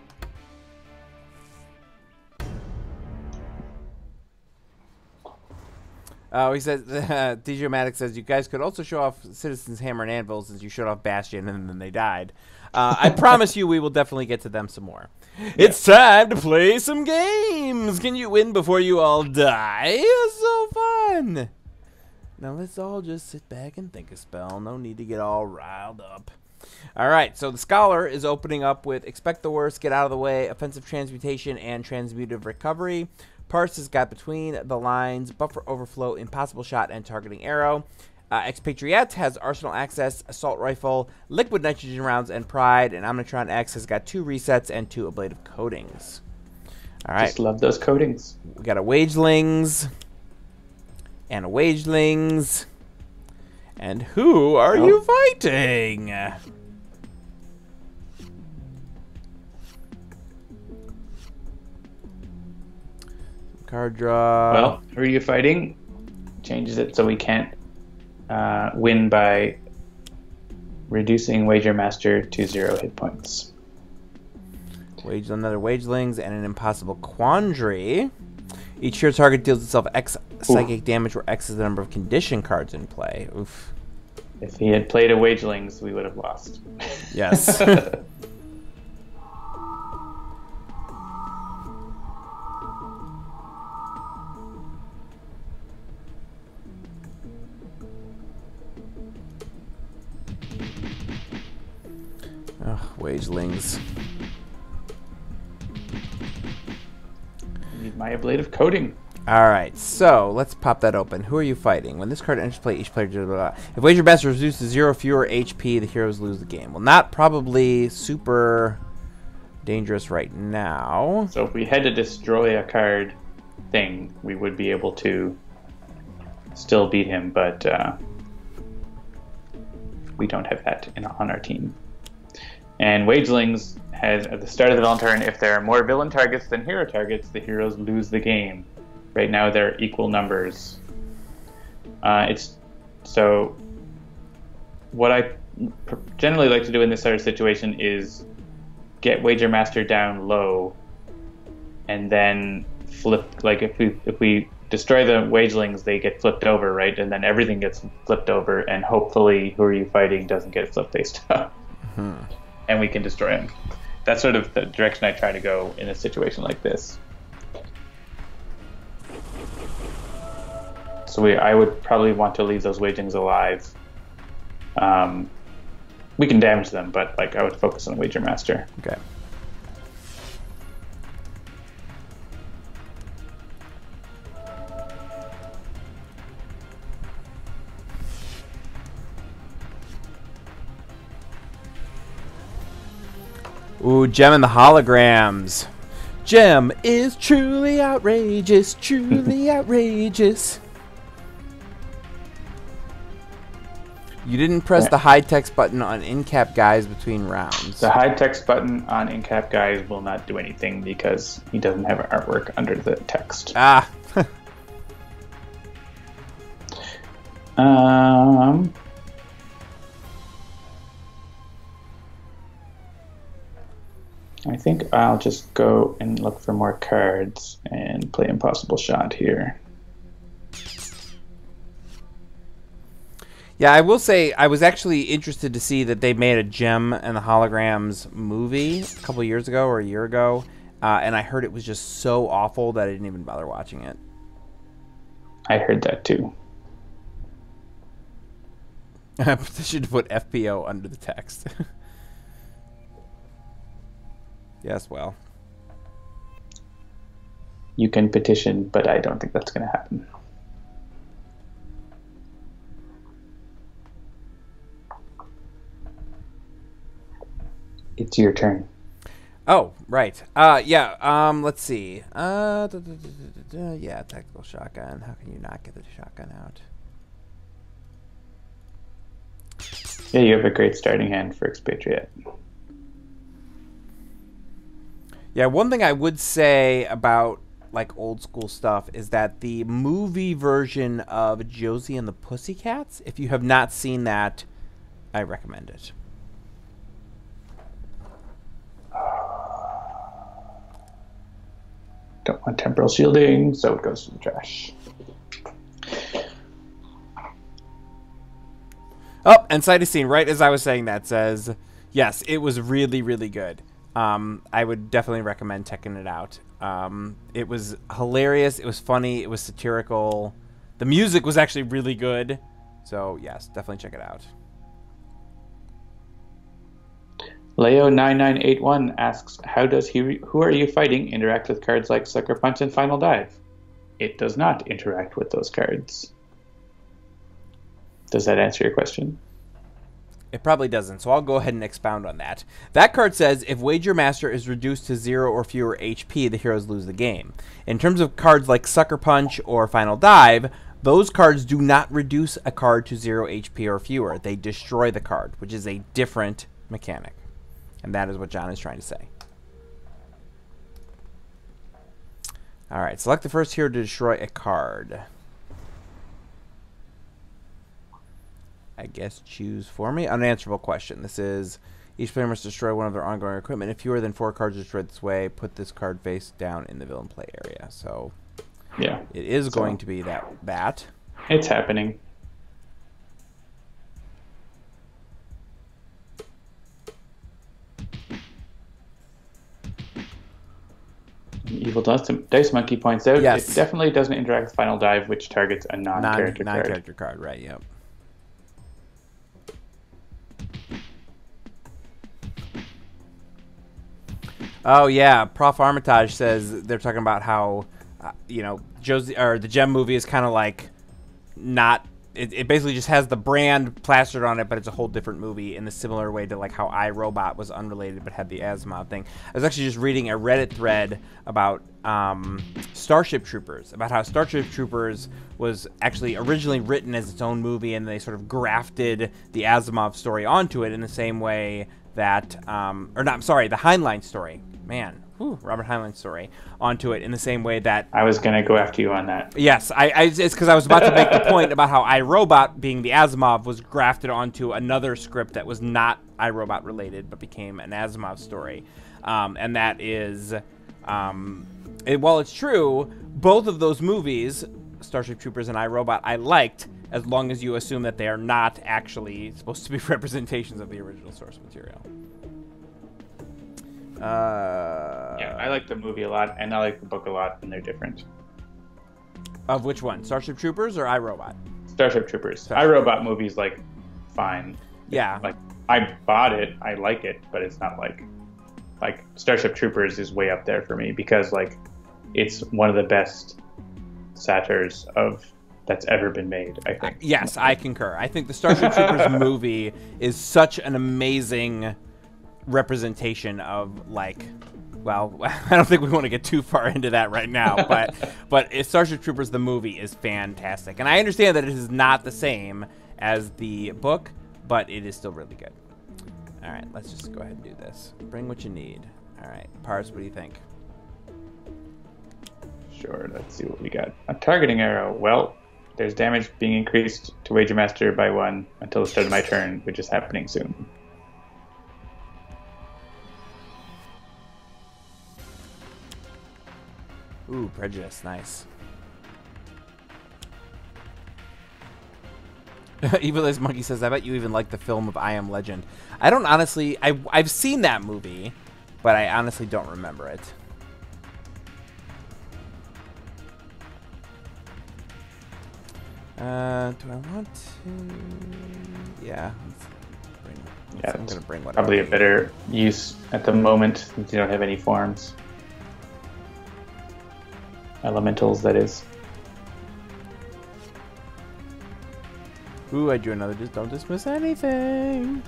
He says, DJ Maddox says, you guys could also show off Citizen's Hammer and Anvil since you showed off Bastion and then they died. I promise you we will definitely get to them some more. Yeah. It's time to play some games. Can you win before you all die? So fun. Now let's all just sit back and think a spell. No need to get all riled up. All right, so the Scholar is opening up with Expect the Worst, Get Out of the Way, Offensive Transmutation, and Transmutive Recovery. Parse has got Between the Lines, Buffer Overflow, Impossible Shot, and Targeting Arrow. Expatriate has Arsenal Access, Assault Rifle, Liquid Nitrogen Rounds, and Pride. And Omnitron X has got 2 resets and 2 ablative coatings. All right. Just love those coatings. We got a Wagelings and a Wagelings. And who are you fighting? Card draw. Well, who are you fighting? Changes it so we can't win by reducing Wager Master to 0 hit points. Another Wagelings and an Impossible Quandary. Each your target deals itself X psychic damage, where X is the number of condition cards in play. Oof. If he had played a Wagelings, we would have lost. Yes. Ugh, Wagelings. Need my ablative coating. Alright, so let's pop that open. Who are you fighting? When this card enters play, each player... Blah, blah, blah. If Wager Master is reduced to 0 fewer HP, the heroes lose the game. Well, not probably super dangerous right now. So if we had to destroy a card thing, we would be able to still beat him, but we don't have that on our team. And Wagelings has, at the start of the villain turn, if there are more villain targets than hero targets, the heroes lose the game. Right now they're equal numbers. So what I generally like to do in this sort of situation is get Wager Master down low, and then flip. Like if we destroy the Wagelings, they get flipped over, right? And then everything gets flipped over, and hopefully Who Are You Fighting doesn't get flip face up. Mm-hmm. And we can destroy him. That's sort of the direction I try to go in a situation like this. So I would probably want to leave those wagings alive. We can damage them, but like I would focus on Wager Master. Okay. Ooh, Gem and the holograms. Gem is truly outrageous, truly outrageous. You didn't press the hide text button on in-cap guys between rounds. The hide text button on in-cap guys will not do anything because he doesn't have artwork under the text. Ah. I think I'll just go and look for more cards and play Impossible Shot here. Yeah, I will say I was actually interested to see that they made a Gem and the Holograms movie a couple of years ago or a year ago, and I heard it was just so awful that I didn't even bother watching it. I heard that too. I should put FPO under the text. Yes, well. You can petition, but I don't think that's going to happen. It's your turn. Oh, right. Yeah, let's see. Yeah, tactical shotgun. How can you not get the shotgun out? Yeah, you have a great starting hand for Expatriate. Yeah, one thing I would say about like old school stuff is that the movie version of Josie and the Pussycats, if you have not seen that, I recommend it. Don't want temporal shielding, so it goes to the trash. Oh, and Cytosine, right as I was saying that, says, yes, it was really, really good. I would definitely recommend checking it out. It was hilarious. It was funny. It was satirical. The music was actually really good. So, yes, definitely check it out. Leo9981 asks, how does Who Are You Fighting interact with cards like Sucker Punch and Final Dive? It does not interact with those cards. Does that answer your question? It probably doesn't, so I'll go ahead and expound on that. That card says, if Wager Master is reduced to 0 or fewer HP, the heroes lose the game. In terms of cards like Sucker Punch or Final Dive, those cards do not reduce a card to 0 HP or fewer. They destroy the card, which is a different mechanic. And that is what John is trying to say. Alright, select the first hero to destroy a card. I guess choose for me. Unanswerable question. This is, each player must destroy one of their ongoing equipment. If fewer than 4 cards are destroyed this way, put this card face down in the villain play area. So, yeah, it is going to be that. It's happening. Evil Dice Monkey points out, yes, it definitely doesn't interact with Final Dive, which targets a non-character card. Non-character card, right, yep. Oh yeah, Prof Armitage says they're talking about how, you know, Josie or the Gem movie is kind of like not. It basically just has the brand plastered on it, but it's a whole different movie in a similar way to like how iRobot was unrelated but had the Asimov thing. I was actually just reading a Reddit thread about Starship Troopers, about how Starship Troopers was actually originally written as its own movie, and they sort of grafted the Asimov story onto it in the same way that, the Heinlein story. Man, Robert Heinlein's story onto it in the same way that I was gonna go after you on that. Yes, it's because I was about to make the point about how iRobot, being the Asimov, was grafted onto another script that was not iRobot related but became an Asimov story, and that is, while it's true, both of those movies, Starship Troopers and iRobot, I liked, as long as you assume that they are not actually supposed to be representations of the original source material. Yeah, I like the movie a lot, and I like the book a lot, and they're different. Of which one? Starship Troopers or iRobot? Starship Troopers. iRobot movie's like fine. Yeah. Like I bought it, I like it, but it's not like Starship Troopers is way up there for me because like it's one of the best satires of that's ever been made, I think. Yes, I concur. I think the Starship Troopers movie is such an amazing representation of like, well, I don't think we want to get too far into that right now, but Starship Troopers the movie is fantastic, and I understand that it is not the same as the book, but it is still really good. All right, let's just go ahead and do this. Bring what you need. All right, Pars, what do you think? Sure, let's see what we got. A targeting arrow. Well, there's damage being increased to Wager Master by 1 until the start of my turn, which is happening soon. Ooh, Prejudice, nice. Evil as Monkey says, I bet you even like the film of I Am Legend. I don't honestly, I've seen that movie, but I honestly don't remember it. Do I want to? Yeah. I'm gonna bring whatever. Probably a better use at the moment since you don't have any forms. Elementals, that is. Ooh, I drew another. Just don't dismiss anything.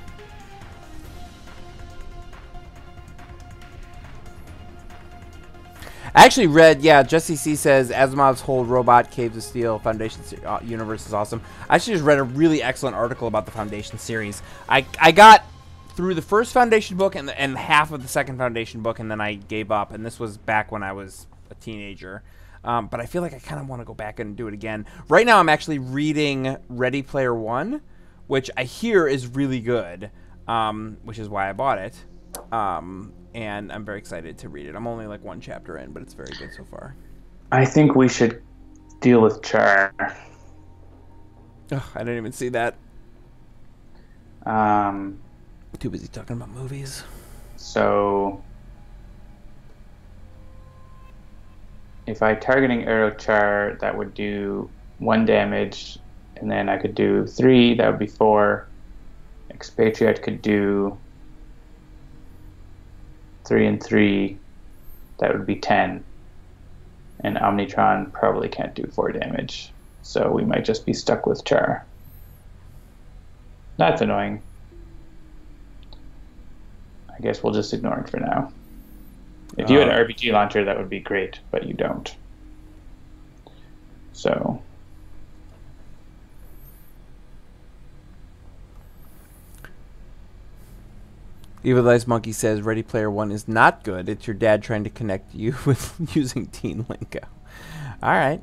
I actually read, yeah, Jesse C says Asimov's whole Robot Caves of Steel Foundation universe is awesome. I actually just read a really excellent article about the Foundation series. I got through the first Foundation book and half of the second Foundation book, and then I gave up. And this was back when I was a teenager. But I feel like I kind of want to go back and do it again. Right now I'm actually reading Ready Player One, which I hear is really good, which is why I bought it. And I'm very excited to read it. I'm only like one chapter in, but it's very good so far. I think we should deal with Char. Ugh, I didn't even see that. Too busy talking about movies. So if I targeting arrow Char, that would do 1 damage, and then I could do 3, that would be 4. Expatriate could do 3 and 3, that would be 10. And Omnitron probably can't do 4 damage, so we might just be stuck with Char. That's annoying. I guess we'll just ignore it for now. If you had an RPG launcher, that would be great, but you don't. So Evil Eyes Monkey says Ready Player One is not good. It's your dad trying to connect you with using Teen Lingo. All right.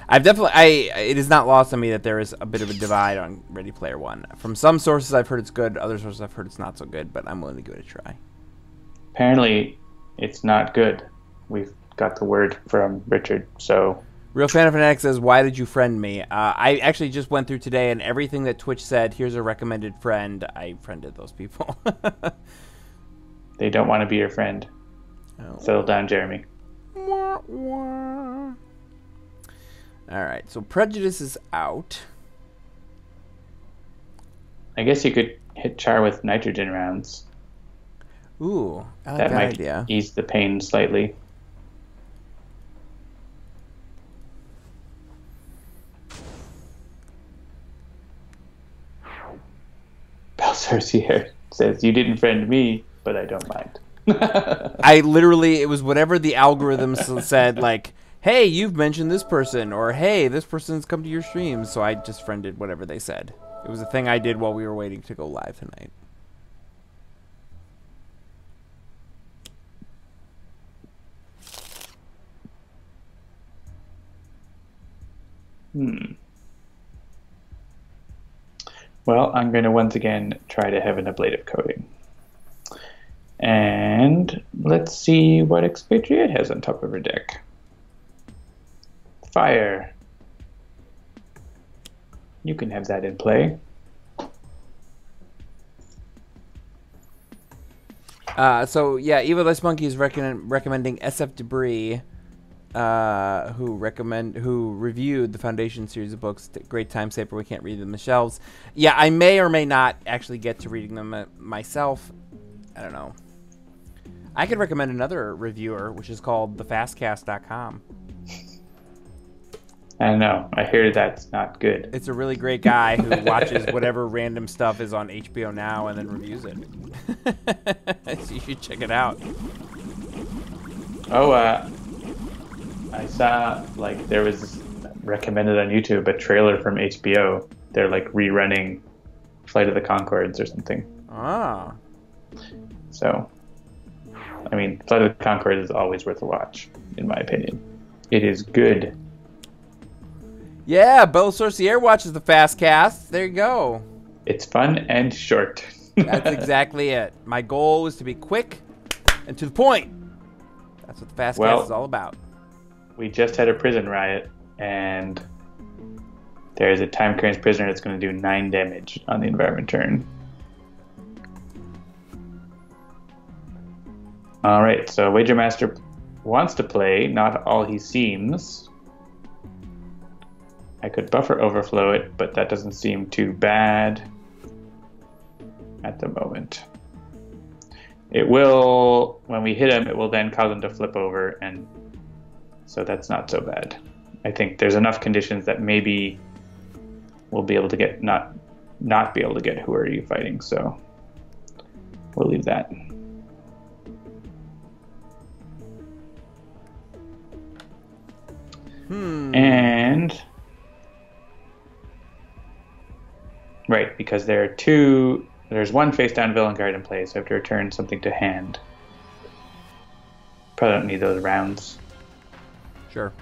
It is not lost on me that there is a bit of a divide on Ready Player One. From some sources I've heard it's good, other sources I've heard it's not so good, but I'm willing to give it a try. Apparently it's not good. We've got the word from Richard, so... Real Fan of Fanatic says, why did you friend me? I actually just went through today, and everything that Twitch said, here's a recommended friend, I friended those people. They don't want to be your friend. Oh. Settle down, Jeremy. Wah, wah. All right, so Prejudice is out. I guess you could hit Char with nitrogen rounds. Ooh, I like that might idea. ease the pain slightly. Belcercier says, you didn't friend me, but I don't mind. It was whatever the algorithm said, like, hey, you've mentioned this person, or hey, this person's come to your stream, so I just friended whatever they said. It was a thing I did while we were waiting to go live tonight. Well, I'm going to once again try to have an ablative coating. And let's see what Expatriate has on top of her deck. Fire. You can have that in play. So, yeah, Evil Dice Monkey is recommending SF Debris. who reviewed the Foundation series of books. Great time saver. We can't read them on the shelves. Yeah, I may or may not actually get to reading them myself. I don't know. I could recommend another reviewer, which is called thefastcast.com. I don't know. I hear that's not good. It's a really great guy who watches whatever random stuff is on HBO Now and then reviews it. So you should check it out. Oh, I saw, like, there was recommended on YouTube a trailer from HBO. They're, like, rerunning Flight of the Conchords or something. Ah. So, I mean, Flight of the Conchords is always worth a watch, in my opinion. It is good. Yeah, Beau Sorcier watches the Fast Cast. There you go. It's fun and short. That's exactly it. My goal is to be quick and to the point. That's what the Fast Cast is all about. We just had a prison riot, and there's a time crazed prisoner that's going to do 9 damage on the environment turn. All right, so Wager Master wants to play Not All He Seems. I could buffer overflow it, but that doesn't seem too bad at the moment. It will, when we hit him, it will then cause him to flip over, and so that's not so bad. I think there's enough conditions that maybe we'll be able to get, not be able to get Who Are You Fighting, so we'll leave that. And right, because there's one face down villain card in play, so I have to return something to hand. Probably don't need those rounds. Sure.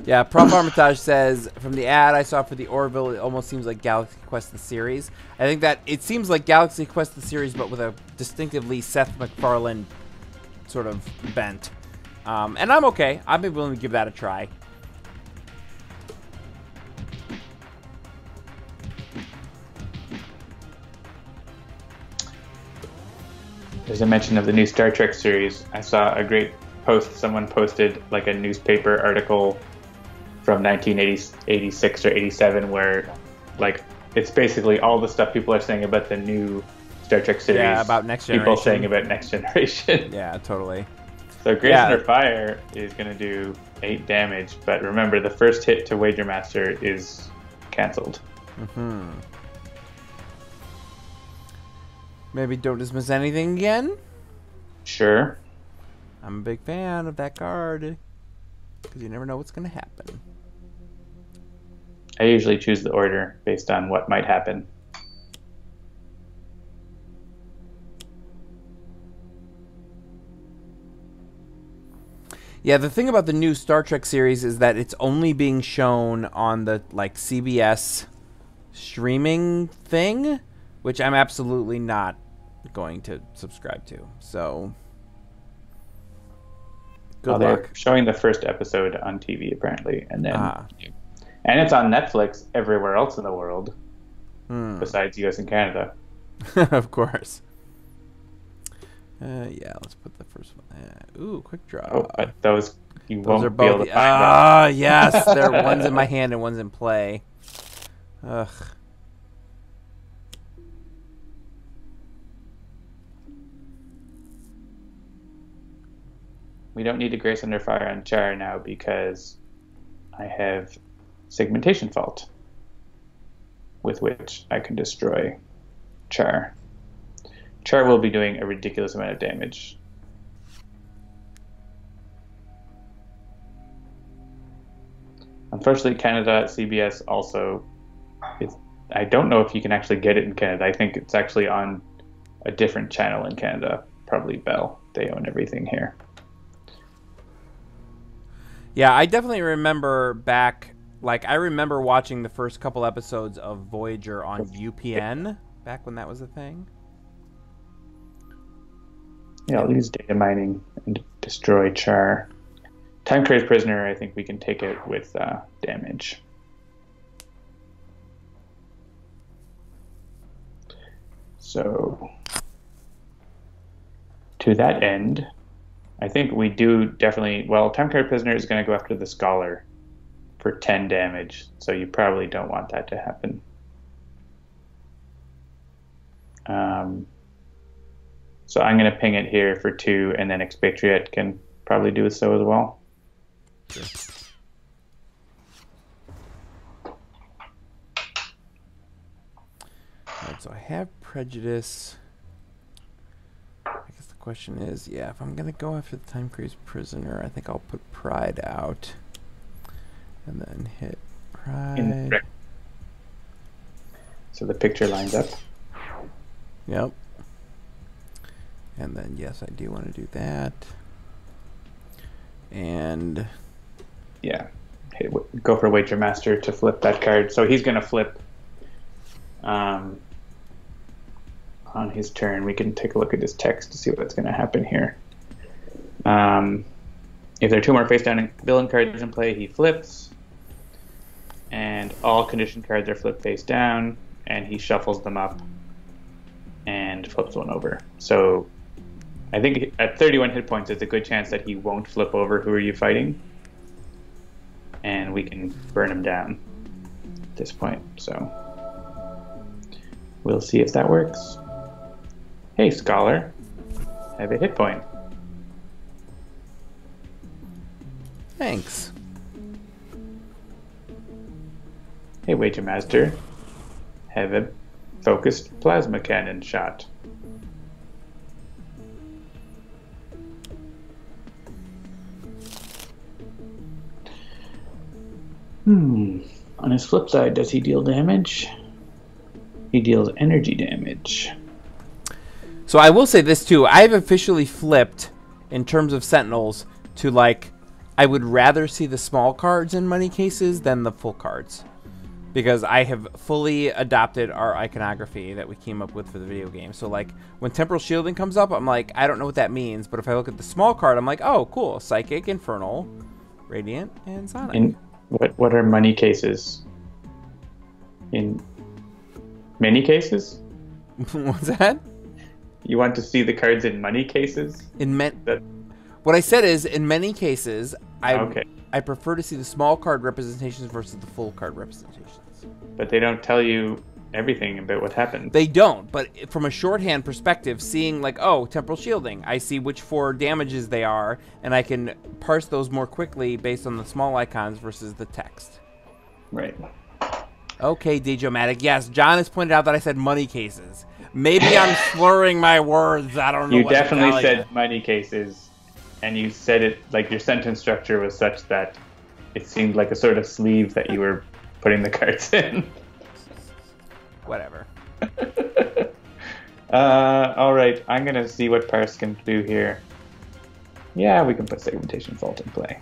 Yeah, Prof. Armitage says, from the ad I saw for the Orville, it almost seems like Galaxy Quest the series. I think that it seems like Galaxy Quest the series, but with a distinctively Seth MacFarlane sort of bent. And I'm okay. I'd be willing to give that a try. There's a mention of the new Star Trek series. I saw a great post. Someone posted like a newspaper article from 1986 or 87 where like it's basically all the stuff people are saying about the new Star Trek series. Yeah, about Next Generation. People saying about Next Generation. Yeah, totally. So Grace Under Fire is going to do 8 damage, but remember the first hit to Wager Master is cancelled. Mm-hmm. Maybe don't dismiss anything again? Sure. I'm a big fan of that card. Because you never know what's going to happen. I usually choose the order based on what might happen. Yeah, the thing about the new Star Trek series is that it's only being shown on the like CBS streaming thing, which I'm absolutely not going to subscribe to. So, good luck. They're showing the first episode on TV apparently, and then and it's on Netflix everywhere else in the world besides US and Canada. Of course. Yeah, let's put the first one. Ooh, quick draw. Oh, but those are be able both. to find Yes, they're one's in my hand and one's in play. Ugh. We don't need a Grace Under Fire on Char now because I have Segmentation Fault, with which I can destroy Char. Char will be doing a ridiculous amount of damage. Unfortunately, Canada, CBS also, I don't know if you can actually get it in Canada. I think it's actually on a different channel in Canada, probably Bell. They own everything here. Yeah, I definitely remember back, like, I remember watching the first couple episodes of Voyager on UPN, back when that was a thing. Yeah, I'll use data mining and destroy Char. Time Crazed Prisoner, I think we can take it with damage. So, to that end, I think we do definitely. Well, Time Card Prisoner is going to go after the Scholar for 10 damage, so you probably don't want that to happen. So I'm going to ping it here for 2, and then Expatriate can probably do so as well. Sure. Alright, so I have Prejudice. I guess the question is, yeah, if I'm going to go after the Time Crazy Prisoner, I think I'll put Pride out. And then hit Pride. So the picture lines up. Yep. And then, yes, I do want to do that. And yeah, go for Wager Master to flip that card. So he's going to flip on his turn. We can take a look at his text to see what's going to happen here. If there are 2 more face down villain cards in play, he flips. And all condition cards are flipped face down, and he shuffles them up and flips one over. So I think at 31 hit points, there's a good chance that he won't flip over Who Are You Fighting? And we can burn him down at this point. So we'll see if that works. Hey, Scholar, have a hit point. thanks. Hey, Wager Master, have a focused plasma cannon shot. On his flip side, does he deal damage? He deals energy damage. So I will say this too. I've officially flipped in terms of Sentinels to like, I would rather see the small cards in money cases than the full cards. Because I have fully adopted our iconography that we came up with for the video game. So like when Temporal Shielding comes up, I'm like, I don't know what that means. But if I look at the small card, I'm like, oh, cool. Psychic, Infernal, Radiant, and Sonic. What are money cases? In many cases? What's that? You want to see the cards in money cases? What I said is, in many cases, Okay. I prefer to see the small card representations versus the full card representations. But they don't tell you everything about what happened. They don't, but from a shorthand perspective, seeing like, oh, Temporal Shielding, I see which 4 damages they are, and I can parse those more quickly based on the small icons versus the text. Right. Okay, DJ-O-Matic. Yes, John has pointed out that I said money cases. Maybe I'm slurring my words. I don't know. You definitely said money cases, and you said it like your sentence structure was such that it seemed like a sort of sleeve that you were putting the cards in. Whatever. All right, I'm going to see what Parse can do here. Yeah, we can put Segmentation Fault in play.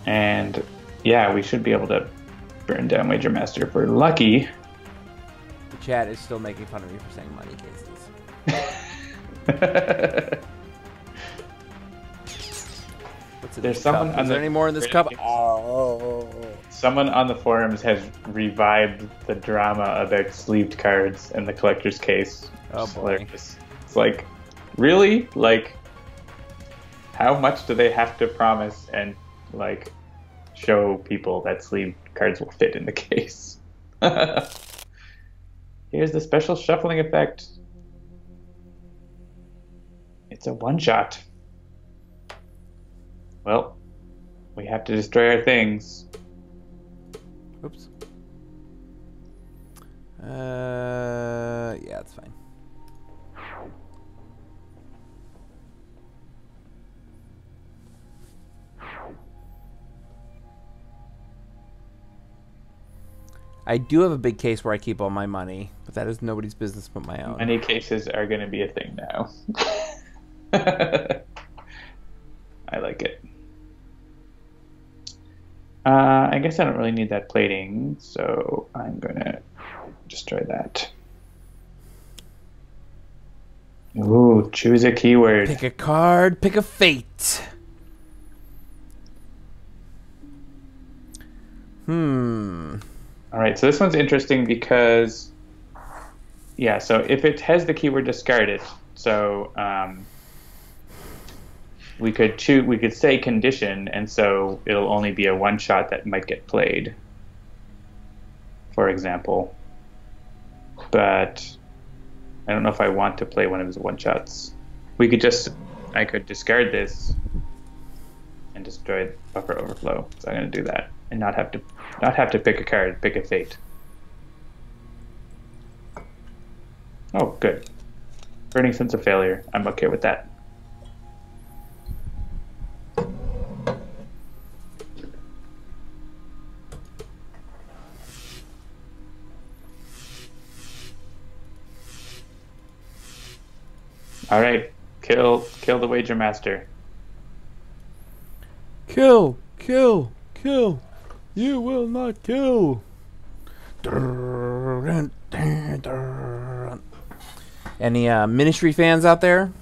And yeah, we should be able to burn down Wager Master if we're lucky. The chat is still making fun of me for saying money cases. There's someone Is there any more in this cup? Someone on the forums has revived the drama about sleeved cards in the collector's case. Oh boy. It's like, really? Like, how much do they have to promise and like show people that sleeved cards will fit in the case? Here's the special shuffling effect. It's a one-shot. Well, we have to destroy our things. Oops. Yeah, it's fine. I do have a big case where I keep all my money, but that is nobody's business but my own. Many cases are going to be a thing now. I like it. I guess I don't really need that plating, so I'm going to destroy that. Ooh, choose a keyword. Pick a card, pick a fate. All right, so this one's interesting because, yeah, so if it has the keyword discard it, so we could say condition, and so it'll only be a one shot that might get played, for example. But I don't know if I want to play one of his one shots. I could discard this and destroy buffer overflow. So I'm going to do that and not have to pick a card, pick a fate. Oh, good. Burning sense of failure. I'm okay with that. All right, kill the wager master. Kill, kill, kill. You will not kill. Any Ministry fans out there?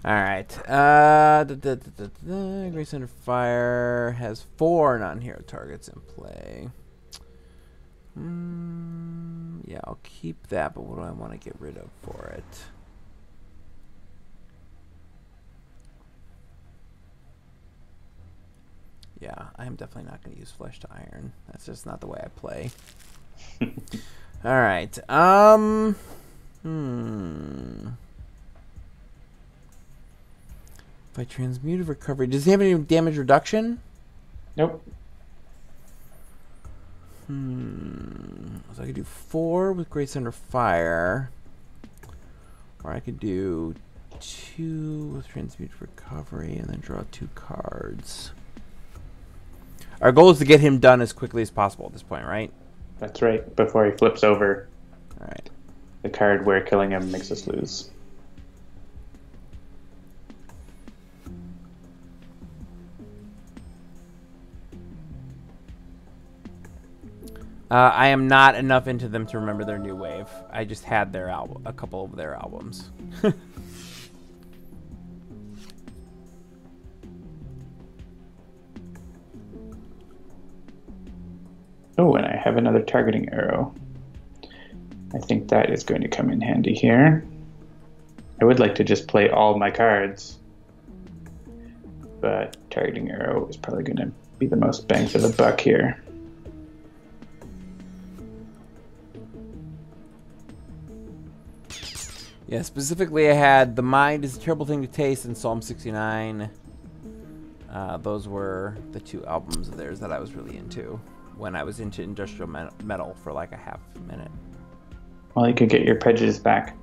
All right. Grace Under Fire has 4 non-hero targets in play. Yeah, I'll keep that, but what do I want to get rid of for it? Yeah, I'm definitely not going to use Flesh to Iron. That's just not the way I play. All right. If I transmuted recovery, does he have any damage reduction? Nope. So I could do 4 with Grace Under Fire, or I could do 2 with transmuted recovery and then draw 2 cards. Our goal is to get him done as quickly as possible at this point, right? That's right, before he flips over All right. the card where killing him makes us lose. I am not enough into them to remember their new wave. I just had their a couple of their albums. Oh, and I have another targeting arrow. I think that is going to come in handy here. I would like to just play all my cards, but targeting arrow is probably going to be the most bang for the buck here. Yeah, specifically I had The Mind is a Terrible Thing to Taste and Psalm 69. Those were the 2 albums of theirs that I was really into when I was into industrial metal for like a half minute. Well, you could get your prejudice back.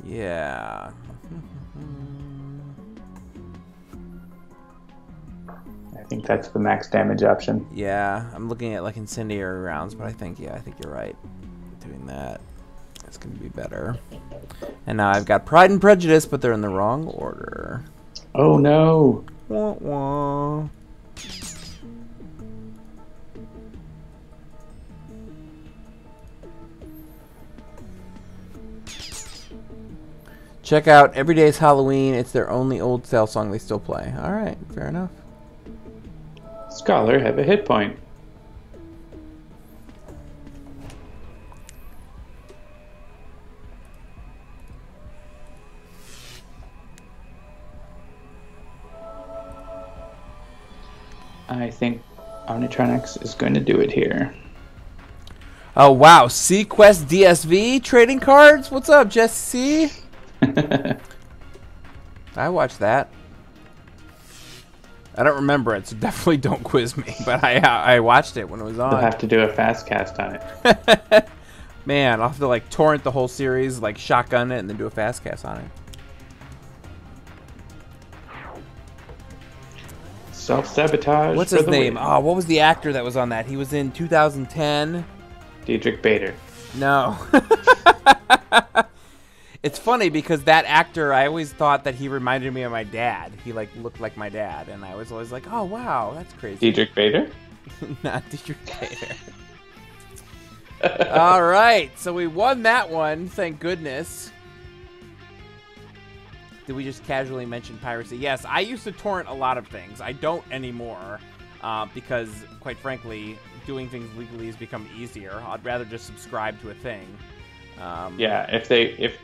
Yeah. I think that's the max damage option. Yeah, I'm looking at like incendiary rounds, but I think you're right. Doing that, it's going to be better. And now I've got Pride and Prejudice, but they're in the wrong order. Oh no! Wah, wah. Check out Every Day's Halloween. It's their only old style song they still play. All right, fair enough. Scholar have a hit point. I think Omnitronics is going to do it here. Oh, wow. Sequest DSV trading cards? What's up, Jesse? I watched that. I don't remember it, so definitely don't quiz me. But I watched it when it was on. You'll have to do a fast cast on it. Man, I'll have to like torrent the whole series, like shotgun it, and then do a fast cast on it. Self-sabotage. What's his name? Oh, what was the actor that was on that? He was in 2010. Diedrich Bader. No. It's funny because that actor, I always thought that he reminded me of my dad. He like looked like my dad, and I was always like, "Oh wow, that's crazy." Diedrich Bader? Not Diedrich Bader. All right, so we won that one. Thank goodness. Did we just casually mention piracy? Yes, I used to torrent a lot of things. I don't anymore. because, quite frankly, doing things legally has become easier. I'd rather just subscribe to a thing. Yeah, if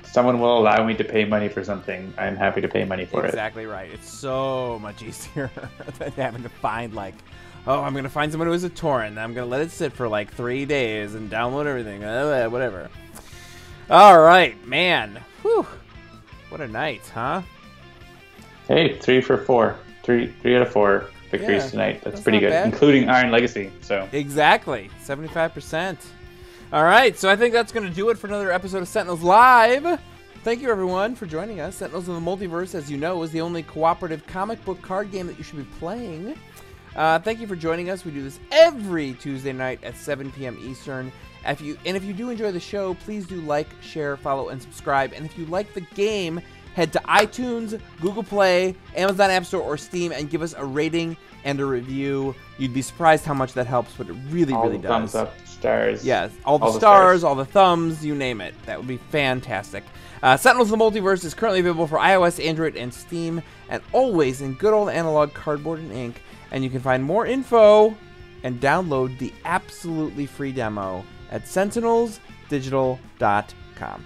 someone will allow me to pay money for something, I'm happy to pay money for it. Exactly right. It's so much easier than having to find, like, oh, I'm going to find someone who has a torrent. I'm going to let it sit for like 3 days and download everything. Whatever. All right, man. Whew. What a night, huh? Hey, 3 for 4. 3 out of 4 victories tonight. That's pretty good, bad. including Iron Legacy. So Exactly. 75%. All right, so I think that's going to do it for another episode of Sentinels Live. Thank you, everyone, for joining us. Sentinels of the Multiverse, as you know, is the only cooperative comic book card game that you should be playing. Thank you for joining us. We do this every Tuesday night at 7 p.m. Eastern. If you do enjoy the show, please do like, share, follow, and subscribe. And if you like the game, head to iTunes, Google Play, Amazon App Store, or Steam and give us a rating and a review. You'd be surprised how much that helps, but it really does. Thumbs up, stars. Yes, all the stars, all the thumbs, you name it. That would be fantastic. Sentinels of the Multiverse is currently available for iOS, Android, and Steam, and always in good old analog cardboard and ink. And you can find more info and download the absolutely free demo at sentinelsdigital.com.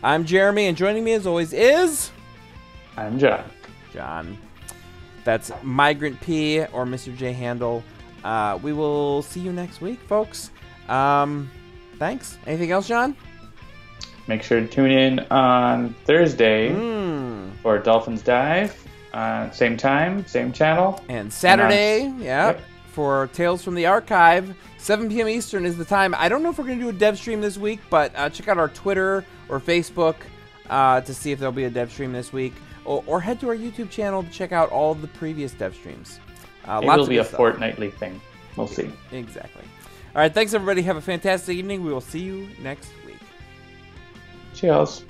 I'm Jeremy, and joining me as always is... I'm John. John. That's Migrant P or Mr. J Handle. We will see you next week, folks. Thanks. Anything else, John? Make sure to tune in on Thursday for Dolphins Dive. Same time, same channel. And Saturday, for Tales from the Archive. 7 p.m. Eastern is the time. I don't know if we're going to do a dev stream this week, but check out our Twitter or Facebook to see if there'll be a dev stream this week. Or head to our YouTube channel to check out all of the previous dev streams. It will be a fortnightly thing. We'll see. Exactly. All right, thanks, everybody. Have a fantastic evening. We will see you next week. Cheers.